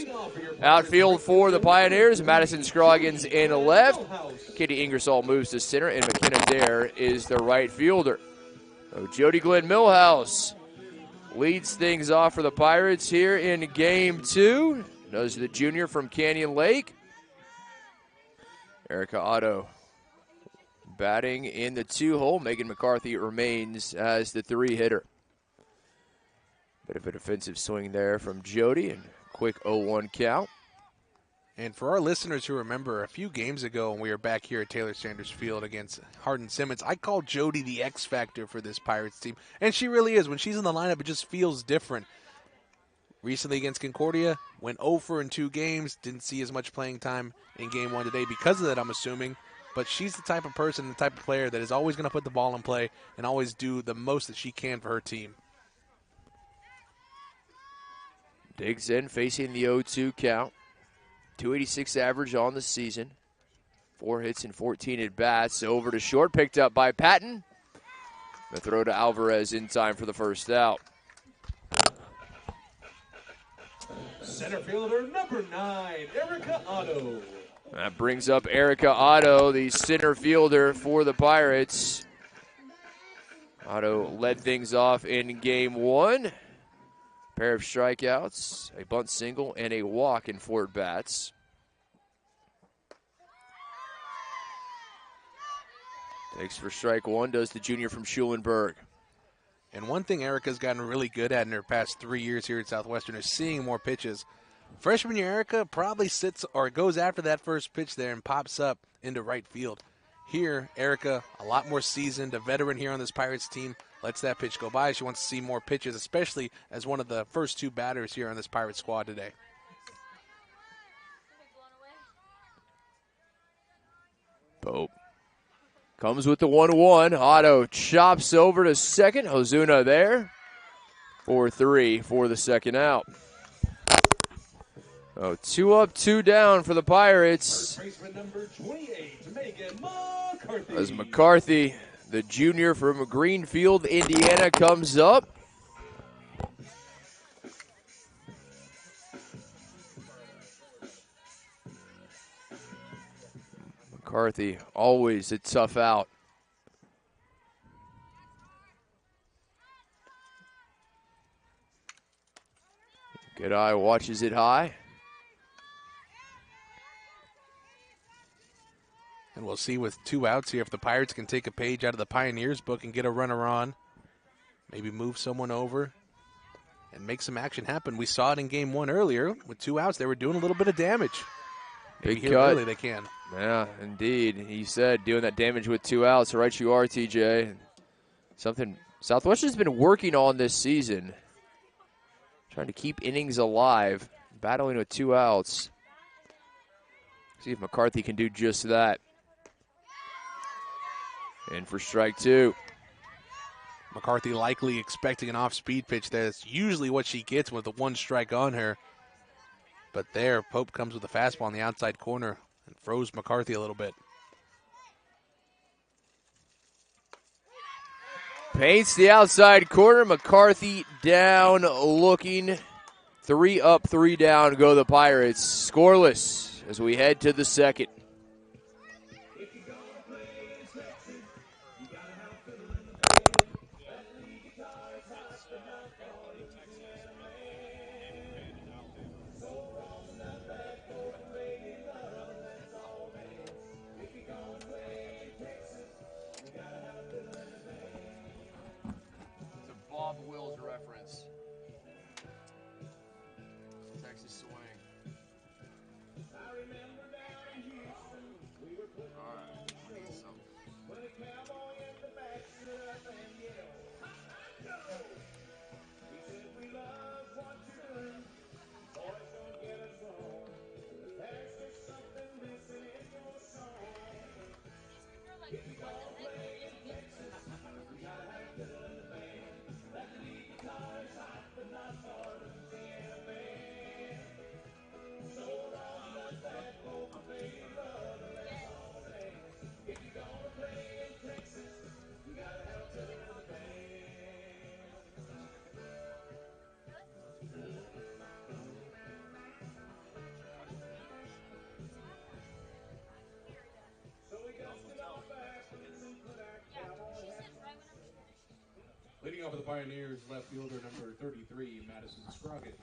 Outfield for the Pioneers. Madison Scroggins in left. Katie Ingersoll moves to center. And McKenna Dare is the right fielder. So Jody Glenn Millhouse leads things off for the Pirates here in Game 2. Knows the junior from Canyon Lake. Erica Otto batting in the 2-hole. Megan McCarthy remains as the 3-hitter. Bit of a defensive swing there from Jody, and quick 0-1 count. And for our listeners who remember, a few games ago when we were back here at Taylor Sanders Field against Hardin Simmons, I called Jody the X factor for this Pirates team. And she really is. When she's in the lineup, it just feels different. Recently against Concordia, went 0 in 2 games, didn't see as much playing time in Game 1 today because of that, I'm assuming. But she's the type of person, the type of player that is always going to put the ball in play and always do the most that she can for her team. Digs in, facing the 0-2 count. 286 average on the season. 4 hits and 14 at-bats. Over to short, picked up by Patton. The throw to Alvarez in time for the first out. Center fielder number 9, Erica Otto. That brings up Erica Otto, the center fielder for the Pirates. Otto led things off in Game 1. Pair of strikeouts, a bunt single, and a walk in 4 at-bats. Takes for strike 1, does the junior from Schulenburg. And one thing Erica's gotten really good at in her past 3 years here at Southwestern is seeing more pitches. Freshman year Erica probably sits or goes after that first pitch there and pops up into right field. Here, Erica, a lot more seasoned, a veteran here on this Pirates team, lets that pitch go by. She wants to see more pitches, especially as one of the first 2 batters here on this Pirates squad today. Pope comes with the 1-1. Otto chops over to second. Ozuna there. 4-3 for the second out. 2 up, 2 down for the Pirates. As McCarthy, the junior from Greenfield, Indiana, comes up. McCarthy, always a tough out. Good eye watches it high. we'll see with 2 outs here if the Pirates can take a page out of the Pioneers book and get a runner on. Maybe move someone over and make some action happen. We saw it in game 1 earlier. With 2 outs, they were doing a little bit of damage. Maybe Big here cut. early they can. Yeah, indeed. He said doing that damage with 2 outs. Right you are, TJ. Something Southwestern's been working on this season. Trying to keep innings alive. Battling with 2 outs. See if McCarthy can do just that. And for strike 2. McCarthy likely expecting an off-speed pitch. That's usually what she gets with the 1 strike on her. But there, Pope comes with a fastball on the outside corner and froze McCarthy a little bit. Paints the outside corner. McCarthy down looking. 3 up, 3 down go the Pirates. Scoreless as we head to the second. It's a Bob Wills reference. Texas swing. Leading off for the Pioneers, left fielder number 33, Madison Scroggins.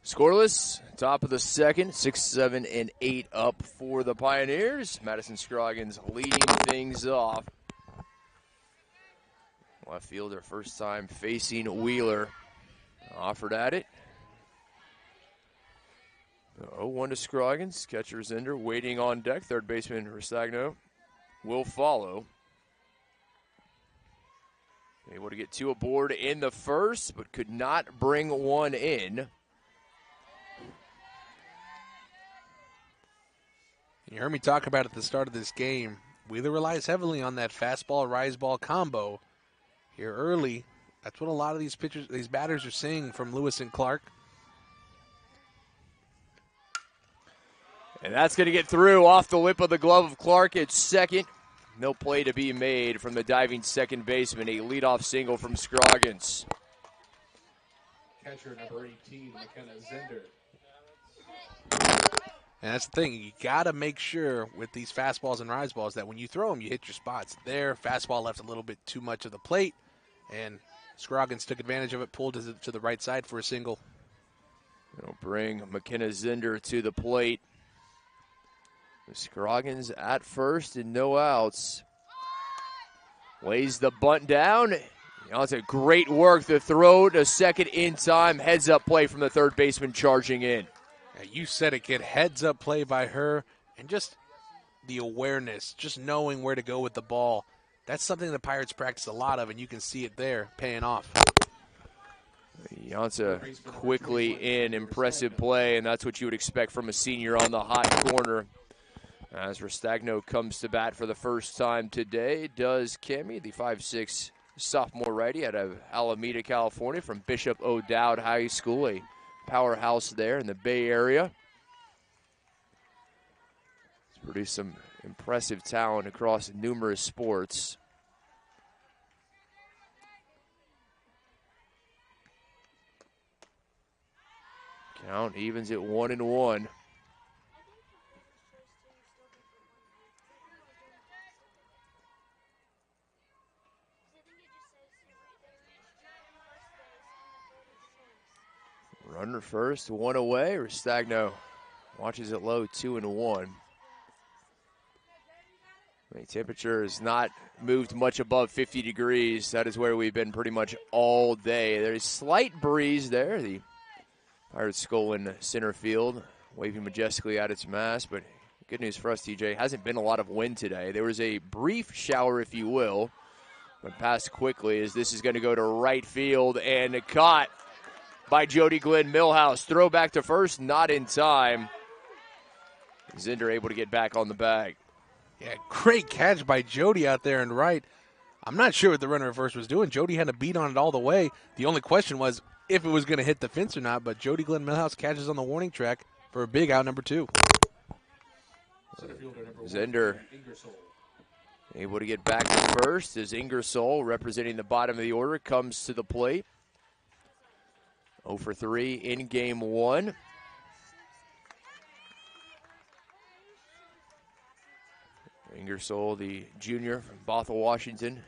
Scoreless, top of the second, 6, 7, and 8 up for the Pioneers. Madison Scroggins leading things off. Left fielder, first time facing Wheeler. Offered at it. 0-1 to Scroggins. Catcher Zender waiting on deck. Third baseman Restagno will follow. Able to get 2 aboard in the first, but could not bring 1 in. You heard me talk about at the start of this game. Wheeler relies heavily on that fastball, rise ball combo here early. That's what a lot of these pitchers, these batters are seeing from Lewis and Clark. And that's going to get through off the lip of the glove of Clark at second. No play to be made from the diving second baseman. A leadoff single from Scroggins. Catcher number 18, McKenna Zender. And that's the thing. You got to make sure with these fastballs and rise balls that when you throw them, you hit your spots. There, fastball left a little bit too much of the plate, and Scroggins took advantage of it, pulled to the right side for a single. It'll bring McKenna Zender to the plate. Scroggins at first and no outs. Lays the bunt down. It's a great work. The throw to second in time. Heads up play from the third baseman charging in. Yeah, you said it, kid. Heads up play by her, and just the awareness, just knowing where to go with the ball. That's something the Pirates practice a lot of, and you can see it there paying off. Yanta quickly in, impressive play, and that's what you would expect from a senior on the hot corner. As Restagno comes to bat for the first time today, does Cammie, the 5'6" sophomore righty out of Alameda, California, from Bishop O'Dowd High School, a powerhouse there in the Bay Area. He's produced some impressive talent across numerous sports. Count evens at 1-1. Runner first, 1 away. Restagno watches it low, 2-1. The temperature has not moved much above 50 degrees. That is where we've been pretty much all day. There's a slight breeze there. The Pirates skull in center field, waving majestically at its mast. But good news for us, TJ, hasn't been a lot of wind today. There was a brief shower, if you will, but passed quickly as this is going to go to right field and caught by Jody Glenn Millhouse. Throw back to first, not in time. Zinder able to get back on the bag. Yeah, great catch by Jody out there and right. I'm not sure what the runner at first was doing. Jody had a beat on it all the way. The only question was if it was going to hit the fence or not, but Jody Glenn Millhouse catches on the warning track for a big out number 2. Zinder able to get back to first as Ingersoll, representing the bottom of the order, comes to the plate. 0 for 3 in game 1. Ingersoll, the junior from Bothell, Washington,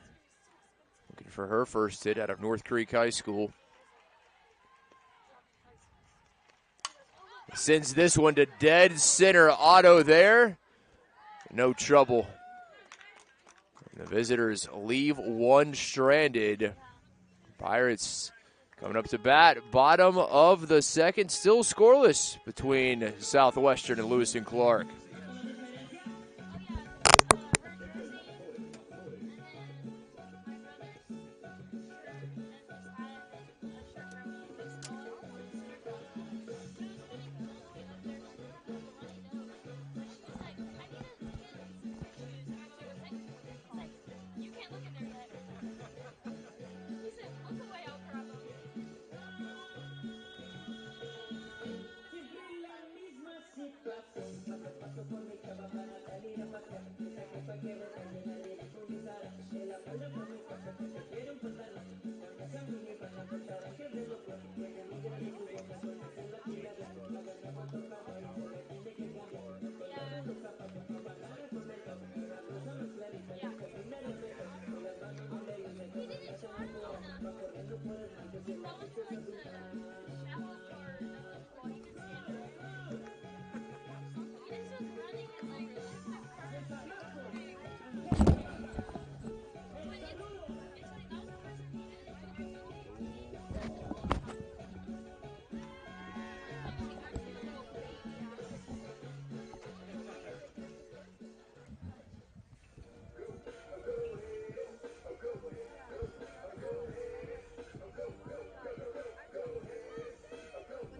looking for her first hit out of North Creek High School. Sends this one to dead center. Otto there. No trouble. And the visitors leave one stranded. Pirates coming up to bat. Bottom of the second. Still scoreless between Southwestern and Lewis and Clark.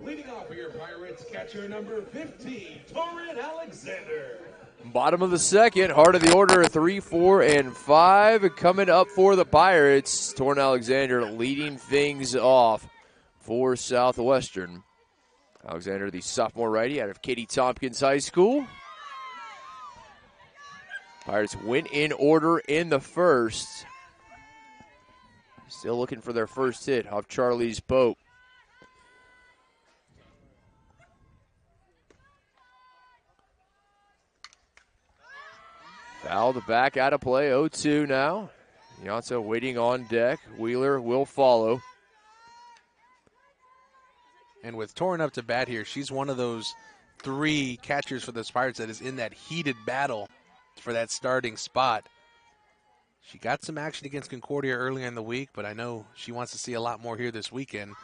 Leading off for your Pirates, catcher number 15, Torrin Alexander. Bottom of the second, heart of the order, 3, 4, and 5. Coming up for the Pirates, Torrin Alexander leading things off for Southwestern. Alexander, the sophomore righty out of Katy Tompkins High School. Pirates went in order in the first. Still looking for their first hit off Charlie's Pope. Fouled back out of play, 0-2 now. Yonsa waiting on deck. Wheeler will follow. And with Torrin up to bat here, she's one of those 3 catchers for the Pirates that is in that heated battle for that starting spot. She got some action against Concordia earlier in the week, but I know she wants to see a lot more here this weekend.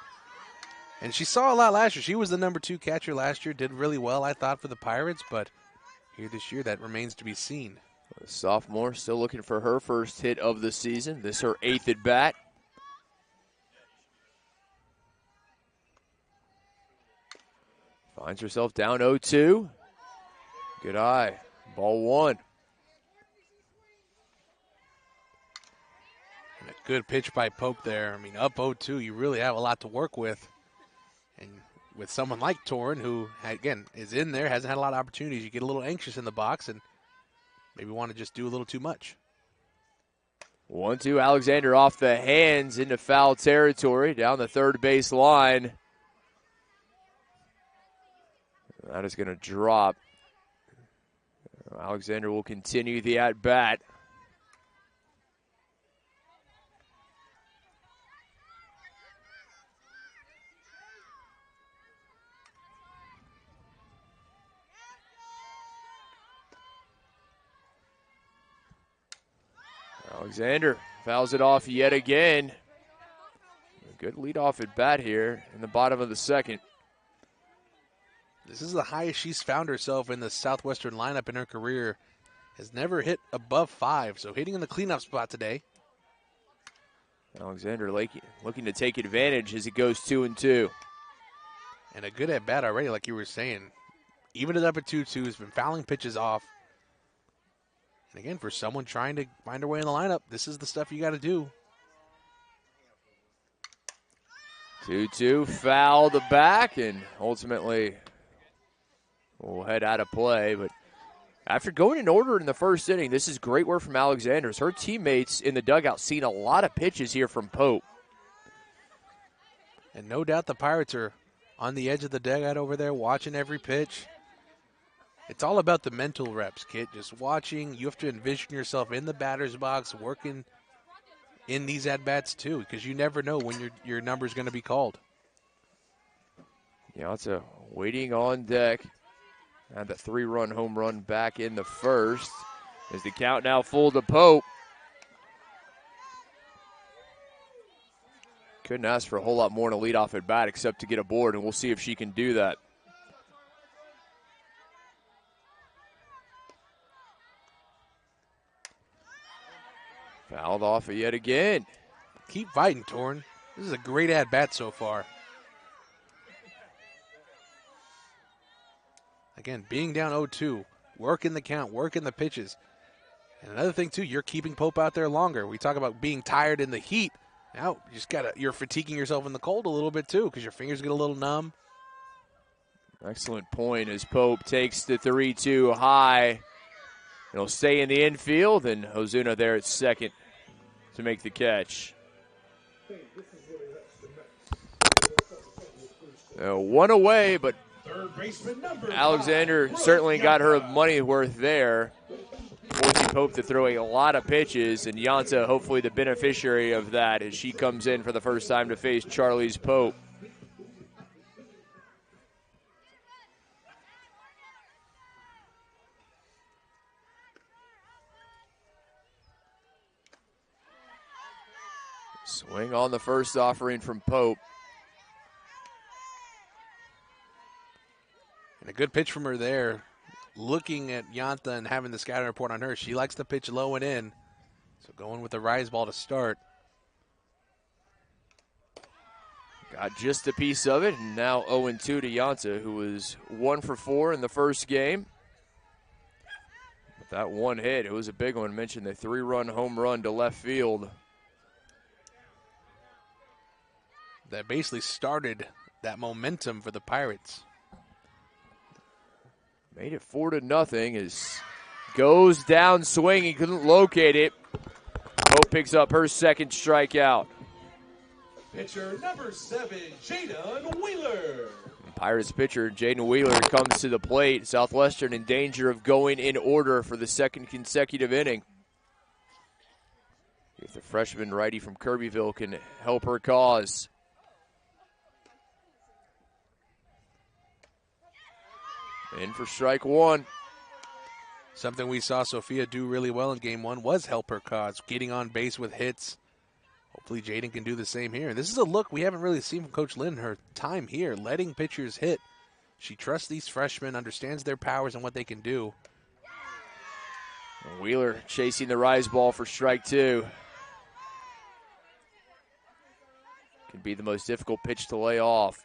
And she saw a lot last year. She was the number 2 catcher last year, did really well, I thought, for the Pirates, but here this year, that remains to be seen. The sophomore still looking for her first hit of the season. This her 8th at bat. Finds herself down 0-2. Good eye. Ball 1. And a good pitch by Pope there. I mean, up 0-2, you really have a lot to work with. And with someone like Torrin, who, again, is in there, hasn't had a lot of opportunities, you get a little anxious in the box and maybe want to just do a little too much. 1-2, Alexander off the hands into foul territory down the third base line. That is going to drop. Alexander will continue the at-bat. Alexander fouls it off yet again. A good leadoff at bat here in the bottom of the second. This is the highest she's found herself in the Southwestern lineup in her career. Has never hit above 5, so hitting in the cleanup spot today. Alexander looking to take advantage as it goes 2-2. And a good at bat already, like you were saying. Even it up at 2-2, has been fouling pitches off. And again, for someone trying to find her way in the lineup, this is the stuff you got to do. 2-2, foul the back, and ultimately will head out of play. But after going in order in the first inning, this is great work from Alexander's. Her teammates in the dugout seen a lot of pitches here from Pope. And no doubt the Pirates are on the edge of the dugout over there watching every pitch. It's all about the mental reps, kid. Just watching. You have to envision yourself in the batter's box working in these at-bats too, because you never know when your number is going to be called. Yanta waiting on deck. And the 3-run home run back in the first. Is the count now full to Pope. Couldn't ask for a whole lot more in a leadoff at bat except to get aboard, and we'll see if she can do that. Fouled off yet again. Keep fighting, Torn. This is a great at-bat so far. Again, being down 0-2, working the count, working the pitches. And another thing, too, you're keeping Pope out there longer. We talk about being tired in the heat. Now, you're fatiguing yourself in the cold a little bit, too, because your fingers get a little numb. Excellent point as Pope takes the 3-2 high. It'll stay in the infield, and Ozuna there at second to make the catch. One away, but Alexander certainly got her money worth there. Forcing Pope to throw a lot of pitches, and Yanta hopefully the beneficiary of that as she comes in for the first time to face Charlie's Pope. Swing on the first offering from Pope. And a good pitch from her there. Looking at Yanta and having the scouting report on her, she likes to pitch low and in. So going with the rise ball to start. Got just a piece of it, and now 0-2 to Yanta, who was 1 for 4 in the first game. But that one hit, it was a big one. I mentioned the 3-run home run to left field. That basically started that momentum for the Pirates. Made it 4-0 as goes down swinging, couldn't locate it. Pope picks up her second strikeout. Pitcher number 7, Jaden Wheeler. Pirates pitcher Jaden Wheeler comes to the plate. Southwestern in danger of going in order for the second consecutive inning. If the freshman righty from Kirbyville can help her cause. In for strike one. Something we saw Sophia do really well in game 1 was help her cause, getting on base with hits. Hopefully Jaden can do the same here. And this is a look we haven't really seen from Coach Lynn her time here, letting pitchers hit. She trusts these freshmen, understands their powers and what they can do. And Wheeler chasing the rise ball for strike 2. Can be the most difficult pitch to lay off.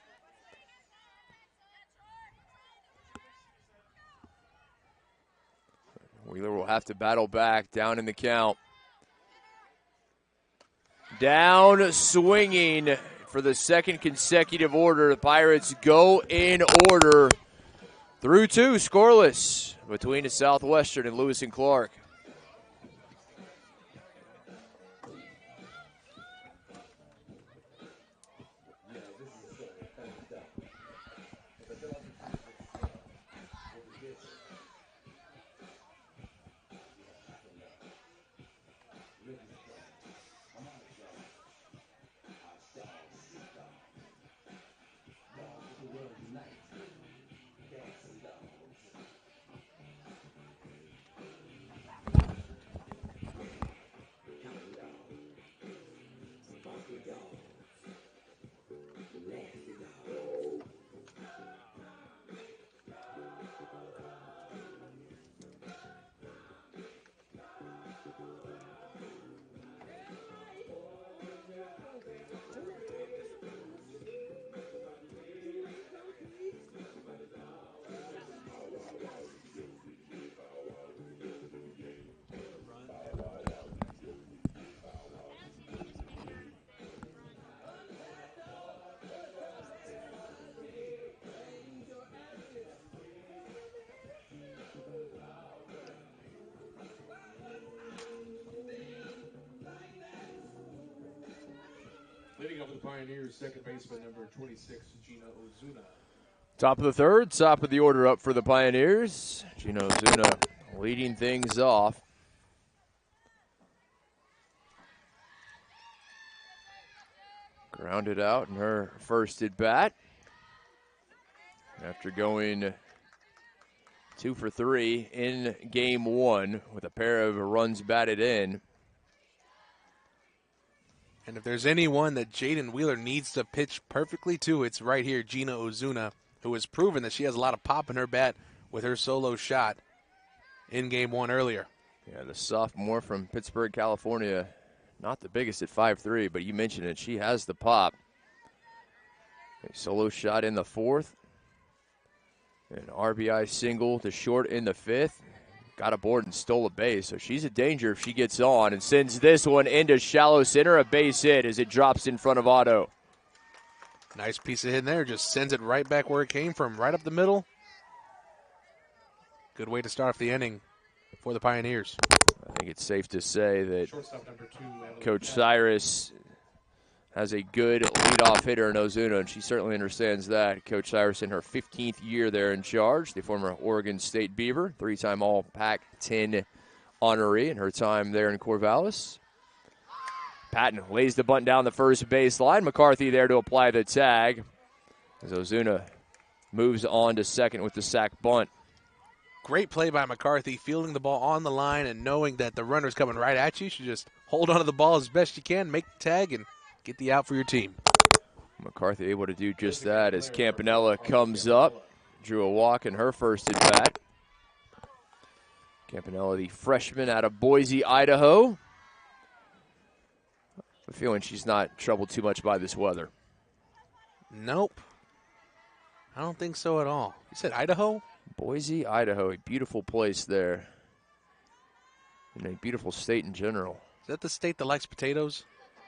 Wheeler will have to battle back, down in the count. Down swinging for the second consecutive order. The Pirates go in order. Through 2, scoreless between the Southwestern and Lewis and Clark. Leading up for the Pioneers, second baseman number 26, Gina Ozuna. Top of the third, top of the order up for the Pioneers. Gino Ozuna leading things off. Grounded out in her first at bat. After going 2 for 3 in game one with a pair of runs batted in. And if there's anyone that Jaden Wheeler needs to pitch perfectly to, it's right here, Gina Ozuna, who has proven that she has a lot of pop in her bat with her solo shot in game one earlier. Yeah, the sophomore from Pittsburgh, California, not the biggest at 5'3", but you mentioned it, she has the pop. A solo shot in the fourth. An RBI single to short in the fifth. Got aboard and stole a base, so she's a danger if she gets on and sends this one into shallow center, a base hit as it drops in front of Otto. Nice piece of hitting there, just sends it right back where it came from, right up the middle. Good way to start off the inning for the Pioneers. I think it's safe to say that Shortstop number 2, Coach Cyrus has a good leadoff hitter in Ozuna, and she certainly understands that. Coach Cyrus in her 15th year there in charge, the former Oregon State Beaver, 3-time All-Pac-10 honoree in her time there in Corvallis. Patton lays the bunt down the first baseline. McCarthy there to apply the tag as Ozuna moves on to second with the sac bunt. Great play by McCarthy, fielding the ball on the line and knowing that the runner's coming right at you. You should just hold on to the ball as best you can, make the tag, and get the out for your team. McCarthy able to do just that as Campanella comes up. Drew a walk in her first at bat. Campanella, the freshman out of Boise, Idaho. I'm feeling she's not troubled too much by this weather. Nope. I don't think so at all. You said Idaho? Boise, Idaho, a beautiful place there. And a beautiful state in general. Is that the state that likes potatoes?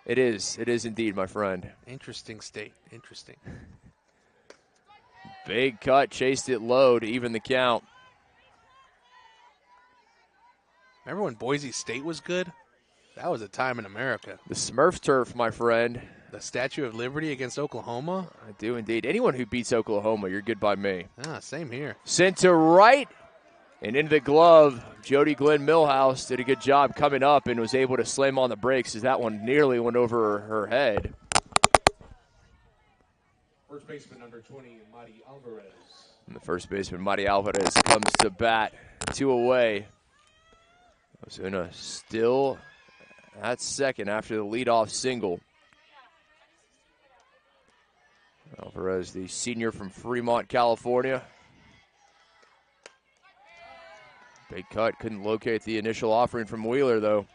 It is indeed, my friend. Interesting state. Interesting. Big cut, chased it low to even the count. Remember when Boise State was good? That was a time in America. The Smurf turf, my friend. The Statue of Liberty against Oklahoma? I do indeed. Anyone who beats Oklahoma, you're good by me. Same here. Sent to right and into the glove. Jody Glenn Millhouse did a good job coming up and was able to slam on the brakes as that one nearly went over her head. First baseman number 20, Mari Alvarez. And the first baseman, Mari Alvarez, comes to bat. 2 away. Ozuna still at second after the leadoff single. Alvarez, the senior from Fremont, California. Big cut, couldn't locate the initial offering from Wheeler, though.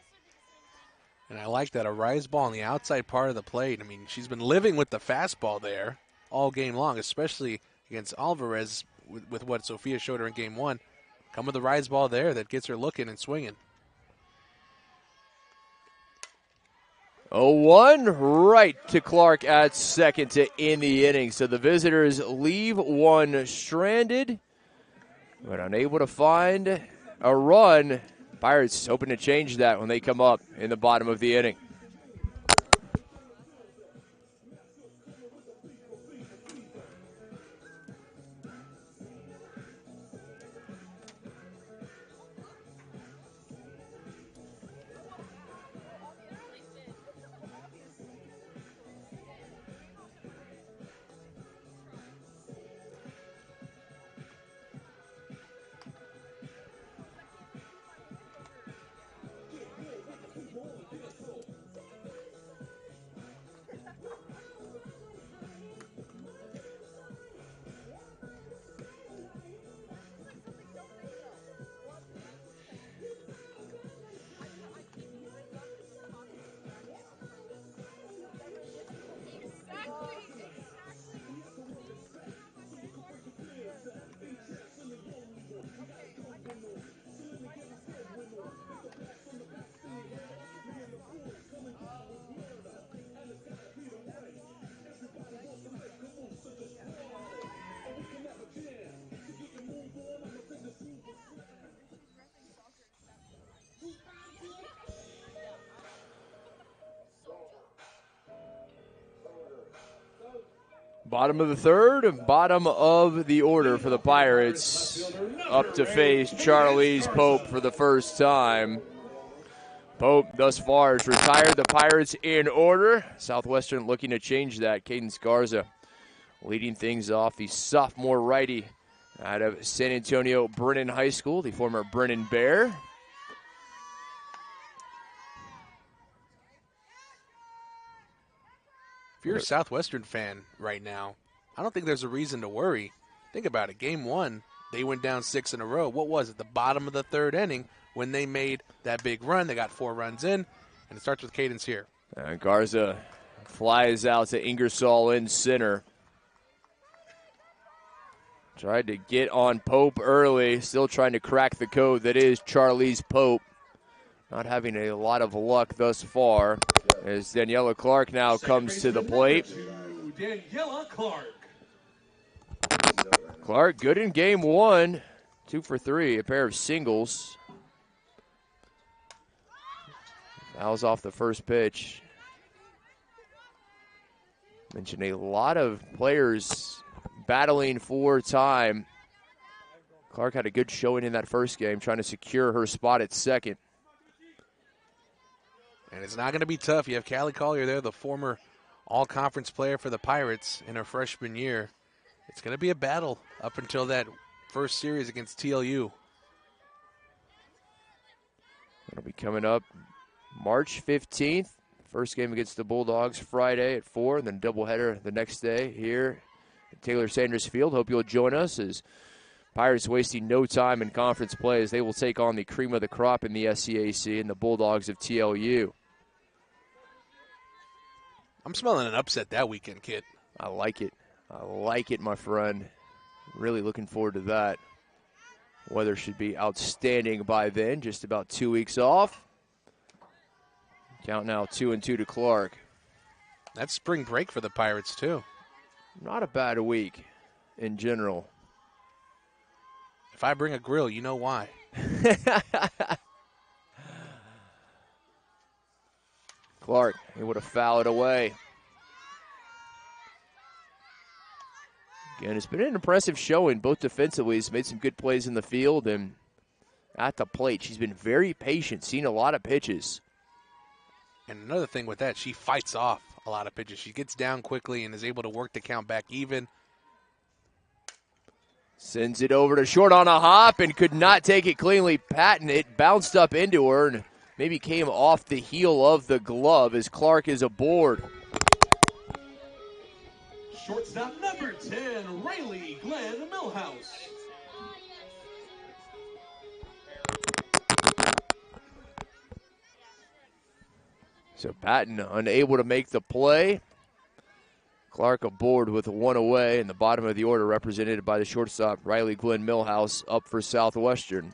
And I like that, a rise ball on the outside part of the plate. I mean, she's been living with the fastball there all game long, especially against Alvarez with what Sophia showed her in game one. Come with the rise ball there that gets her looking and swinging. 0-1 right to Clark at second to end the inning. So the visitors leave one stranded, but unable to find a run. Pirates hoping to change that when they come up in the bottom of the inning. Bottom of the third and bottom of the order for the Pirates. Up to face Charlize Pope for the first time. Pope thus far has retired the Pirates in order. Southwestern looking to change that. Cadence Garza leading things off, the sophomore righty out of San Antonio Brennan High School, the former Brennan Bear. If you're a Southwestern fan right now, I don't think there's a reason to worry. Think about it. Game 1, they went down 6 in a row. What was it? The bottom of the third inning when they made that big run. They got 4 runs in, and it starts with Cadence here. Garza flies out to Ingersoll in center. Tried to get on Pope early, still trying to crack the code that is Charlize Pope. Not having a lot of luck thus far as Daniela Clark now comes to the plate. Daniela Clark. Clark good in game 1, 2 for 3, a pair of singles. Fouls off the first pitch. Mentioned a lot of players battling for time. Clark had a good showing in that first game, trying to secure her spot at second. And it's not going to be tough. You have Callie Collier there, the former all-conference player for the Pirates in her freshman year. It's going to be a battle up until that first series against TLU. It'll be coming up March 15th. First game against the Bulldogs Friday at 4, and then doubleheader the next day here at Taylor Sanders Field. Hope you'll join us as Pirates wasting no time in conference play as they will take on the cream of the crop in the SCAC and the Bulldogs of TLU. I'm smelling an upset that weekend, kid. I like it. I like it, my friend. Really looking forward to that. Weather should be outstanding by then. Just about 2 weeks off. Count now 2-2 to Clark. That's spring break for the Pirates, too. Not a bad week in general. If I bring a grill, you know why. Clark able to foul it away. Again, it's been an impressive showing, both defensively. He's made some good plays in the field and at the plate. She's been very patient, seen a lot of pitches. And another thing with that, she fights off a lot of pitches. She gets down quickly and is able to work the count back even. Sends it over to short on a hop and could not take it cleanly. Patton, it bounced up into her and maybe came off the heel of the glove as Clark is aboard. Shortstop number 10, Riley Glenn Millhouse. So Patton unable to make the play. Clark aboard with 1 away, and the bottom of the order represented by the shortstop, Riley Glenn Millhouse, up for Southwestern.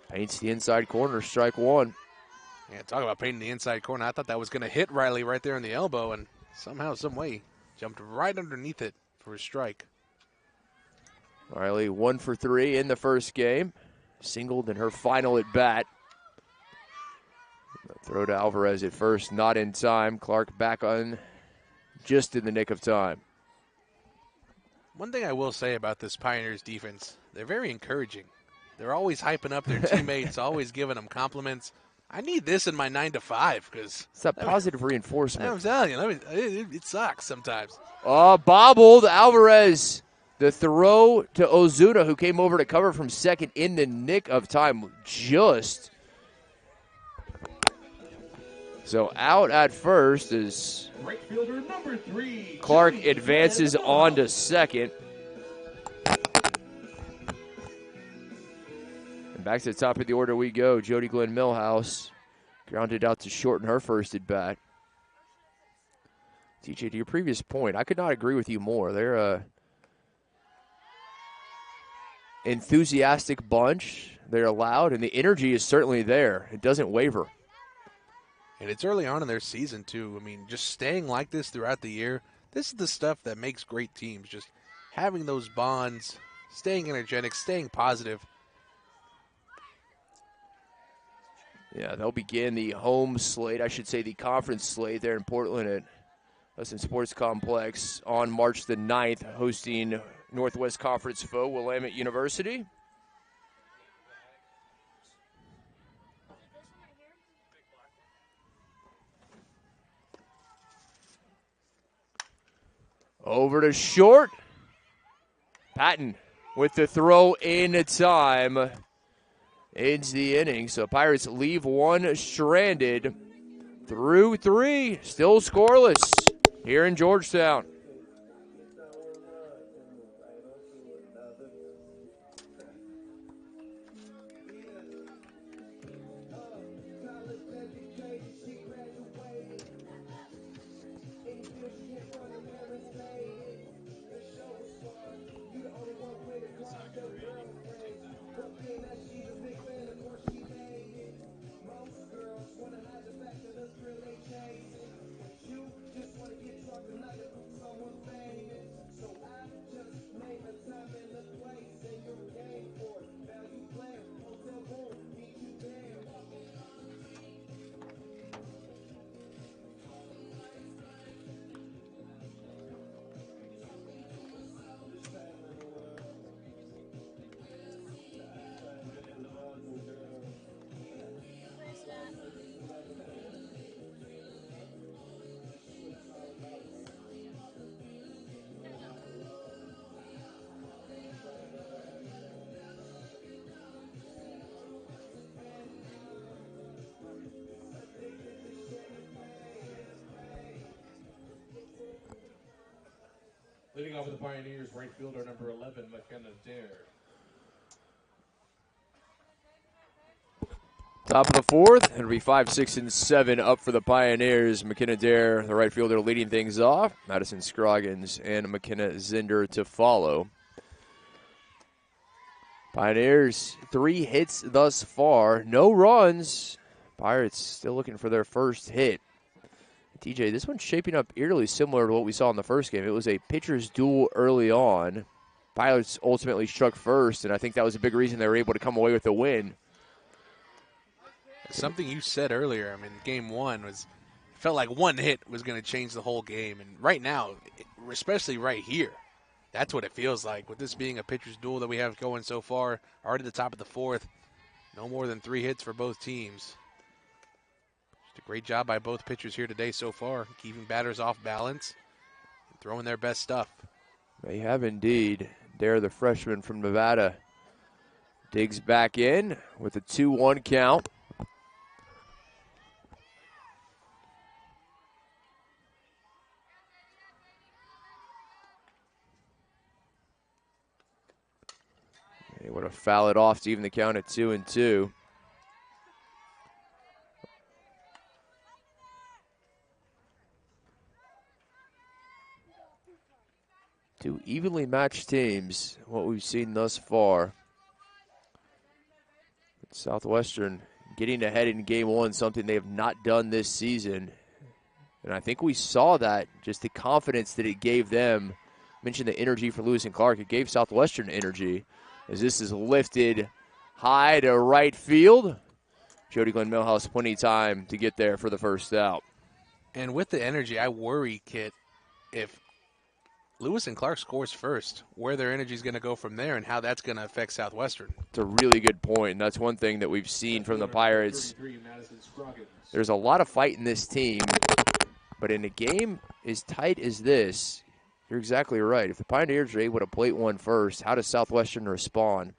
Paints the inside corner, strike 1. Yeah, talk about painting the inside corner. I thought that was going to hit Riley right there in the elbow, and somehow, some way, jumped right underneath it for a strike. Riley 1 for 3 in the first game. Singled in her final at bat. Throw to Alvarez at first, not in time. Clark back on just in the nick of time. One thing I will say about this Pioneers defense, they're very encouraging. They're always hyping up their teammates, always giving them compliments. I need this in my 9 to 5 because it's that positive reinforcement. I'm telling you, it sucks sometimes. Bobbled Alvarez. The throw to Ozuna, who came over to cover from second in the nick of time. Just. So out at first is Right fielder number 3, Clark Jody advances Glenn on to Millhouse. second. And back to the top of the order we go. Jody Glenn Millhouse grounded out to shorten her first at bat. TJ, to your previous point, I could not agree with you more. They're a enthusiastic bunch. They're loud, and the energy is certainly there. It doesn't waver. And it's early on in their season, too. I mean, just staying like this throughout the year, this is the stuff that makes great teams. Just having those bonds, staying energetic, staying positive. Yeah, they'll begin the home slate, I should say the conference slate there in Portland at Madison Sports Complex on March the 9th, hosting Northwest Conference foe Willamette University. Over to short. Patton with the throw in time. Ends the inning. So Pirates leave one stranded through 3. Still scoreless here in Georgetown. Leading off with the Pioneers, right fielder number 11, McKenna Dare. Top of the 4th, it'll be 5, 6, and 7 up for the Pioneers. McKenna Dare, the right fielder, leading things off. Madison Scroggins and McKenna Zinder to follow. Pioneers, 3 hits thus far, no runs. Pirates still looking for their first hit. TJ, this one's shaping up eerily similar to what we saw in the first game. It was a pitcher's duel early on. Pirates ultimately struck first, and I think that was a big reason they were able to come away with the win. Something you said earlier, I mean, game 1 felt like one hit was going to change the whole game. And right now, especially right here, that's what it feels like. With this being a pitcher's duel that we have going so far, already at the top of the 4th, no more than 3 hits for both teams. Just a great job by both pitchers here today so far, keeping batters off balance and throwing their best stuff. They have indeed. Dare, the freshman from Nevada, digs back in with a 2-1 count. They would have fouled it off to even the count at 2-2. Two evenly matched teams, what we've seen thus far. Southwestern getting ahead in game 1, something they have not done this season. And I think we saw that, just the confidence that it gave them. I mentioned the energy for Lewis and Clark. It gave Southwestern energy as this is lifted high to right field. Jody Glenn Millhouse plenty of time to get there for the first out. And with the energy, I worry, Kit, if Lewis and Clark scores first, where their energy is going to go from there and how that's going to affect Southwestern. It's a really good point, and that's one thing that we've seen from the Pirates. There's a lot of fight in this team, but in a game as tight as this, you're exactly right. If the Pioneers are able to plate one first, how does Southwestern respond?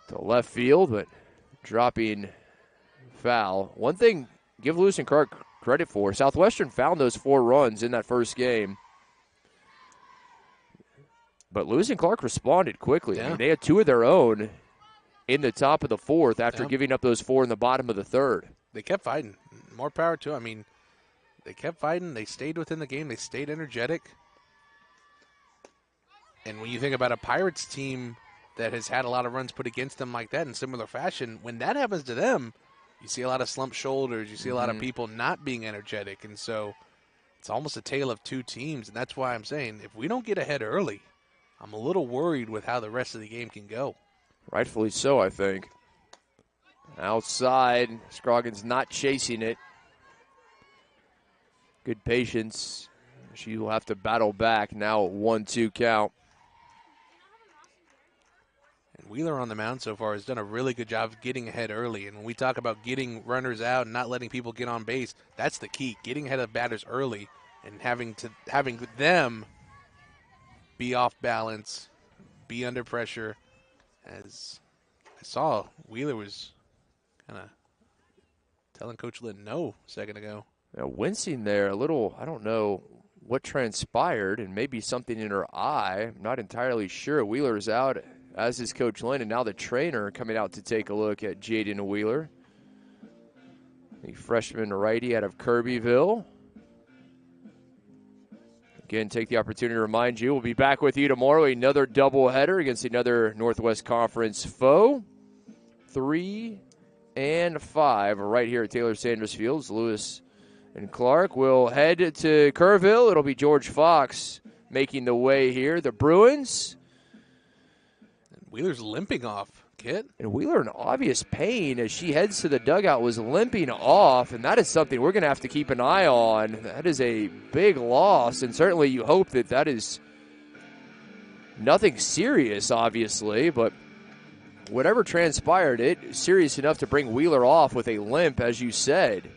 To left field, but dropping foul. One thing, give Lewis and Clark credit for, Southwestern found those 4 runs in that first game. But Lewis and Clark responded quickly. Yeah. I mean, they had 2 of their own in the top of the 4th after giving up those 4 in the bottom of the 3rd. They kept fighting. More power to them. I mean, they kept fighting. They stayed within the game. They stayed energetic. And when you think about a Pirates team that has had a lot of runs put against them like that in similar fashion, when that happens to them, you see a lot of slumped shoulders. You see a lot of people not being energetic. And so it's almost a tale of 2 teams. And that's why I'm saying if we don't get ahead early, I'm a little worried with how the rest of the game can go. Rightfully so, I think. Outside, Scroggins not chasing it. Good patience. She will have to battle back now. 1-2 count. And Wheeler on the mound so far has done a really good job of getting ahead early. And when we talk about getting runners out and not letting people get on base, that's the key. Getting ahead of batters early and having them be off balance, be under pressure. As I saw, Wheeler was kind of telling Coach Lynn no a second ago. Now, wincing there a little, I don't know what transpired, and maybe something in her eye. I'm not entirely sure. Wheeler's out, as is Coach Lynn, and now the trainer coming out to take a look at Jaden Wheeler, the freshman righty out of Kirbyville. Again, take the opportunity to remind you, we'll be back with you tomorrow, another doubleheader against another Northwest Conference foe. 3 and 5 right here at Taylor Sanders Fields. Lewis and Clark will head to Kerrville. It'll be George Fox making the way here. The Bruins. And Wheeler's limping off, Kit. And Wheeler in obvious pain as she heads to the dugout, was limping off, and that is something we're going to have to keep an eye on. That is a big loss, and certainly you hope that that is nothing serious, obviously, but whatever transpired, it serious enough to bring Wheeler off with a limp, as you said.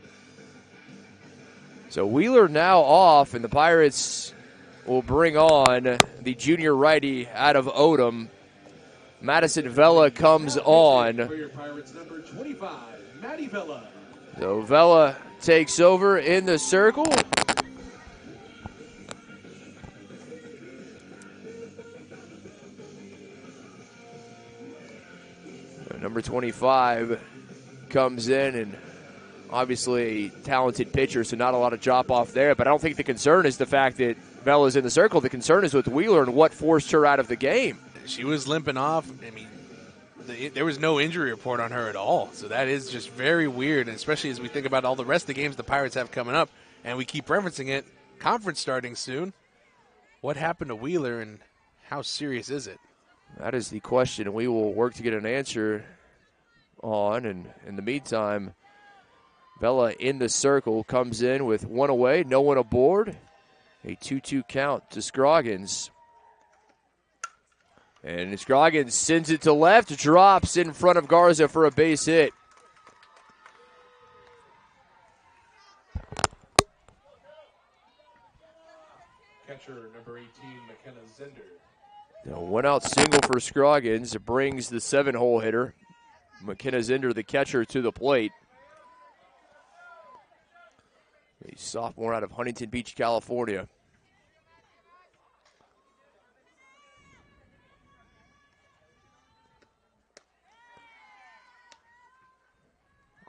So Wheeler now off, and the Pirates will bring on the junior righty out of Odom. Madison Vela comes on. For your Pirates, number 25, Maddie Vela. So Vela takes over in the circle. Number 25 comes in, and obviously a talented pitcher, so not a lot of drop off there. But I don't think the concern is the fact that Vela's in the circle. The concern is with Wheeler and what forced her out of the game. She was limping off. I mean, there was no injury report on her at all. So that is just very weird, and especially as we think about all the rest of the games the Pirates have coming up, and we keep referencing it, conference starting soon. What happened to Wheeler, and how serious is it? That is the question, and we will work to get an answer on. And in the meantime, Vela in the circle comes in with one away, no one aboard. A 2-2 count to Scroggins. And Scroggins sends it to left, drops in front of Garza for a base hit. Catcher number 18, McKenna Zender. Now, one out single for Scroggins. It brings the 7-hole hitter, McKenna Zender, the catcher, to the plate. A sophomore out of Huntington Beach, California.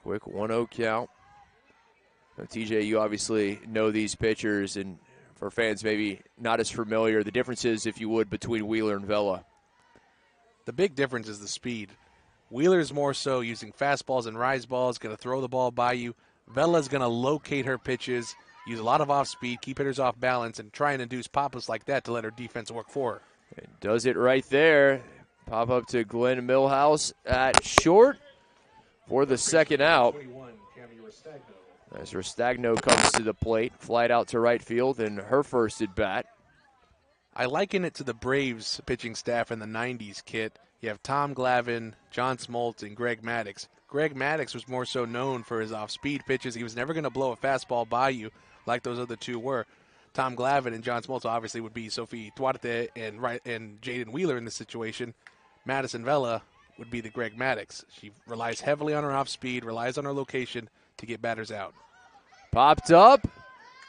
Quick 1-0 count. Now, TJ, you obviously know these pitchers, and for fans maybe not as familiar, the differences, if you would, between Wheeler and Vela. The big difference is the speed. Wheeler's more so using fastballs and rise balls, going to throw the ball by you. Vela's going to locate her pitches, use a lot of off-speed, keep hitters off balance, and try and induce pop-ups like that to let her defense work for her. And does it right there. Pop up to Glenn Millhouse at short for the second out. As Restagno comes to the plate, flight out to right field, and her first at bat. I liken it to the Braves pitching staff in the 90s, Kit. You have Tom Glavine, John Smoltz, and Greg Maddox. Greg Maddox was more so known for his off-speed pitches. He was never going to blow a fastball by you like those other two were. Tom Glavine and John Smoltz obviously would be Sophie Duarte and Jaden Wheeler in this situation. Madison Vela would be the Greg Maddox. She relies heavily on her off-speed, relies on her location to get batters out. Popped up,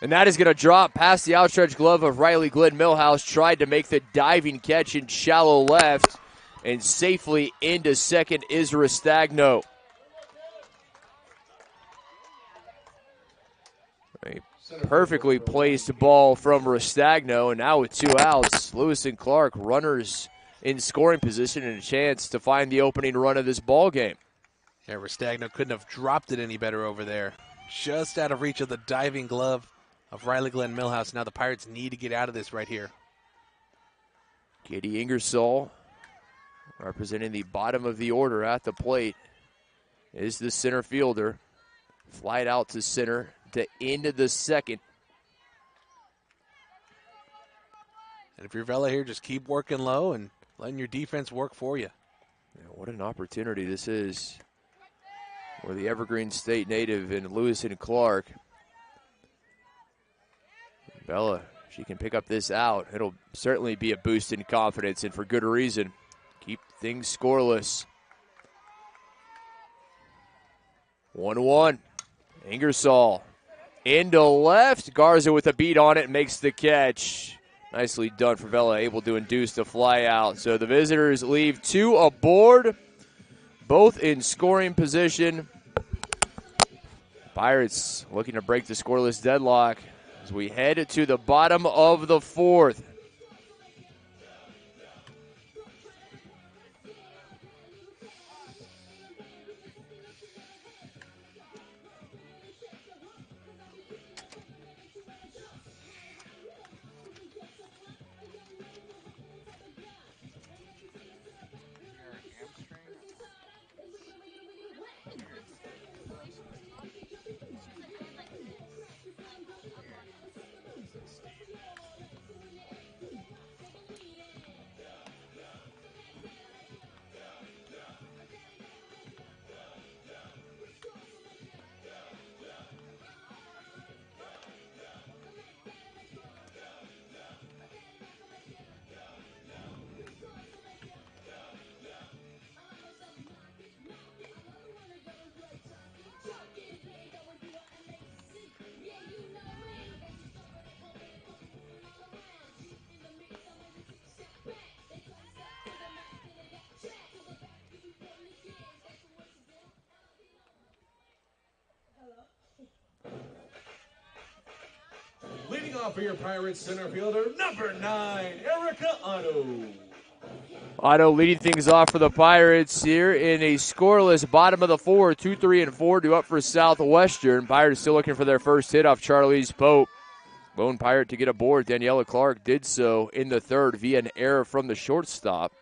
and that is going to drop past the outstretched glove of Riley Glenn Millhouse. Tried to make the diving catch in shallow left, and safely into second is Restagno. A perfectly placed ball from Restagno, and now with two outs, Lewis and Clark, runners in scoring position and a chance to find the opening run of this ball game. Yeah, Restagno couldn't have dropped it any better over there. Just out of reach of the diving glove of Riley Glenn Millhouse. Now the Pirates need to get out of this right here. Katie Ingersoll, representing the bottom of the order at the plate, is the center fielder. Flight out to center to into the second. And if you're Vela here, just keep working low and letting your defense work for you. Yeah, what an opportunity this is for the Evergreen State native in Lewis and Clark. Bella, she can pick up this out. It'll certainly be a boost in confidence, and for good reason. Keep things scoreless. 1-1. Ingersoll into left. Garza with a beat on it, makes the catch. Nicely done for Vela, able to induce the fly out. So the visitors leave 2 aboard, both in scoring position. Pirates looking to break the scoreless deadlock as we head to the bottom of the 4th. Leading off for your Pirates center fielder, number 9, Erica Otto. Otto leading things off for the Pirates here in a scoreless bottom of the 4, 2, 3, and 4 to up for Southwestern. Pirates still looking for their first hit off Charlize Pope. Lone Pirate to get aboard. Daniela Clark did so in the 3rd via an error from the shortstop.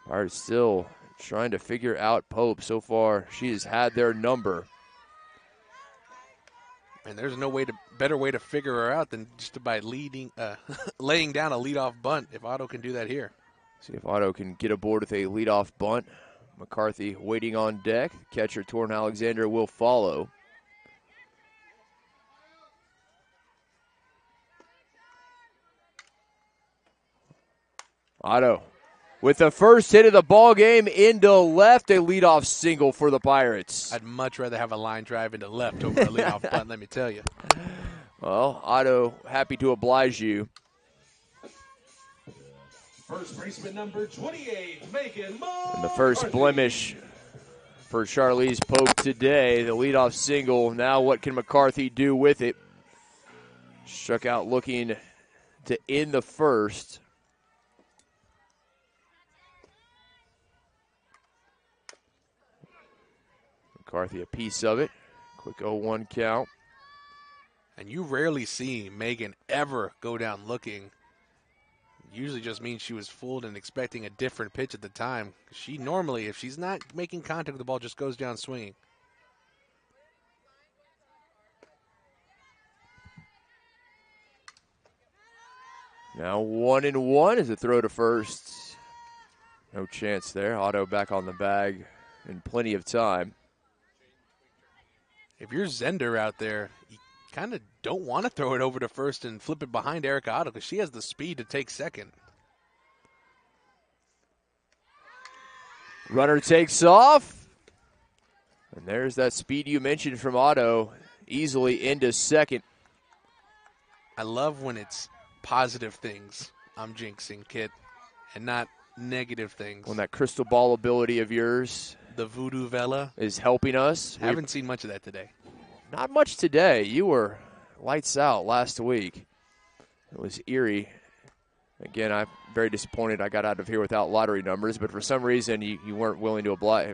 Pirates still trying to figure out Pope. So far, she has had their number. And there's no better way to figure her out than just by laying down a leadoff bunt. If Otto can do that here, see if Otto can get aboard with a leadoff bunt. McCarthy waiting on deck. Catcher Torrin Alexander will follow. Otto with the first hit of the ball game into left, a leadoff single for the Pirates. I'd much rather have a line drive into left over a leadoff bunt, let me tell you. Well, Otto, happy to oblige you. First baseman number 28, Megan McCarthy. And the first blemish for Charlize Pope today, the leadoff single. Now what can McCarthy do with it? Struck out looking to end the first. McCarthy a piece of it. Quick 0-1 count. And you rarely see Megan ever go down looking. Usually just means she was fooled and expecting a different pitch at the time. She normally, if she's not making contact with the ball, just goes down swinging. Now 1-1 is a throw to first. No chance there. Otto back on the bag in plenty of time. If you're Zender out there, you kind of don't want to throw it over to first and flip it behind Erica Otto because she has the speed to take second. Runner takes off. And there's that speed you mentioned from Otto, easily into second. I love when it's positive things I'm jinxing, Kit, and not negative things. When that crystal ball ability of yours, the voodoo Vela, is helping us. Haven't seen much of that today. Not much today. You were lights out last week. It was eerie. Again, I'm very disappointed I got out of here without lottery numbers, but for some reason you weren't willing to oblige.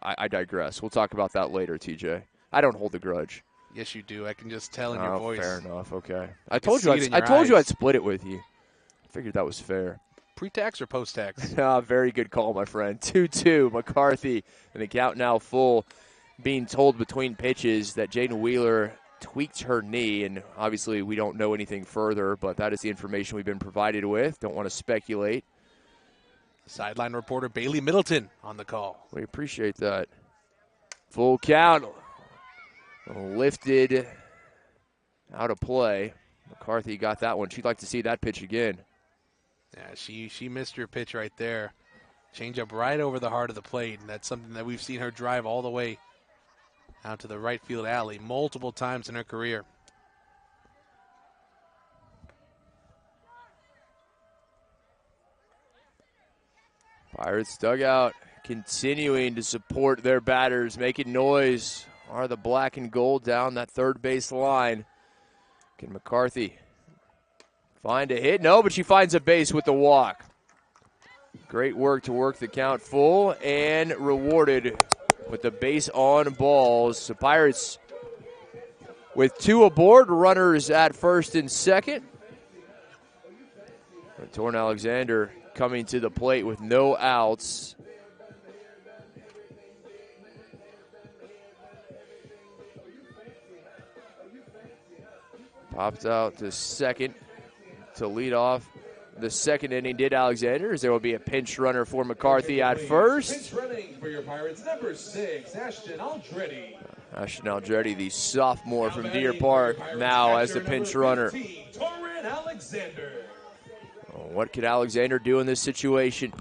I digress. We'll talk about that later, TJ. I don't hold a grudge. Yes, you do. I can just tell in your voice. Fair enough. Okay. I told you I'd split it with you. I figured that was fair. Pre-tax or post-tax? Very good call, my friend. 2-2, McCarthy, and the count now full. Being told between pitches that Jaden Wheeler tweaked her knee, and obviously we don't know anything further, but that is the information we've been provided with. Don't want to speculate. Sideline reporter Bailey Middleton on the call. We appreciate that. Full count. Lifted out of play. McCarthy got that one. She'd like to see that pitch again. Yeah, she missed her pitch right there. Change up right over the heart of the plate, and that's something that we've seen her drive all the way out to the right field alley multiple times in her career. Pirates dugout continuing to support their batters, making noise. Are the black and gold down that third base line? Can McCarthy find a hit? No, but she finds a base with the walk. Great work to work the count full and rewarded with the base on balls. The Pirates with 2 aboard, runners at first and second. Torn Alexander coming to the plate with no outs. Popped out to second to lead off the second inning, did Alexander, as there will be a pinch runner for McCarthy at first. Pinch running for your Pirates, number 6, Ashton Aldretti. Ashton Aldretti, the sophomore from Deer Park, now as the pinch runner. Torrin Alexander. What could Alexander do in this situation?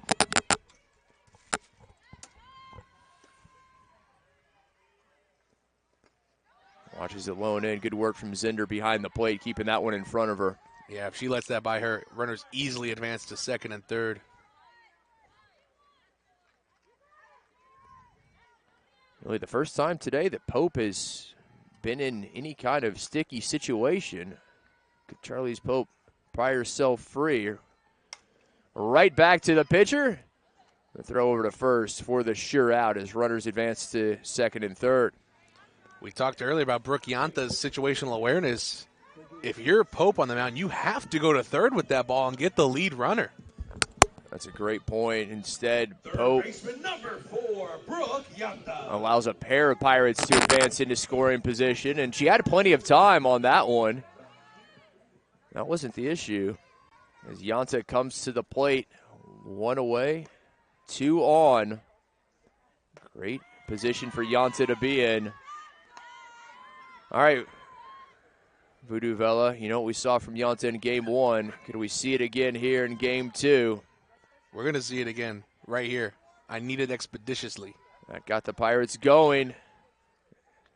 Watches it low and in. Good work from Zinder behind the plate, keeping that one in front of her. Yeah, if she lets that by her, runners easily advance to second and third. Really the first time today that Pope has been in any kind of sticky situation. Charlie's Pope pry herself free. Right back to the pitcher. The throw over to first for the sure out as runners advance to second and third. We talked earlier about Brooke Yanta's situational awareness. If you're Pope on the mound, you have to go to third with that ball and get the lead runner. That's a great point. Instead, Pope Number 4, Brooke Yanta. allows a pair of Pirates to advance into scoring position, and she had plenty of time on that one. That wasn't the issue. As Yanta comes to the plate, 1 away, 2 on. Great position for Yanta to be in. All right, Voodoo Vela, you know what we saw from Yanta in Game 1. Could we see it again here in Game 2? We're going to see it again right here. I need it expeditiously. That got the Pirates going.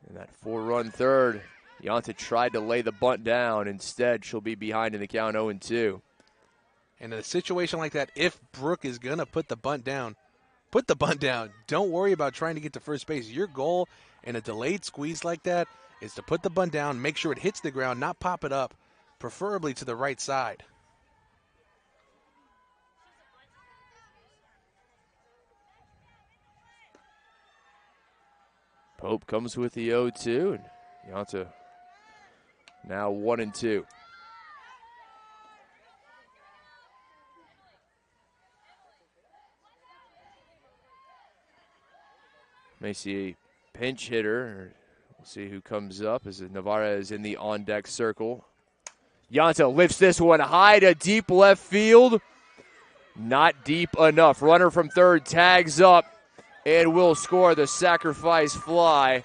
And that 4-run third, Yanta tried to lay the bunt down. Instead, she'll be behind in the count 0-2. And in a situation like that, if Brooke is going to put the bunt down, put the bunt down. Don't worry about trying to get to first base. Your goal in a delayed squeeze like that is to put the bunt down, make sure it hits the ground, not pop it up, preferably to the right side. Pope comes with the 0-2, and Yanta now 1-2. May see a pinch hitter. We'll see who comes up as Navarra is in the on-deck circle. Yanta lifts this one high to deep left field. Not deep enough. Runner from third tags up and will score the sacrifice fly.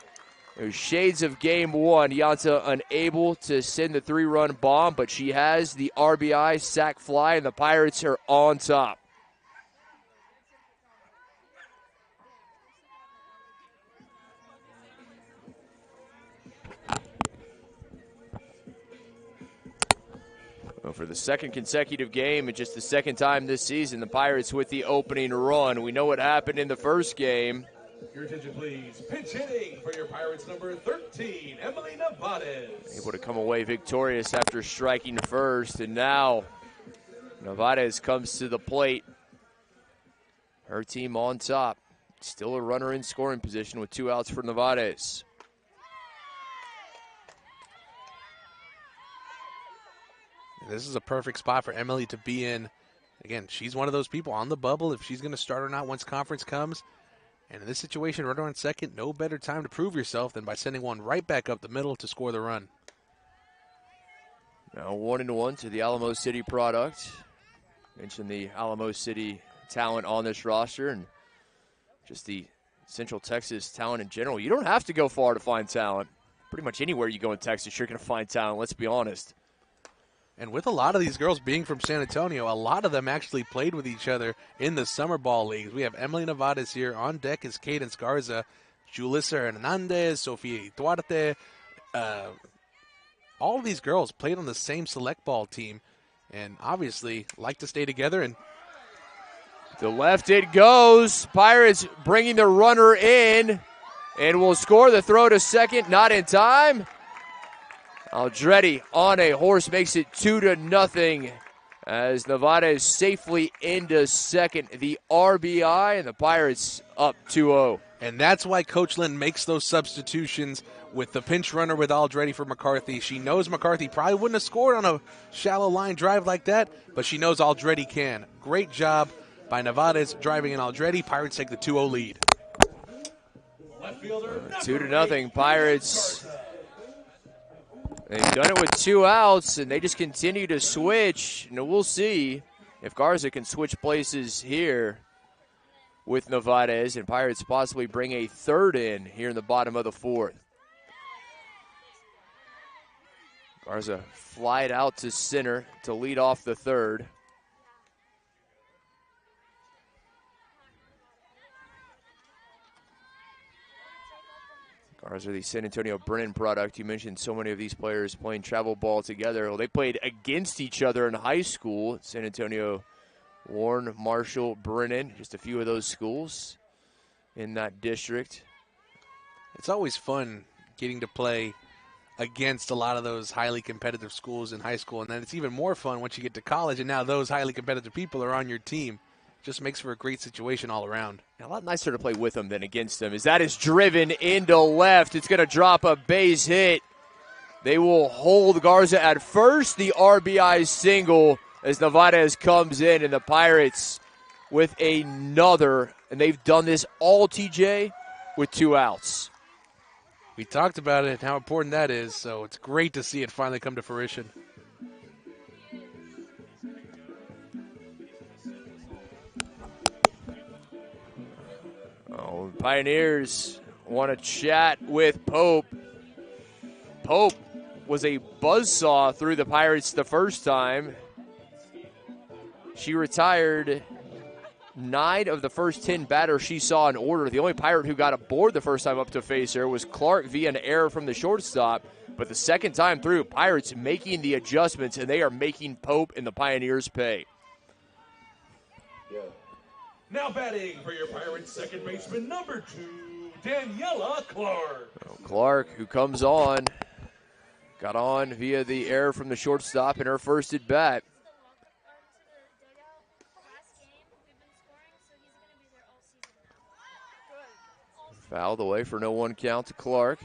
There's shades of Game 1. Yanta unable to send the 3-run bomb, but she has the RBI sac fly, and the Pirates are on top. Well, for the second consecutive game and just the second time this season, the Pirates with the opening run. We know what happened in the first game. Your attention, please. Pinch hitting for your Pirates, number 13, Emily Nevarez. Able to come away victorious after striking first, and now Nevarez comes to the plate. Her team on top. Still a runner in scoring position with 2 outs for Nevarez. This is a perfect spot for Emily to be in. Again, she's one of those people on the bubble. If she's going to start or not once conference comes, And in this situation, runner on second, no better time to prove yourself than by sending one right back up the middle to score the run. Now 1-1 to the Alamo City product. Mentioned the Alamo City talent on this roster and just the Central Texas talent in general. You don't have to go far to find talent. Pretty much anywhere you go in Texas, you're going to find talent, let's be honest. And with a lot of these girls being from San Antonio, a lot of them actually played with each other in the summer ball leagues. We have Emily Nevades here. On deck is Cadence Garza, Julissa Hernandez, Sofia Duarte. All of these girls played on the same select ball team and obviously like to stay together. And to left it goes. Pirates bringing the runner in and will score. The throw to second, not in time. Aldretti on a horse makes it 2-0 as Nevada is safely into second. The RBI, and the Pirates up 2-0. And that's why Coach Lynn makes those substitutions with the pinch runner with Aldretti for McCarthy. She knows McCarthy probably wouldn't have scored on a shallow line drive like that, but she knows Aldretti can. Great job by Nevada's driving in Aldretti. Pirates take the 2-0 lead. 2-0 Pirates. They've done it with 2 outs, and they just continue to switch. And we'll see if Garza can switch places here with Nevades, and Pirates possibly bring a third in here in the bottom of the 4th. Garza flied out to center to lead off the 3rd. Garza, the San Antonio Brennan product. You mentioned so many of these players playing travel ball together. Well, they played against each other in high school. San Antonio, Warren, Marshall, Brennan, just a few of those schools in that district. It's always fun getting to play against a lot of those highly competitive schools in high school, and then it's even more fun once you get to college and now those highly competitive people are on your team. Just makes for a great situation all around. A lot nicer to play with them than against them. As that is driven into left, it's going to drop a base hit. They will hold Garza at first. The RBI single as Nevades comes in, and the Pirates with another, and they've done this all, TJ, with 2 outs. We talked about it, how important that is, so it's great to see it finally come to fruition. Oh, Pioneers want to chat with Pope. Pope was a buzzsaw through the Pirates the first time. She retired 9 of the first 10 batters she saw in order. The only Pirate who got aboard the first time up to face her was Clark via an error from the shortstop. But the second time through, Pirates making the adjustments, and they are making Pope and the Pioneers pay. Yeah. Now batting for your Pirates second baseman, number 2, Daniela Clark. Clark, who comes on, got on via the error from the shortstop in her first at bat. Fouled away for no 1 count to Clark.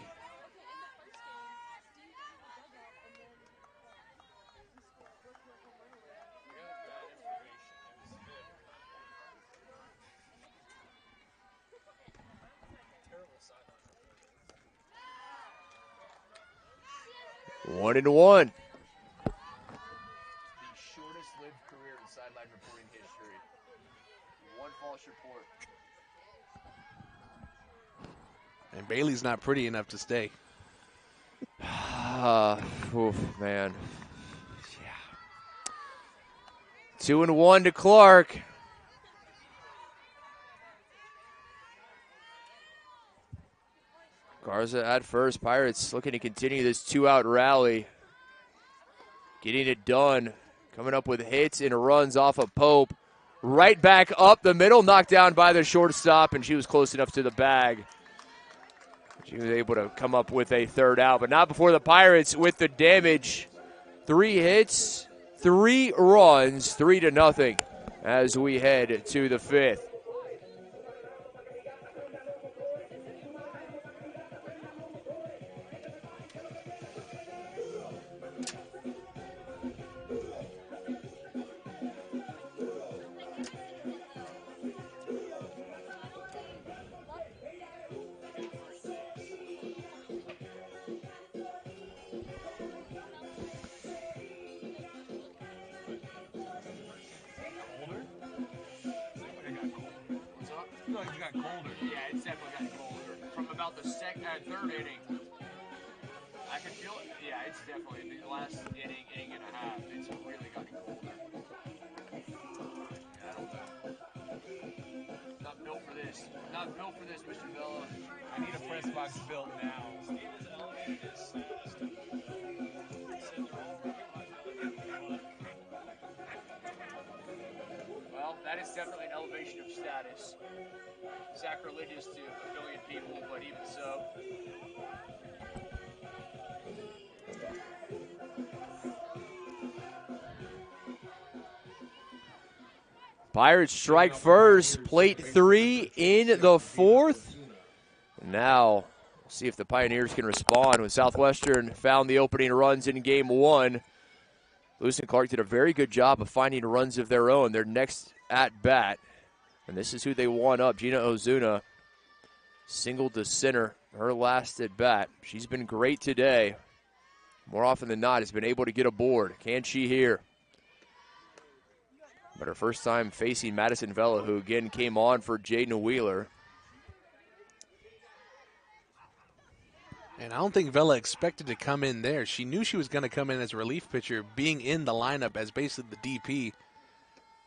One and one. The shortest lived career in sideline reporting history. 1 false report. And Bailey's not pretty enough to stay. Oof, man. Yeah. 2 and 1 to Clark. Garza at first. Pirates looking to continue this 2-out rally. Getting it done. Coming up with hits and runs off of Pope. Right back up the middle. Knocked down by the shortstop, and she was close enough to the bag. She was able to come up with a 3rd out, but not before the Pirates with the damage. 3 hits, 3 runs, 3-0 as we head to the 5th. got colder. Yeah, it's definitely gotten colder. From about the third inning, I can feel it. Yeah, it's definitely the last inning and a half. It's really gotten colder. Yeah, I don't know. Not built for this. Not built for this, Mr. Vella. I need a press box built now. Well, that is definitely an elevation of status. Sacrilegious to a billion people, but even so. Pirates strike first, plate 3 in the fourth. Now, we'll see if the Pioneers can respond. When Southwestern found the opening runs in game 1, Lewis and Clark did a very good job of finding runs of their own. Their next at bat, and this is who they won up. Gina Ozuna singled to center her last at bat. She's been great today. More often than not, has been able to get aboard. Can she here? But her first time facing Madison Vella, who again came on for Jaden Wheeler. And I don't think Vella expected to come in there. She knew she was going to come in as a relief pitcher, being in the lineup as basically the DP.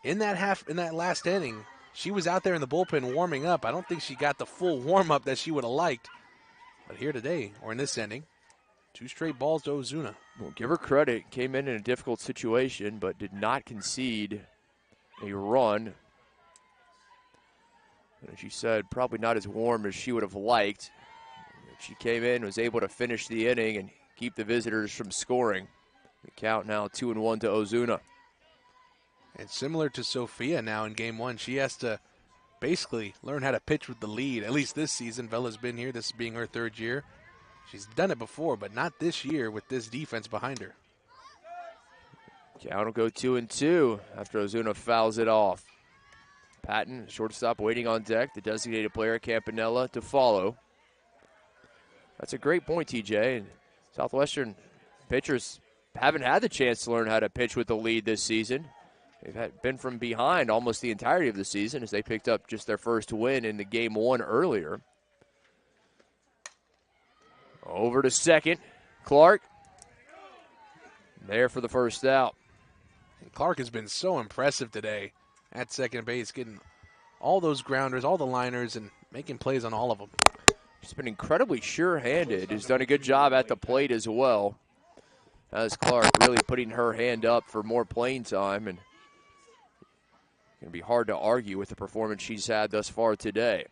In that last inning, she was out there in the bullpen warming up. I don't think she got the full warm-up that she would have liked. But here today, or in this inning, 2 straight balls to Ozuna. Well, give her credit. Came in a difficult situation, but did not concede a run. As she said, probably not as warm as she would have liked. She came in, was able to finish the inning and keep the visitors from scoring. The count now 2-1 to Ozuna. And similar to Sophia now in game 1, she has to basically learn how to pitch with the lead. At least this season, Vella's been here, this being her 3rd year. She's done it before, but not this year with this defense behind her. Count will go 2-2 after Ozuna fouls it off. Patton, shortstop, waiting on deck. The designated player, Campanella, to follow. That's a great point, TJ. Southwestern pitchers haven't had the chance to learn how to pitch with the lead this season. They've been from behind almost the entirety of the season as they picked up just their first win in the game 1 earlier. Over to second. Clark there for the first out. And Clark has been so impressive today at second base, getting all those grounders, all the liners, and making plays on all of them. She's been incredibly sure-handed. Has done a good job at the plate as well. As Clark really putting her hand up for more playing time, and going to be hard to argue with the performance she's had thus far today.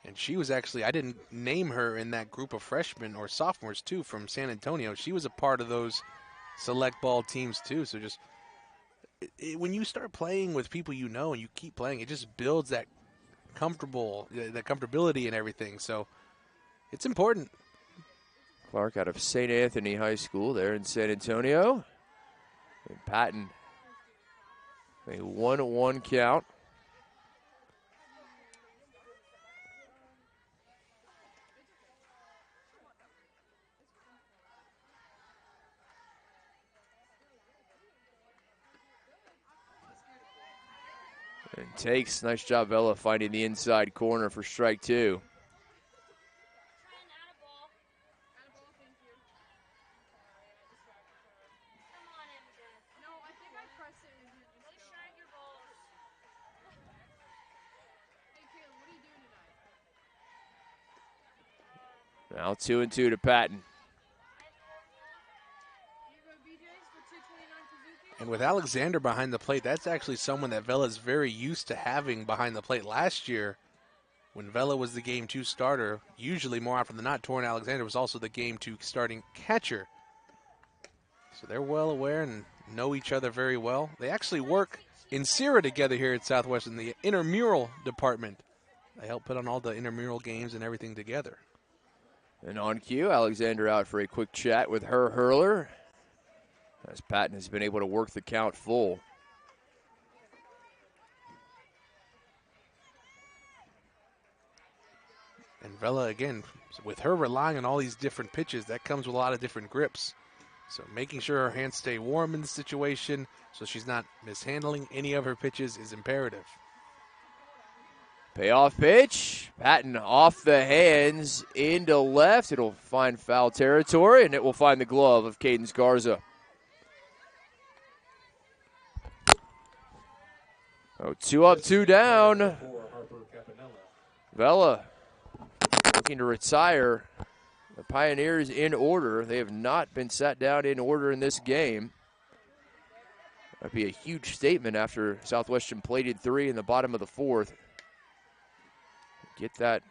And she was actually, I didn't name her in that group of freshmen or sophomores too from San Antonio. She was a part of those select ball teams too. So just when you start playing with people you know and you keep playing, it just builds that comfortability and everything. So it's important. Clark out of St. Anthony High School there in San Antonio. And Patton, a 1-1 count. And takes, nice job, Vella, finding the inside corner for strike 2. Now 2-2 to Patton. And with Alexander behind the plate, that's actually someone that Vella's very used to having behind the plate. Last year, when Vella was the Game 2 starter, usually more often than not, Torrin Alexander was also the Game 2 starting catcher. So they're well aware and know each other very well. They actually work in Sierra together here at Southwestern, the intramural department. They help put on all the intramural games and everything together. And on cue, Alexander out for a quick chat with her hurler, as Patton has been able to work the count full. And Vella, again, with her relying on all these different pitches, that comes with a lot of different grips. So making sure her hands stay warm in the situation so she's not mishandling any of her pitches is imperative. Payoff pitch. Patton off the hands into left. It'll find foul territory, and it will find the glove of Cadence Garza. Oh, 2 up, 2 down. Vela looking to retire. The Pioneers in order. They have not been sat down in order in this game. That'd be a huge statement after Southwestern plated 3 in the bottom of the 4th. Get that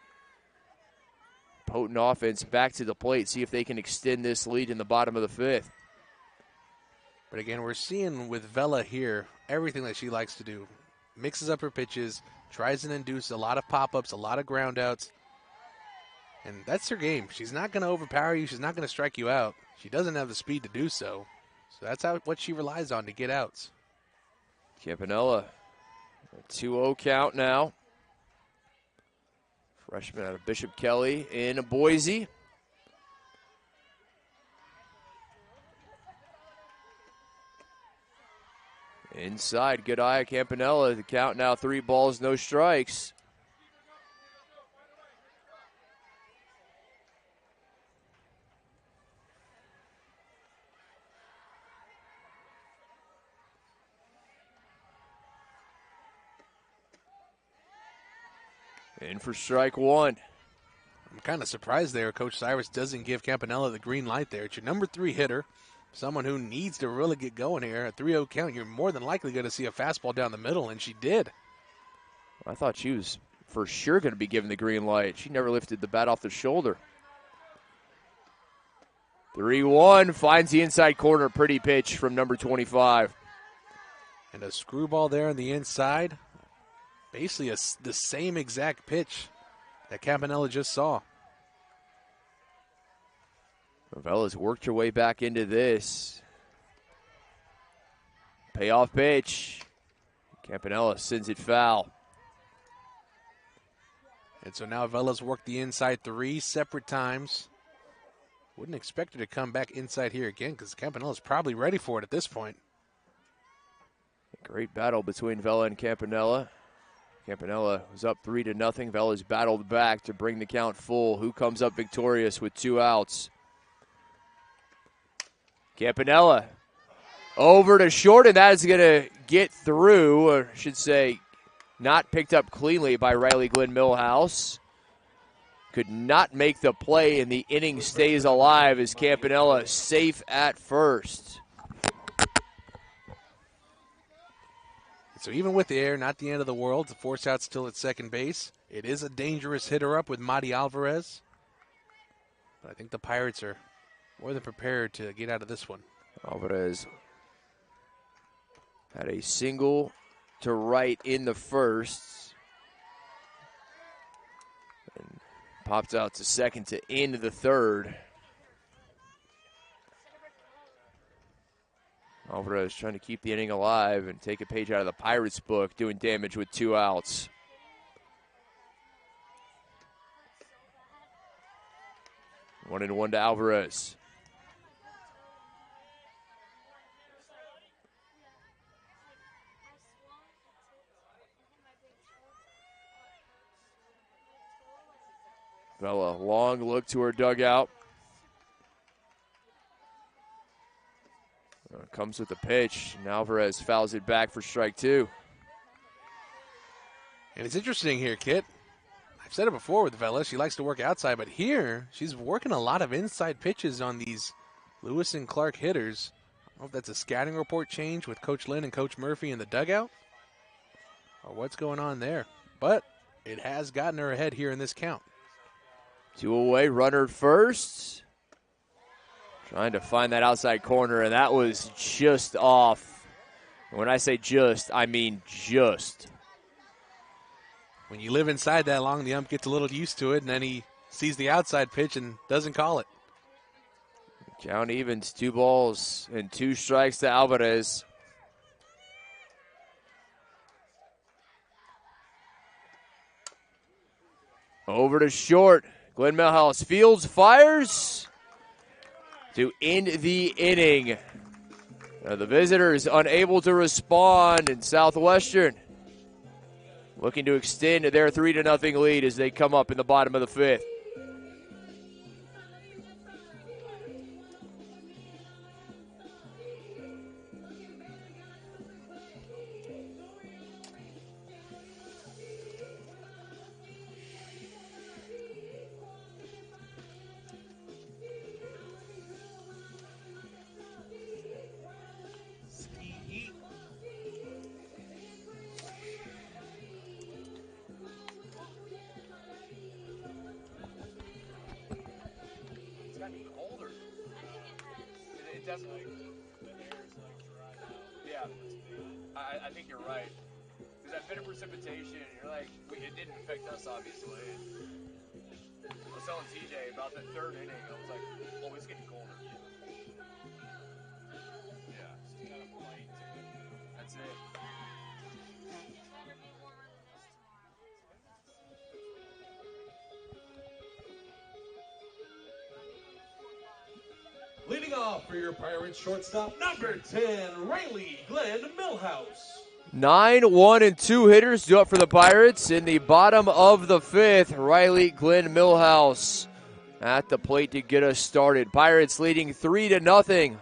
potent offense back to the plate. See if they can extend this lead in the bottom of the 5th. But again, we're seeing with Vela here everything that she likes to do. Mixes up her pitches, tries and induce a lot of pop-ups, a lot of ground-outs. And that's her game. She's not going to overpower you. She's not going to strike you out. She doesn't have the speed to do so. So that's what she relies on to get outs. Campanella, a 2-0 count now. Freshman out of Bishop Kelly in Boise. Inside, good eye, Campanella. The count now 3 balls, no strikes. In for strike 1. I'm kind of surprised there. Coach Cyrus doesn't give Campanella the green light there. It's your number 3 hitter, someone who needs to really get going here. A 3-0 count, you're more than likely going to see a fastball down the middle, and she did. I thought she was for sure going to be given the green light. She never lifted the bat off the shoulder. 3-1, finds the inside corner. Pretty pitch from number 25. And a screwball there on the inside. Basically the same exact pitch that Campanella just saw. Novella's worked her way back into this. Payoff pitch. Campanella sends it foul. And so now Vella's worked the inside 3 separate times. Wouldn't expect her to come back inside here again because Campanella's probably ready for it at this point. Great battle between Vela and Campanella. Campanella was up 3-0. Vella's battled back to bring the count full. Who comes up victorious with 2 outs? Campanella over to short, and that is going to get through, or I should say, not picked up cleanly by Riley Glenn Millhouse. Could not make the play, and the inning stays alive as Campanella safe at first. So even with the air, not the end of the world. The force out still at second base. It is a dangerous hitter up with Madi Alvarez. But I think the Pirates are more than prepared to get out of this one. Alvarez had a single to right in the first. And popped out to second to end the third. Alvarez trying to keep the inning alive and take a page out of the Pirates' book, doing damage with 2 outs. One and one to Alvarez. Vela, long look to her dugout. Comes with the pitch, and Alvarez fouls it back for strike 2. And it's interesting here, Kit. I've said it before with Vela. She likes to work outside, but here she's working a lot of inside pitches on these Lewis and Clark hitters. I don't know if that's a scouting report change with Coach Lynn and Coach Murphy in the dugout, or what's going on there. But it has gotten her ahead here in this count. 2 away, runner first. Trying to find that outside corner, and that was just off. When I say just, I mean just. When you live inside that long, the ump gets a little used to it, and then he sees the outside pitch and doesn't call it. Count evens, 2 balls and 2 strikes to Alvarez. Over to short. Glenn Millhouse fields, fires to end the inning. The visitors unable to respond, and Southwestern looking to extend their 3-0 lead as they come up in the bottom of the 5th. Definitely. The air is like dried out. Yeah, I think you're right. Because that bit of precipitation, you're like, it didn't affect us, obviously. I was telling TJ about the 3rd inning. I was like, oh, it's getting colder. Yeah, It's got a bite to it. that's it. Leading off for your Pirates shortstop, number 10, Riley Glenn Millhouse. 9-1-2 hitters due up for the Pirates in the bottom of the 5th. Riley Glenn Millhouse at the plate to get us started. Pirates leading 3-0.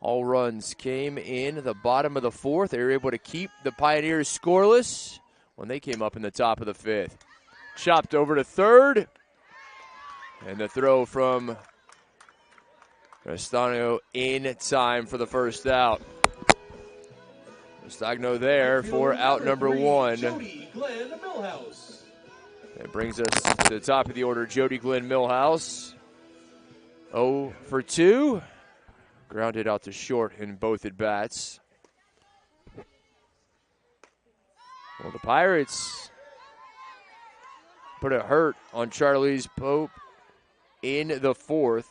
All runs came in the bottom of the 4th. They were able to keep the Pioneers scoreless when they came up in the top of the 5th. Chopped over to 3rd. And the throw from Restano in time for the first out. Stagno there for out number 1. Jody Glenn Millhouse. That brings us to the top of the order, Jody Glenn Millhouse. 0 for 2. Grounded out to short in both at bats. Well, the Pirates put a hurt on Charlize Pope in the 4th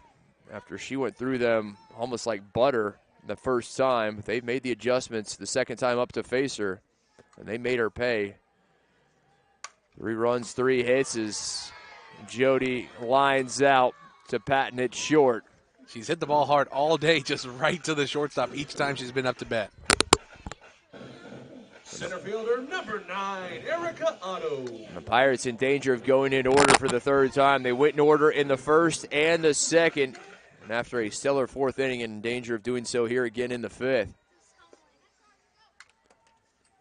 after she went through them almost like butter the first time. They've made the adjustments the second time up to face her, and they made her pay. 3 runs, 3 hits as Jody lines out to patent it short. She's hit the ball hard all day, just right to the shortstop each time she's been up to bat. Center fielder, number 9, Erica Otto. The Pirates in danger of going in order for the 3rd time. They went in order in the 1st and the 2nd. And after a stellar 4th inning, in danger of doing so here again in the 5th.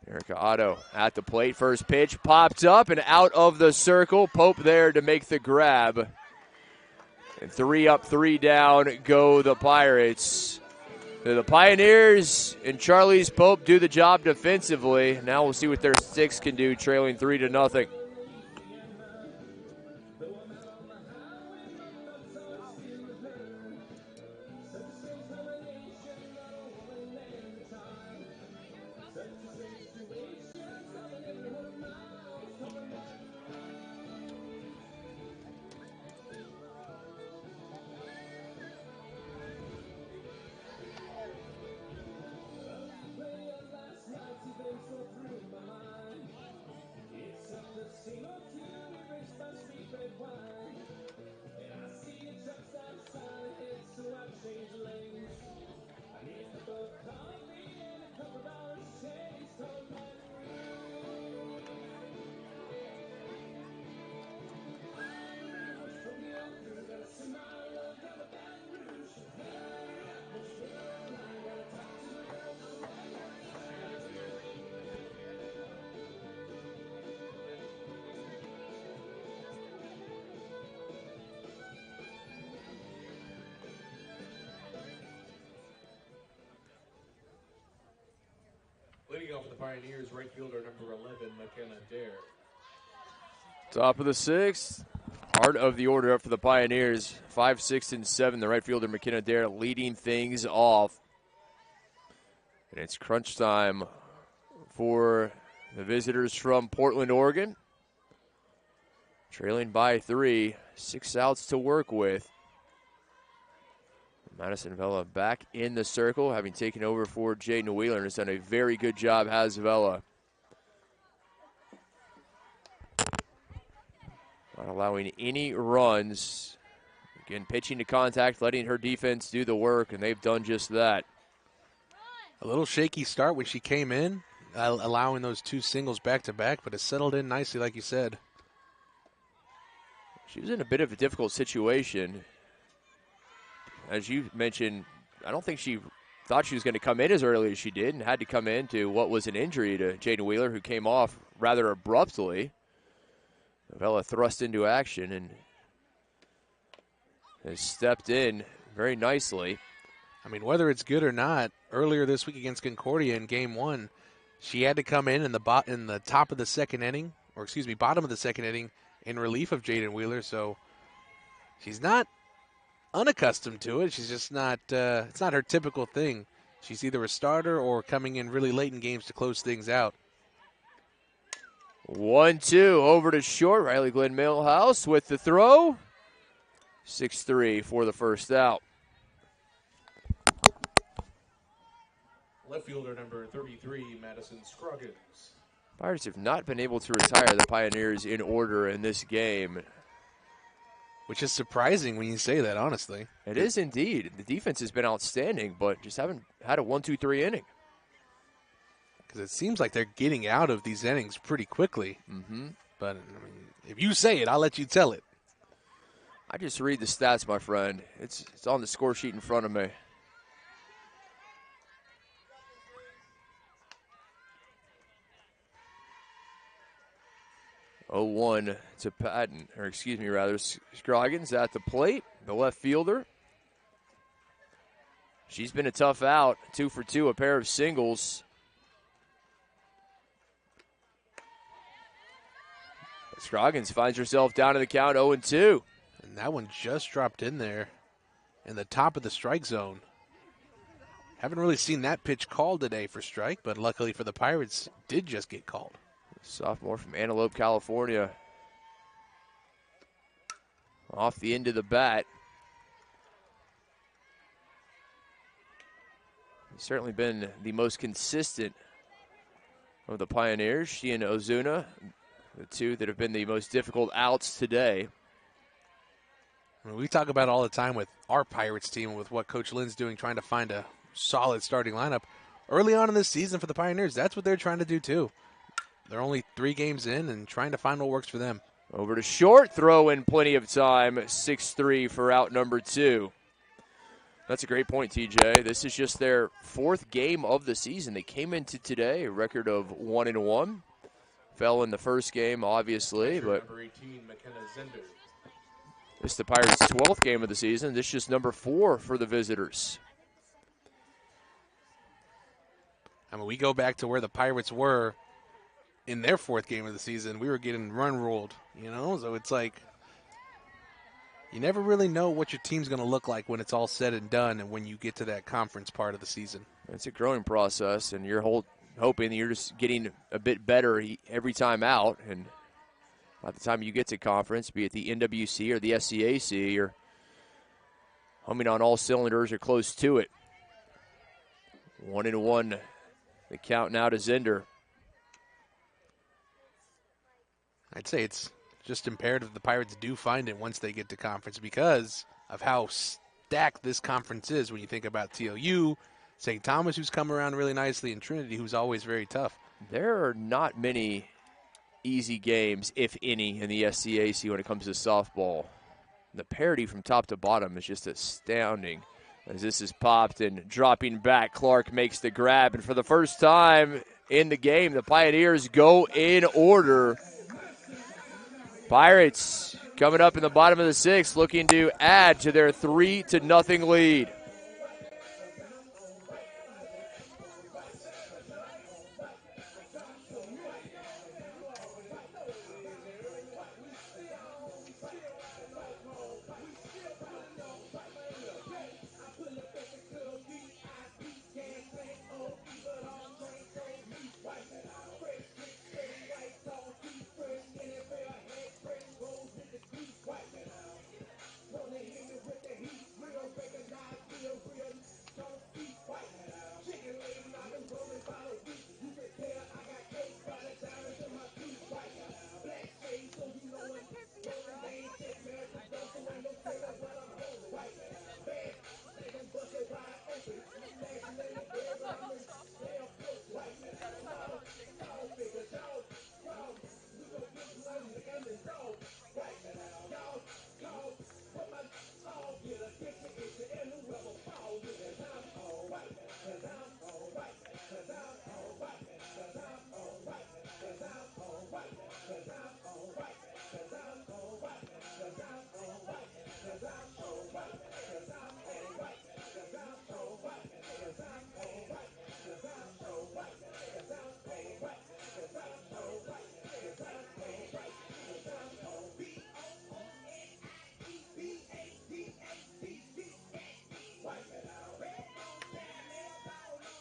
Erica Otto at the plate. First pitch popped up and out of the circle. Pope there to make the grab. And 3 up, 3 down go the Pirates. The Pioneers and Charlize Pope do the job defensively. Now we'll see what their sticks can do, trailing 3-0. Leading off for the Pioneers, right fielder number 11, McKenna Dare. Top of the 6th. Heart of the order up for the Pioneers. 5, 6, and 7. The right fielder, McKenna Dare, leading things off. And it's crunch time for the visitors from Portland, Oregon. Trailing by 3. 6 outs to work with. Madison Vela back in the circle, having taken over for Jaden Wheeler, and has done a very good job, has Vela. Not allowing any runs. Again, pitching to contact, letting her defense do the work, and they've done just that. A little shaky start when she came in. allowing those two singles back-to-back, but it's settled in nicely, like you said. She was in a bit of a difficult situation. As you mentioned, I don't think she thought she was going to come in as early as she did and had to come in to what was an injury to Jaden Wheeler, who came off rather abruptly. Novella thrust into action and has stepped in very nicely. I mean, whether it's good or not, earlier this week against Concordia in Game 1, she had to come in the top of the second inning, or excuse me, bottom of the second inning, in relief of Jaden Wheeler. So she's not unaccustomed to it. She's just not. It's not her typical thing. She's either a starter or coming in really late in games to close things out. 1-2 over to short. Riley Glenn Millhouse with the throw. 6-3 for the first out. Left fielder number 33, Madison Scroggins. Pirates have not been able to retire the Pioneers in order in this game. Which is surprising when you say that, honestly. It is indeed. The defense has been outstanding, but just haven't had a 1-2-3 inning. Because it seems like they're getting out of these innings pretty quickly. Mm-hmm. But I mean, if you say it, I'll let you tell it. I just read the stats, my friend. It's on the score sheet in front of me. Oh, 1 to Patton, or excuse me, rather, Scroggins at the plate, the left fielder. She's been a tough out, 2 for 2, a pair of singles. Scroggins finds herself down in the count, 0-2. And that one just dropped in there in the top of the strike zone. Haven't really seen that pitch called today for strike, but luckily for the Pirates, did just get called. Sophomore from Antelope, California. Off the end of the bat. He's certainly been the most consistent of the Pioneers. She and Ozuna, the two that have been the most difficult outs today. I mean, we talk about it all the time with our Pirates team and with what Coach Lynn's doing, trying to find a solid starting lineup. Early on in this season for the Pioneers, that's what they're trying to do too. They're only 3 games in and trying to find what works for them. Over to short, throw in plenty of time, 6-3 for out number 2. That's a great point, TJ. This is just their 4th game of the season. They came into today a record of 1-1. Fell in the first game, obviously, but Number 18, McKenna Zender. this is the Pirates' 12th game of the season. This is just number 4 for the visitors. I mean, we go back to where the Pirates were in their 4th game of the season. We were getting run ruled, So it's like you never really know what your team's going to look like when it's all said and done and when you get to that conference part of the season. It's a growing process, and you're hoping that you're just getting a bit better every time out. And by the time you get to conference, be it the NWC or the SCAC, you're humming on all cylinders or close to it. 1-1, the count now to Zender. I'd say it's just imperative the Pirates do find it once they get to conference because of how stacked this conference is when you think about TOU, St. Thomas, who's come around really nicely, and Trinity, who's always very tough. There are not many easy games, if any, in the SCAC when it comes to softball. The parity from top to bottom is just astounding. As this is popped and dropping back, Clark makes the grab, and for the first time in the game, the Pioneers go in order. Pirates coming up in the bottom of the 6th, looking to add to their 3-0 lead.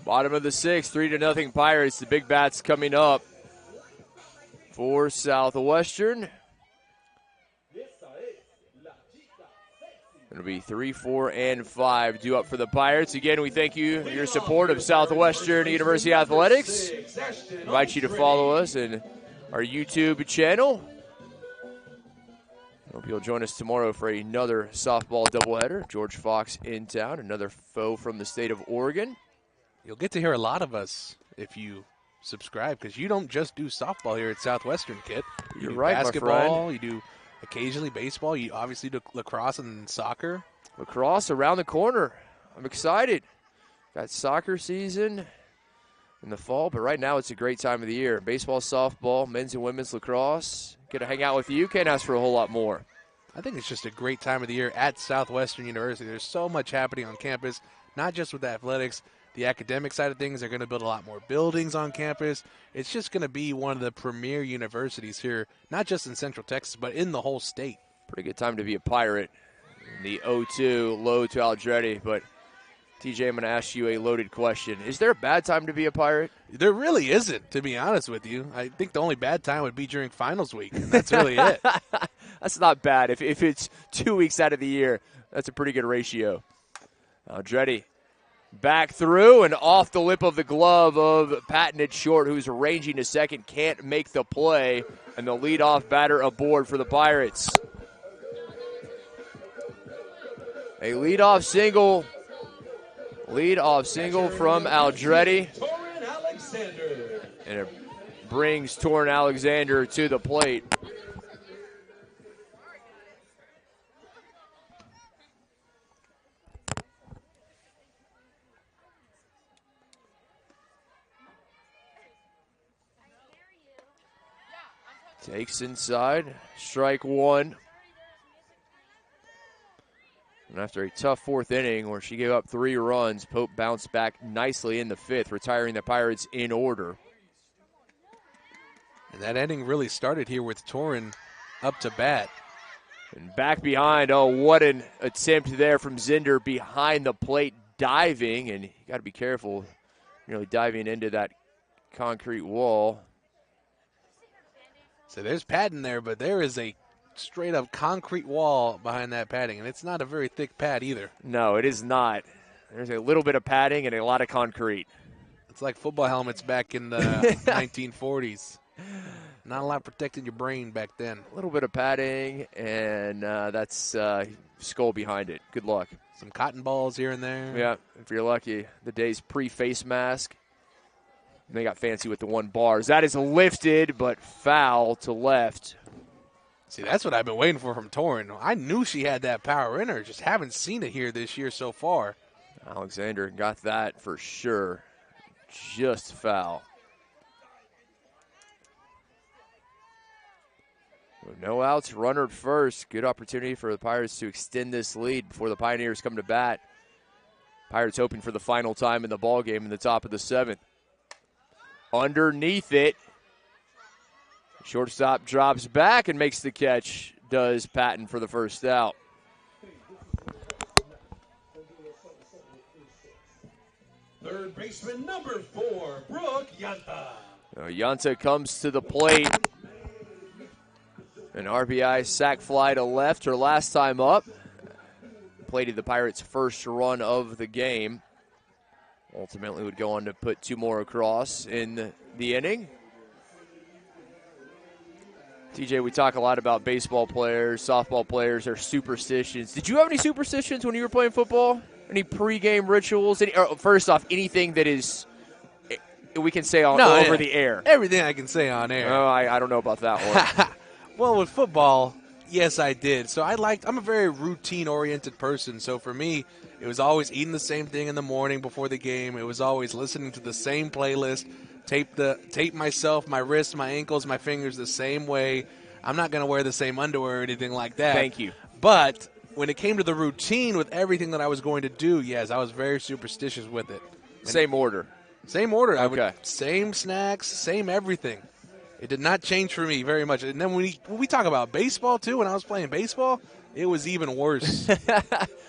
Bottom of the 6th, 3-0 Pirates. The big bats coming up for Southwestern. It'll be 3, 4, and 5 due up for the Pirates. Again, we thank you for your support of Southwestern University Athletics. Invite you to follow us in our YouTube channel. Hope you'll join us tomorrow for another softball doubleheader. George Fox in town, another foe from the state of Oregon. You'll get to hear a lot of us if you subscribe, because you don't just do softball here at Southwestern, Kit. You're do right, basketball, my friend. you do occasionally baseball, you obviously do lacrosse and soccer. Lacrosse around the corner. I'm excited. Got soccer season in the fall, but right now it's a great time of the year. Baseball, softball, men's and women's lacrosse. Get to hang out with you. Can't ask for a whole lot more. I think it's just a great time of the year at Southwestern University. There's so much happening on campus, not just with athletics, the academic side of things. They're going to build a lot more buildings on campus. It's just going to be one of the premier universities here, not just in Central Texas, but in the whole state. Pretty good time to be a Pirate. The 0-2, low to Aldretti, but TJ, I'm going to ask you a loaded question. Is there a bad time to be a Pirate? There really isn't, to be honest with you. I think the only bad time would be during finals week, and that's really it. That's not bad. If it's 2 weeks out of the year, that's a pretty good ratio. Aldretti back through and off the lip of the glove of Patented Short, who's ranging to second, can't make the play, and the leadoff batter aboard for the Pirates. A leadoff single from Aldretti, and it brings Torrin Alexander to the plate. Takes inside, strike one. And after a tough fourth inning where she gave up 3 runs, Pope bounced back nicely in the 5th, retiring the Pirates in order. And that inning really started here with Torrin up to bat. And back behind, oh, what an attempt there from Zinder behind the plate, diving, and you got to be careful, nearly diving into that concrete wall. So there's padding there, but there is a straight-up concrete wall behind that padding, and it's not a very thick pad either. No, it is not. There's a little bit of padding and a lot of concrete. It's like football helmets back in the 1940s. Not a lot protecting your brain back then. A little bit of padding, and that's skull behind it. Good luck. Some cotton balls here and there. Yeah, if you're lucky. The day's pre-face mask. And they got fancy with the 1 bars. That is lifted, but foul to left. See, that's what I've been waiting for from Torrin. I knew she had that power in her. Just haven't seen it here this year so far. Alexander got that for sure. Just foul. No outs, runner at first. Good opportunity for the Pirates to extend this lead before the Pioneers come to bat. Pirates hoping for the final time in the ballgame in the top of the 7th. Underneath it. Shortstop drops back and makes the catch. Does Patton for the first out. Third baseman number 4, Brooke Yanta. Yanta comes to the plate. An RBI sac fly to left, her last time up. Plated the Pirates' first run of the game. Ultimately would go on to put 2 more across in the inning. TJ, we talk a lot about baseball players, softball players, their superstitions. Did you have any superstitions when you were playing football? Any pregame rituals? First off, anything that is we can say over the air? Everything I can say on air. Oh, I don't know about that one. Well, with football, yes, I did. So I'm a very routine-oriented person. So for me, it was always eating the same thing in the morning before the game. It was always listening to the same playlist, tape myself, my wrists, my ankles, my fingers the same way. I'm not going to wear the same underwear or anything like that. Thank you. But when it came to the routine with everything that I was going to do, yes, I was very superstitious with it. Same order. Same order. Okay. Same snacks, same everything. It did not change for me very much. And then when we talk about baseball, too, when I was playing baseball, it was even worse.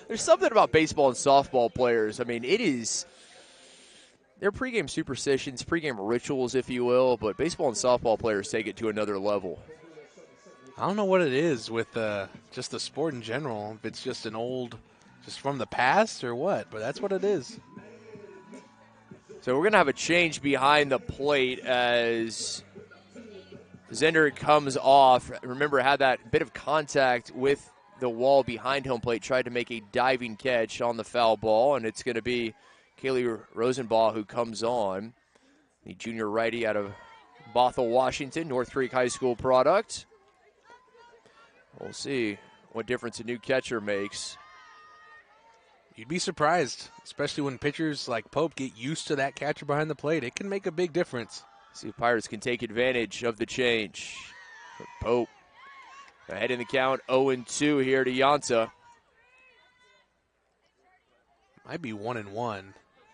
There's something about baseball and softball players. I mean, it is they're pregame superstitions, pregame rituals, if you will, but baseball and softball players take it to another level. I don't know what it is with just the sport in general. If it's just just from the past or what, but that's what it is. So we're going to have a change behind the plate as Zender comes off. Remember, had that bit of contact with the wall behind home plate, tried to make a diving catch on the foul ball, and it's going to be Kaylee Rosenbaugh who comes on, the junior righty out of Bothell, Washington, North Creek High School product. We'll see what difference a new catcher makes. You'd be surprised, especially when pitchers like Pope get used to that catcher behind the plate. It can make a big difference. See if Pirates can take advantage of the change. Pope ahead in the count, 0-2 here to Yanta. Might be 1-1.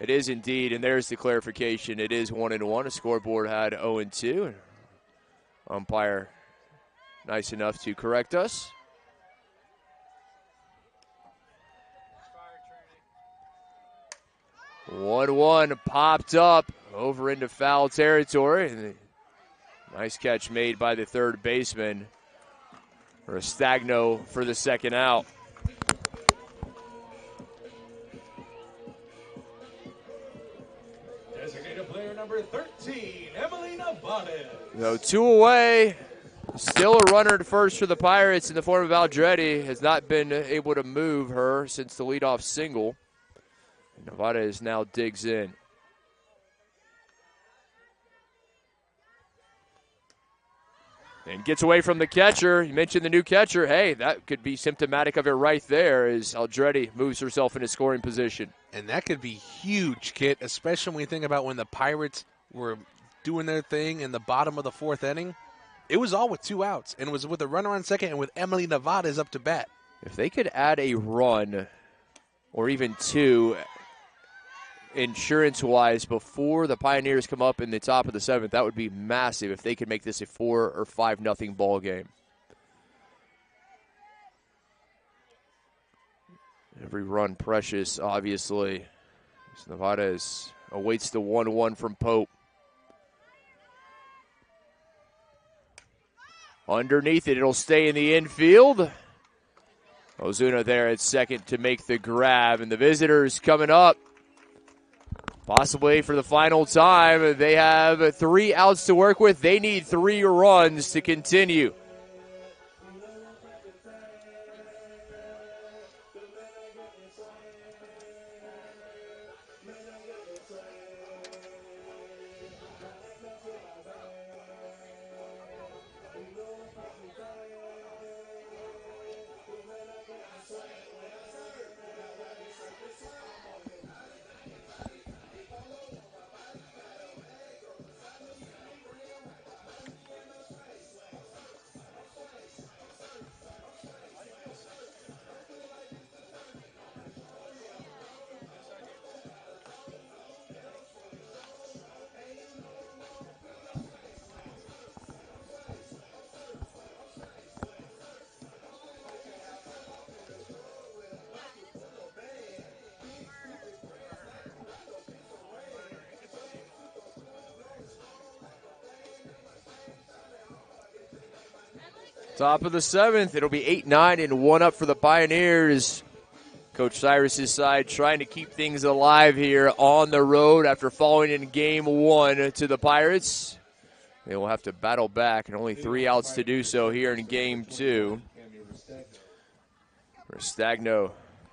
It is indeed, and there's the clarification. It is 1-1. A scoreboard had 0-2. Umpire nice enough to correct us. One popped up over into foul territory. Nice catch made by the third baseman. Restagno for the second out. Designated player number 13, Emelina Bades. So 2 away. Still a runner at first for the Pirates in the form of Aldretti. Has not been able to move her since the leadoff single. Nevada now digs in. And gets away from the catcher. You mentioned the new catcher. Hey, that could be symptomatic of it right there as Aldretti moves herself into scoring position. And that could be huge, Kit, especially when you think about when the Pirates were doing their thing in the bottom of the fourth inning. It was all with 2 outs, and it was with a runner on second and with Emily Nevada's up to bat. If they could add a run or even 2 insurance-wise before the Pioneers come up in the top of the 7th, that would be massive if they could make this a 4 or 5-0 ball game. Every run precious, obviously. Nevada awaits the 1-1 from Pope. Underneath it, it'll stay in the infield. Ozuna there at second to make the grab, and the visitors coming up. Possibly for the final time. They have 3 outs to work with. They need 3 runs to continue. Top of the 7th. It'll be 8-9 and 1 up for the Pioneers. Coach Cyrus's side trying to keep things alive here on the road after falling in game 1 to the Pirates. They will have to battle back, and only 3 outs to do so here in game 2. Restagno,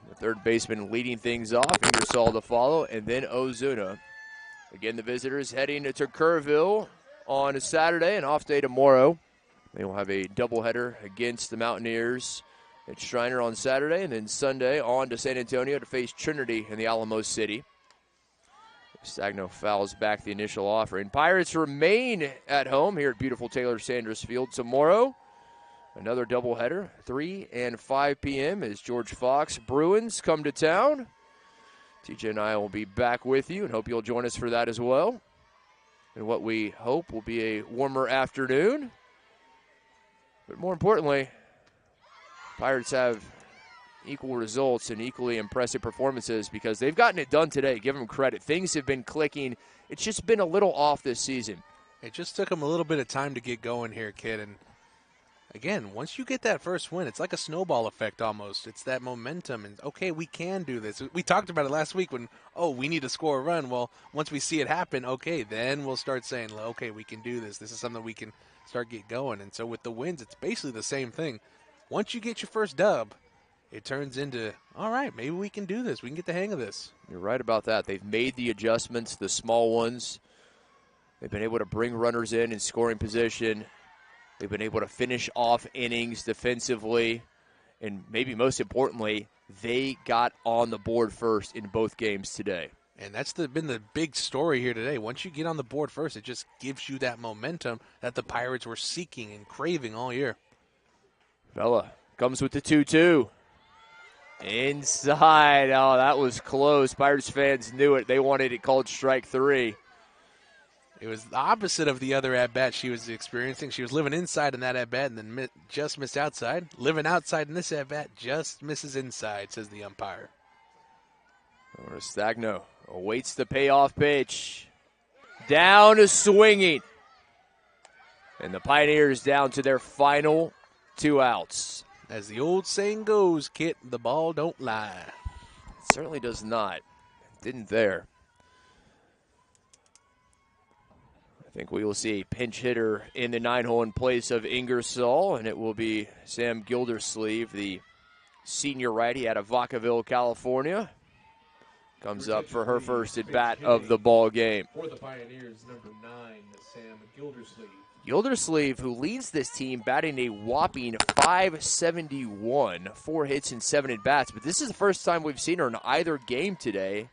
the third baseman, leading things off. Ingersoll to follow, and then Ozuna. Again, the visitors heading to Kerrville on a Saturday, an off day tomorrow. They will have a doubleheader against the Mountaineers at Shriner on Saturday, and then Sunday on to San Antonio to face Trinity in the Alamo City. Stagno fouls back the initial offer. And Pirates remain at home here at beautiful Taylor Sanders Field tomorrow. Another doubleheader, 3 and 5 p.m. as George Fox Bruins come to town. TJ and I will be back with you and hope you'll join us for that as well. And what we hope will be a warmer afternoon. But more importantly, Pirates have equal results and equally impressive performances because they've gotten it done today. Give them credit. Things have been clicking. It's just been a little off this season. It just took them a little bit of time to get going here, kid. And again, once you get that first win, it's like a snowball effect almost. It's that momentum. And, okay, we can do this. We talked about it last week when, we need to score a run. Well, once we see it happen, okay, then we'll start saying, okay, we can do this. This is something we can start get going. And so with the wins, it's basically the same thing. Once you get your first dub, it turns into, all right, maybe we can do this. We can get the hang of this. You're right about that. They've made the adjustments, the small ones. They've been able to bring runners in scoring position. They've been able to finish off innings defensively. And maybe most importantly, they got on the board first in both games today. And that's been the big story here today. Once you get on the board first, it just gives you that momentum that the Pirates were seeking and craving all year. Vela comes with the 2-2. Inside. Oh, that was close. Pirates fans knew it. They wanted it called strike 3. It was the opposite of the other at-bat she was experiencing. She was living inside in that at-bat and then just missed outside. Living outside in this at-bat, just misses inside, says the umpire. Stagno awaits the payoff pitch. Down to swinging. And the Pioneers down to their final 2 outs. As the old saying goes, Kit, the ball don't lie. It certainly does not. Didn't there. I think we will see a pinch hitter in the 9-hole in place of Ingersoll, and it will be Sam Gildersleeve, the senior righty out of Vacaville, California. Comes up for her first at bat of the ball game. For the Pioneers, number 9, Sam Gildersleeve. Gildersleeve, who leads this team, batting a whopping .571, 4 hits and 7 at bats. But this is the first time we've seen her in either game today.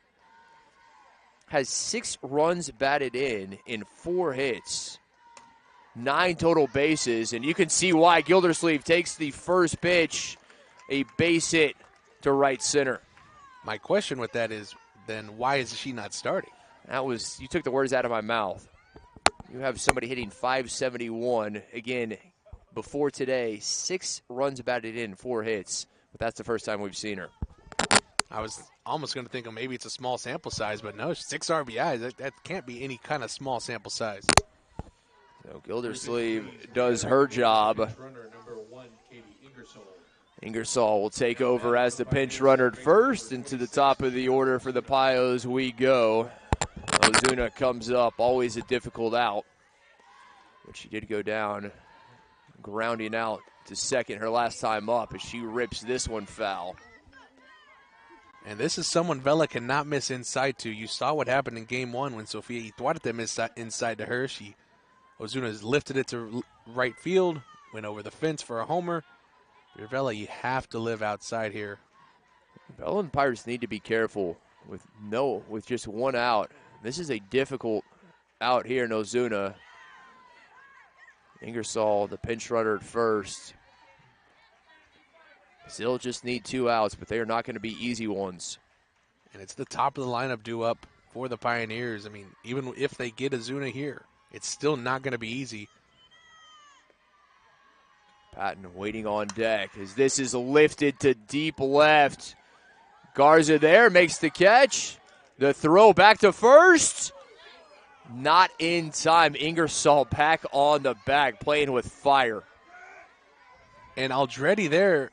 Has 6 runs batted in 4 hits, 9 total bases, and you can see why. Gildersleeve takes the first pitch, a base hit to right center. My question with that is, then why is she not starting? You took the words out of my mouth. You have somebody hitting .571 again before today, 6 runs batted in, 4 hits, but that's the first time we've seen her. I was almost going to think maybe it's a small sample size, but no, 6 RBIs. That can't be any kind of small sample size. So Gildersleeve does her job. Runner number 1, Katie Ingersoll. Ingersoll will take over as the pinch runner at first. Into the top of the order for the Pios we go. Ozuna comes up, always a difficult out. But she did go down, grounding out to second her last time up as she rips this one foul. And this is someone Vela cannot miss inside to. You saw what happened in Game 1 when Sofia Ituarte missed inside to her. Ozuna lifted it to right field, went over the fence for a homer. Vela, you have to live outside here. Vela and Pirates need to be careful with just 1 out. This is a difficult out here in Ozuna. Ingersoll, the pinch runner at first. Still just need 2 outs, but they are not going to be easy ones. And it's the top of the lineup due up for the Pioneers. I mean, even if they get Ozuna here, it's still not going to be easy. Patton waiting on deck as this is lifted to deep left. Garza there makes the catch. The throw back to first. Not in time. Ingersoll back on the bag, playing with fire. And Aldretti there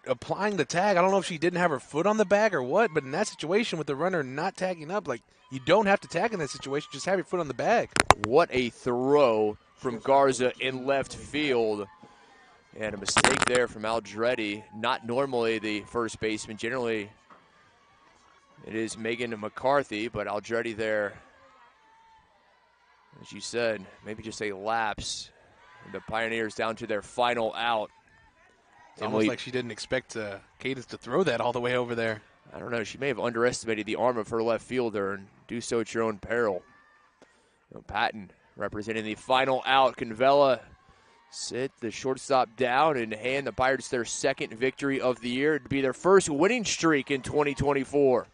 applying the tag. I don't know if she didn't have her foot on the bag or what, but in that situation with the runner not tagging up, you don't have to tag in that situation. Just have your foot on the bag. What a throw from Garza in left field. And a mistake there from Aldretti. Not normally the first baseman. Generally, it is Megan McCarthy, but Aldretti there, as you said, maybe just a lapse. The Pioneers down to their final out. It's almost like she didn't expect Cadence to throw that all the way over there. I don't know. She may have underestimated the arm of her left fielder and do so at your own peril. Patton representing the final out. Can Vela sit the shortstop down and hand the Pirates their second victory of the year? It'd be their first winning streak in 2024.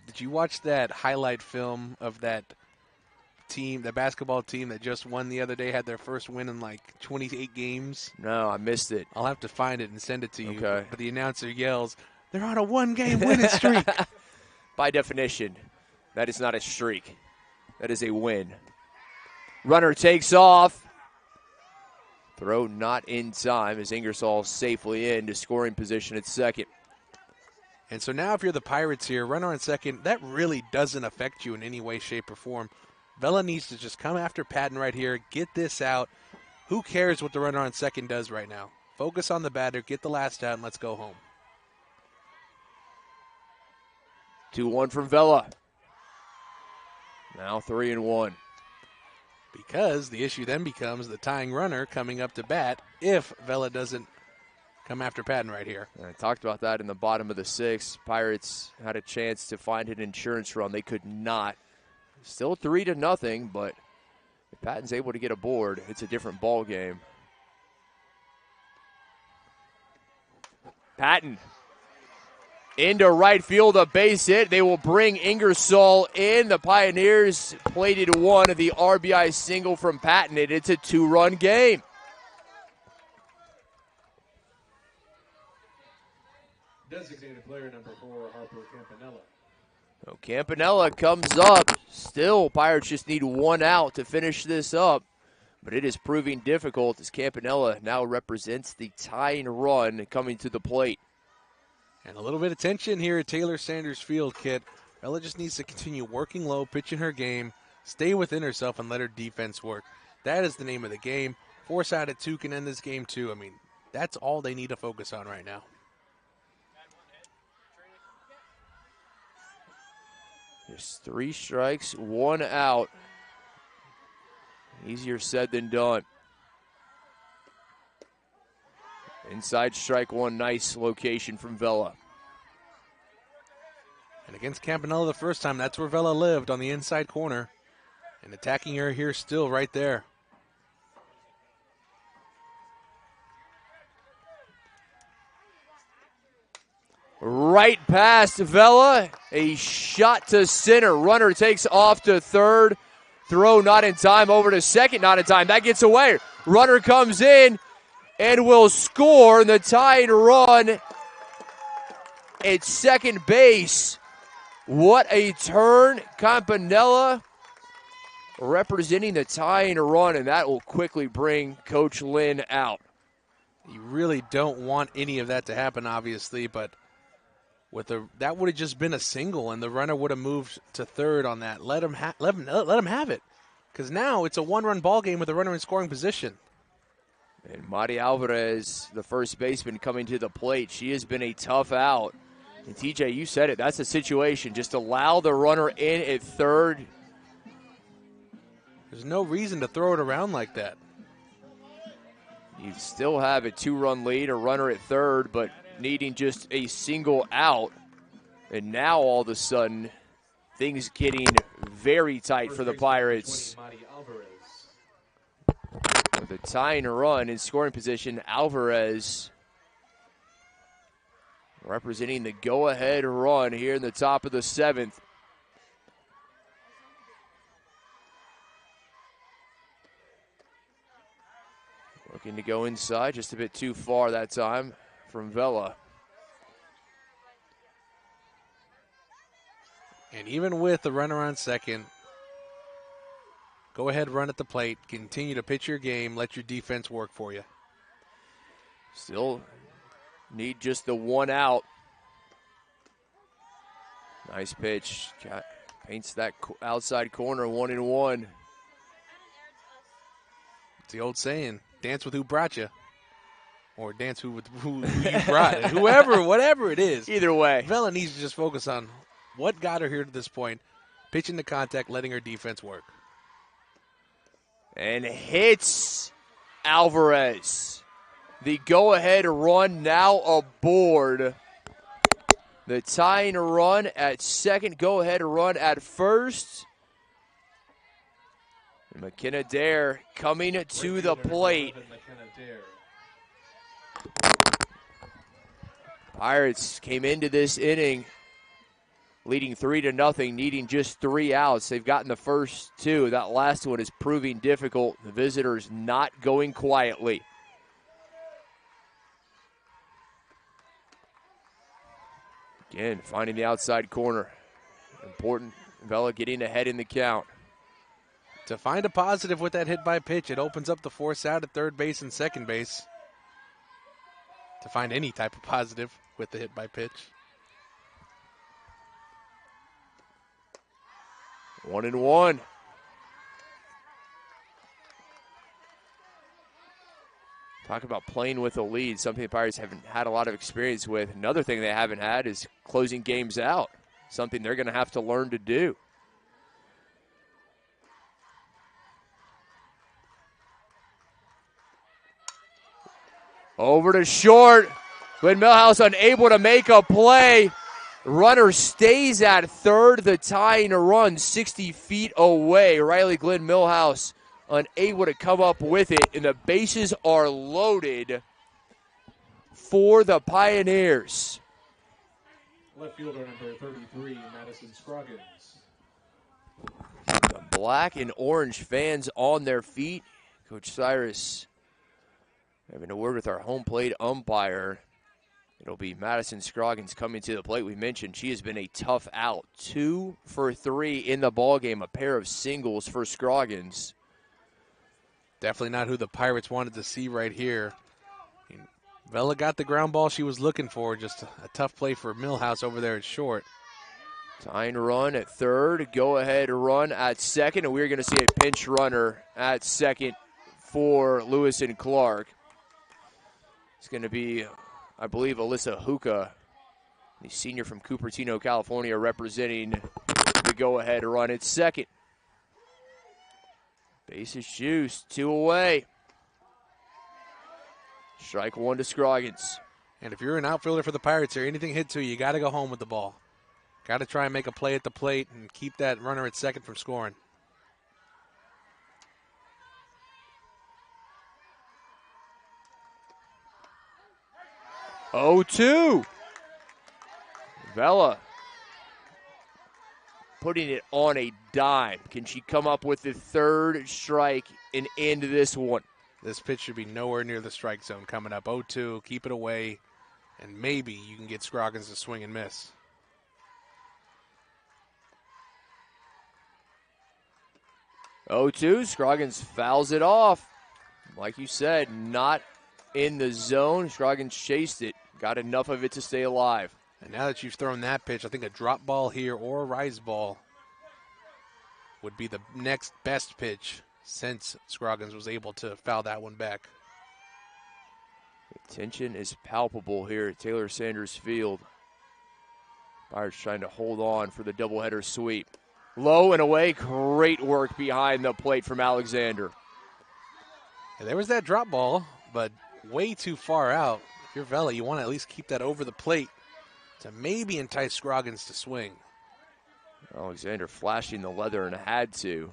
Did you watch that highlight film of that team, the basketball team that just won the other day, had their first win in like 28 games? No, I missed it. I'll have to find it and send it to you. Okay. But the announcer yells, "They're on a one-game winning streak." By definition, that is not a streak. That is a win. Runner takes off. Throw not in time as Ingersoll safely into scoring position at second. And so now if you're the Pirates here, runner on second, that really doesn't affect you in any way, shape, or form. Vela needs to just come after Patton right here, get this out. Who cares what the runner on second does right now? Focus on the batter, get the last out, and let's go home. 2-1 from Vela. Now 3-1. Because the issue then becomes the tying runner coming up to bat if Vela doesn't come after Patton right here. And I talked about that in the bottom of the sixth. Pirates had a chance to find an insurance run. They could not. Still 3-0, but if Patton's able to get aboard, it's a different ball game. Patton into right field, a base hit. They will bring Ingersoll in. The Pioneers plated one of the RBI single from Patton. It's a 2-run game. Designated player number 4, Harper Campanella. So Campanella comes up. Still, Pirates just need one out to finish this up. But it is proving difficult as Campanella now represents the tying run coming to the plate. And a little bit of tension here at Taylor Sanders Field, Kit. Vela just needs to continue working low, pitching her game, stay within herself, and let her defense work. That is the name of the game. Force out at 2 can end this game, too. I mean, that's all they need to focus on right now. Just 3 strikes, 1 out. Easier said than done. Inside strike 1, nice location from Vela. And against Campanella the first time, that's where Vela lived, on the inside corner. And attacking her here still right there. Right past Vela, a shot to center. Runner takes off to third. Throw not in time, over to second, not in time. That gets away. Runner comes in and will score the tying run at second base. What a turn. Campanella representing the tying run, and that will quickly bring Coach Lynn out. You really don't want any of that to happen, obviously, but that would have just been a single, and the runner would have moved to third on that. Let him have it, because now it's a 1-run ball game with a runner in scoring position. And Mari Alvarez, the first baseman, coming to the plate. She has been a tough out. And TJ, you said it. That's a situation. Just allow the runner in at third. There's no reason to throw it around like that. You still have a 2-run lead, a runner at third, but needing just a single out. And now all of a sudden, things getting very tight for the Pirates. With a tying run in scoring position, Alvarez representing the go-ahead run here in the top of the 7th. Looking to go inside, just a bit too far that time from Vela. And even with the runner on second, go ahead, run at the plate, continue to pitch your game, let your defense work for you. Still need just the 1 out. Nice pitch. Paints that outside corner, 1-1. It's the old saying, dance with who brought you. Or dance with who you brought. Whoever, whatever it is. Either way. Vela needs to just focus on what got her here to this point. Pitching the contact, letting her defense work. And hits Alvarez. The go-ahead run now aboard. The tying run at second, go-ahead run at first. And McKenna Dare coming to the plate. Pirates came into this inning leading 3-0, needing just 3 outs. They've gotten the first 2. That last one is proving difficult. The visitors not going quietly. Again, finding the outside corner. Important. Vela getting ahead in the count. To find a positive with that hit by pitch, it opens up the force out at third base and second base. To find any type of positive with the hit by pitch. 1-1. Talk about playing with a lead, something the Pirates haven't had a lot of experience with. Another thing they haven't had is closing games out, something they're going to have to learn to do. Over to short. Glenn Millhouse unable to make a play. Runner stays at third. The tying run 60 feet away. Riley Glenn Millhouse unable to come up with it, and the bases are loaded for the Pioneers. Left fielder number 33, Madison Scroggins. The black and orange fans on their feet. Coach Cyrus having a word with our home plate umpire. It'll be Madison Scroggins coming to the plate. We mentioned she has been a tough out. 2 for 3 in the ballgame, a pair of singles for Scroggins. Definitely not who the Pirates wanted to see right here. Vela got the ground ball she was looking for. Just a tough play for Millhouse over there at short. Tying run at third, go-ahead run at second, and we're going to see a pinch runner at second for Lewis and Clark. It's going to be, I believe, Alyssa Hookah, the senior from Cupertino, California, representing the go-ahead run at second. Bases juiced, 2 away. Strike 1 to Scroggins. And if you're an outfielder for the Pirates here, anything hit to you, you got to go home with the ball. Got to try and make a play at the plate and keep that runner at second from scoring. Oh, 2. Vela putting it on a dime. Can she come up with the third strike and end this one? This pitch should be nowhere near the strike zone coming up. 0-2, keep it away, and maybe you can get Scroggins to swing and miss. Oh, 2. Scroggins fouls it off. Like you said, not in the zone. Scroggins chased it, got enough of it to stay alive. And now that you've thrown that pitch, I think a drop ball here or a rise ball would be the next best pitch since Scroggins was able to foul that one back. The tension is palpable here at Taylor Sanders Field. Pirates trying to hold on for the doubleheader sweep. Low and away, great work behind the plate from Alexander. And there was that drop ball, but way too far out. If you're Vela, you want to at least keep that over the plate to maybe entice Scroggins to swing. Alexander flashing the leather and had to.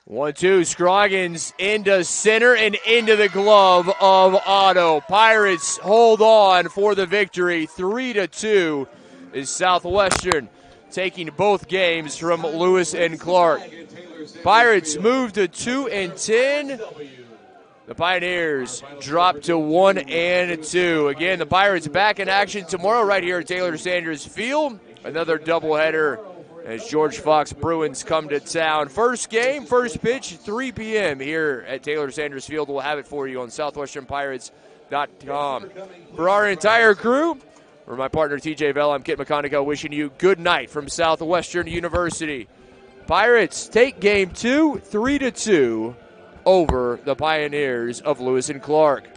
1-2, Scroggins into center and into the glove of Otto. Pirates hold on for the victory. 3-2 is Southwestern taking both games from Lewis and Clark. Pirates move to 2-10. The Pioneers drop to 1-2. Again, the Pirates back in action tomorrow right here at Taylor Sanders Field. Another doubleheader as George Fox Bruins come to town. First game, first pitch, 3 p.m. here at Taylor Sanders Field. We'll have it for you on SouthwesternPirates.com. For our entire crew, for my partner TJ Vela, I'm Kit McConico wishing you good night from Southwestern University. Pirates take game 2, 3-2 over the Pioneers of Lewis and Clark.